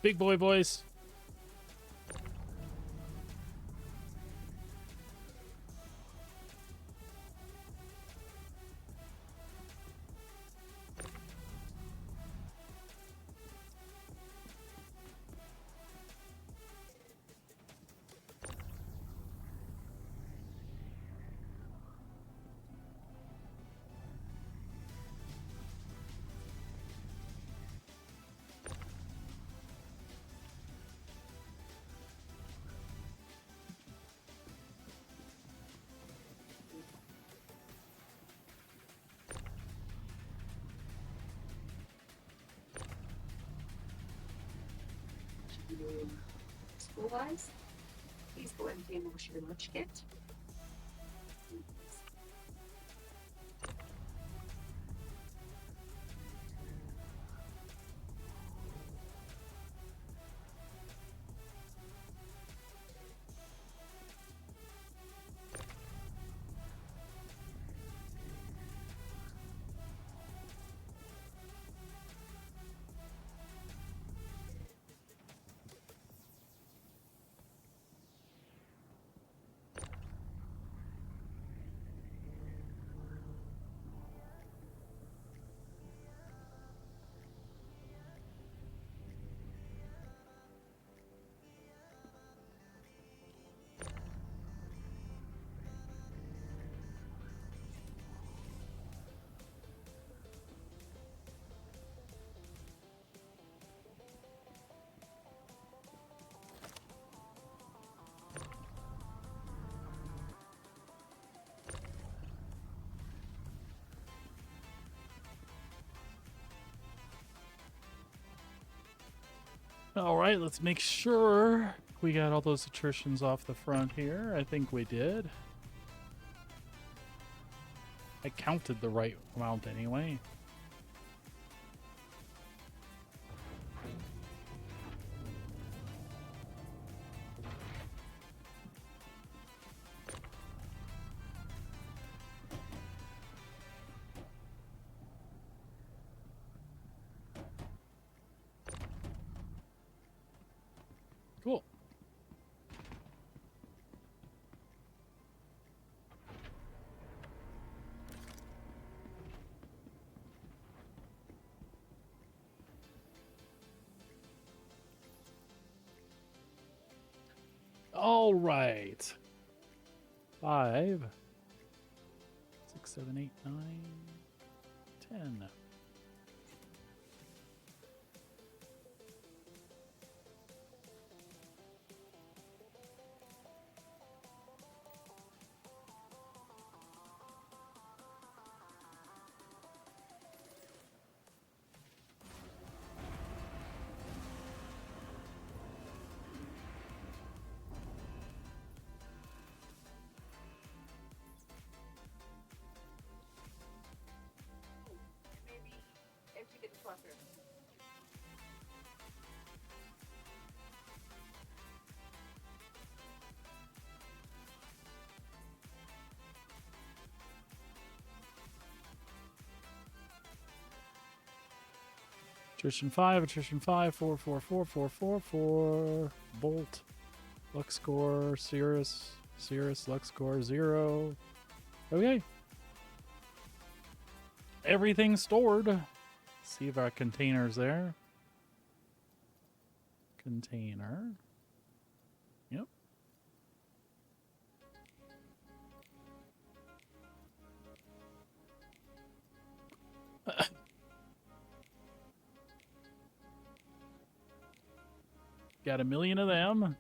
Speaker 1: Big boy voice.
Speaker 7: School-wise, please go and wash your lunch kit.
Speaker 1: All right, let's make sure we got all those attritions off the front here. I think we did. I counted the right amount anyway. Cool. All right. 5, 6, 7, 8, 9, 10.
Speaker 7: Maybe empty the clutter.
Speaker 1: Attrition 5, 4, 4, 4, 4, 4, 4. Bolt. Lux score, Cirrus, Lux score, 0. Okay. Everything's stored. See if our container's there. Container. Yep. Got 1,000,000 of them.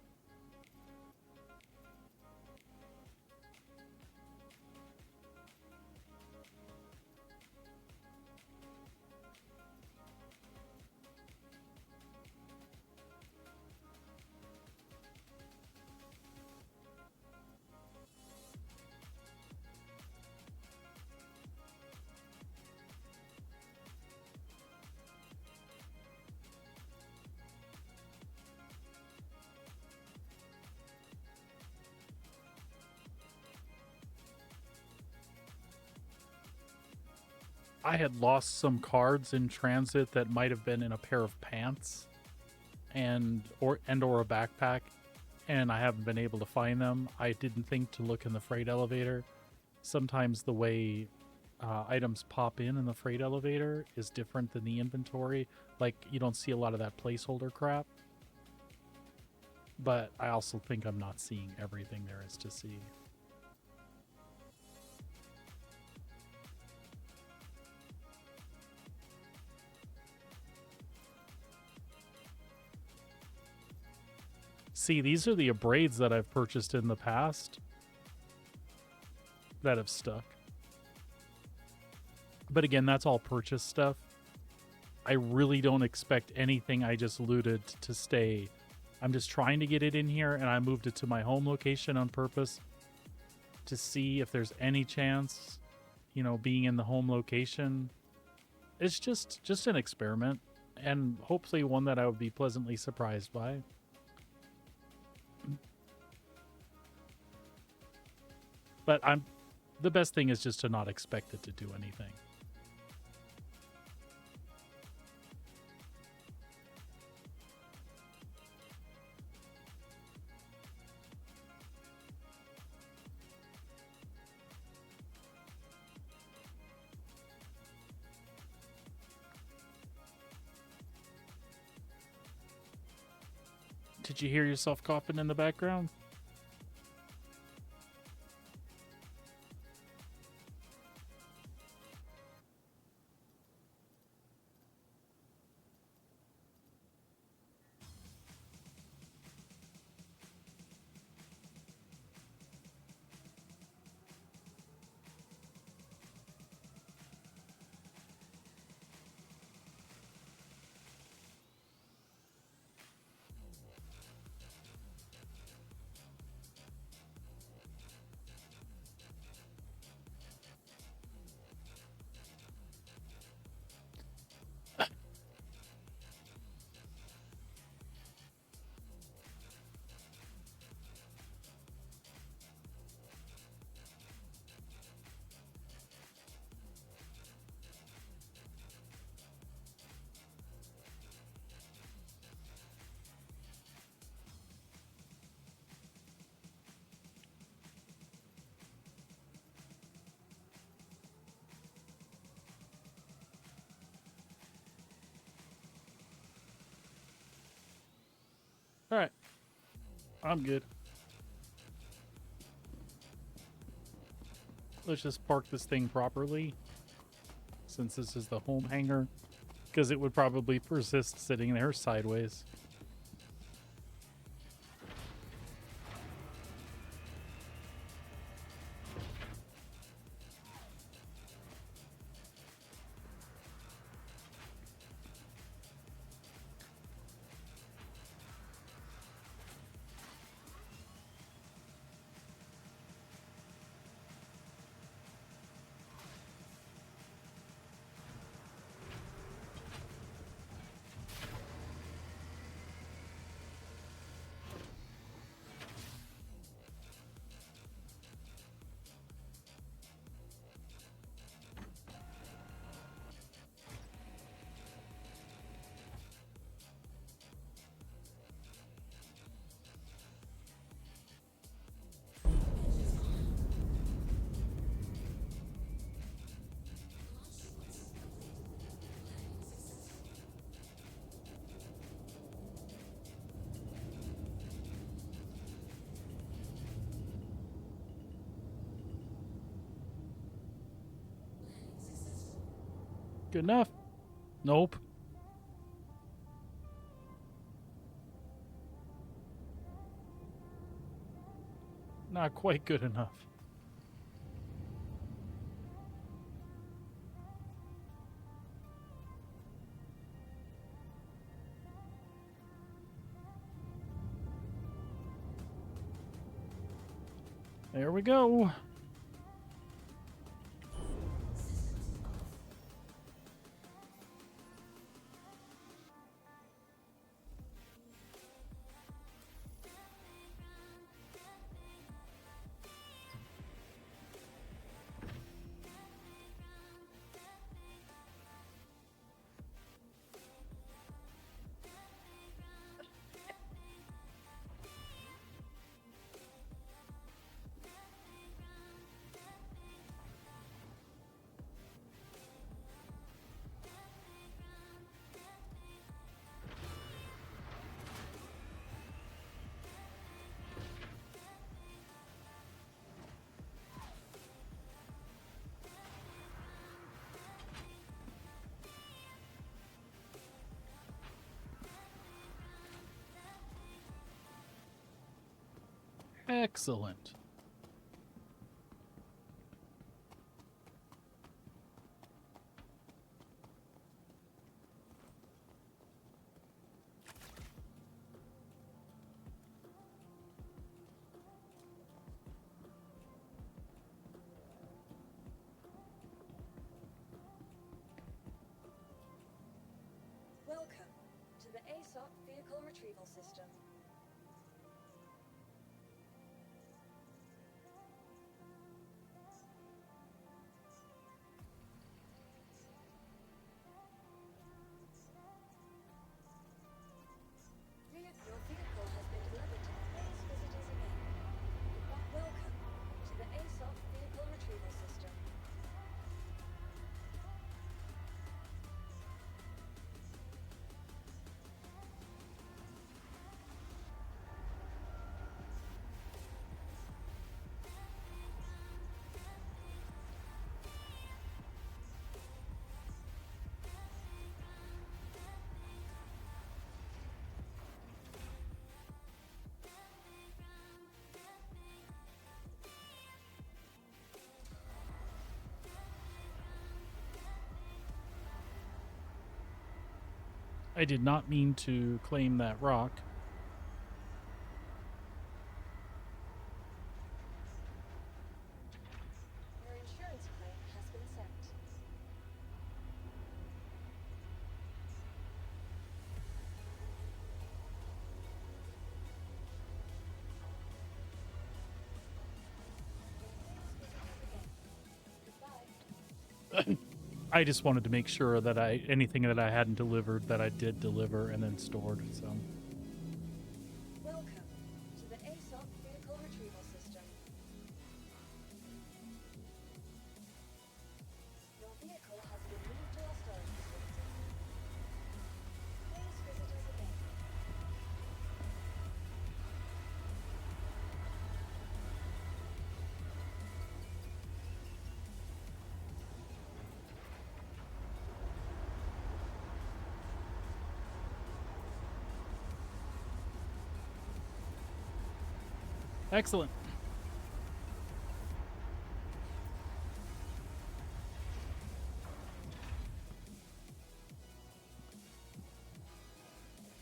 Speaker 1: I had lost some cards in transit that might have been in a pair of pants or a backpack, and I haven't been able to find them. I didn't think to look in the freight elevator. Sometimes the way items pop in the freight elevator is different than the inventory. Like, you don't see a lot of that placeholder crap. But I also think I'm not seeing everything there is to see. See, these are the abrades that I've purchased in the past that have stuck. But again, that's all purchase stuff. I really don't expect anything I just looted to stay. I'm just trying to get it in here, and I moved it to my home location on purpose to see if there's any chance, you know, being in the home location. It's just an experiment, and hopefully one that I would be pleasantly surprised by. But the best thing is just to not expect it to do anything. Did you hear yourself coughing in the background? All right. I'm good. let's just park this thing properly, since this is the home hangar, because it would probably persist sitting there sideways. Good enough? Nope. Not quite good enough. There we go. Excellent.
Speaker 2: Welcome to the ASOP Vehicle Retrieval System. Your vehicle has been delivered to the base visitors again. Welcome to the ASOP Vehicle Retrieval System.
Speaker 1: I did not mean to claim that rock.
Speaker 2: Your insurance claim has been sent. Goodbye.
Speaker 1: I just wanted to make sure that anything that I hadn't delivered that I did deliver and then stored. So
Speaker 2: Welcome to the ASOP Vehicle Retrieval System. Your vehicle has been moved to our storage facility. Please visit us again.
Speaker 1: Excellent.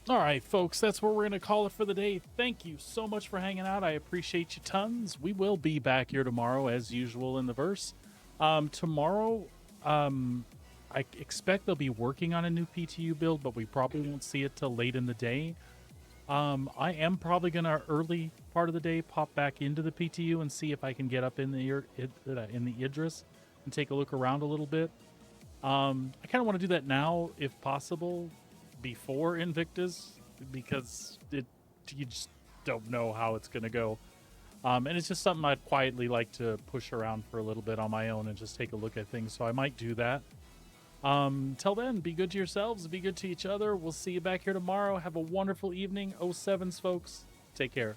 Speaker 1: All right, folks, that's where we're going to call it for the day. Thank you so much for hanging out. I appreciate you tons. We will be back here tomorrow as usual in the verse. Tomorrow, I expect they'll be working on a new PTU build, but we probably won't see it till late in the day. I am probably going to early part of the day pop back into the PTU and see if I can get up in the Idris and take a look around a little bit. I kind of want to do that now if possible before Invictus, because you just don't know how it's going to go. And it's just something I'd quietly like to push around for a little bit on my own and just take a look at things. So I might do that. Till then, be good to yourselves, be good to each other. We'll see you back here tomorrow. Have a wonderful evening. 07s, folks. Take care.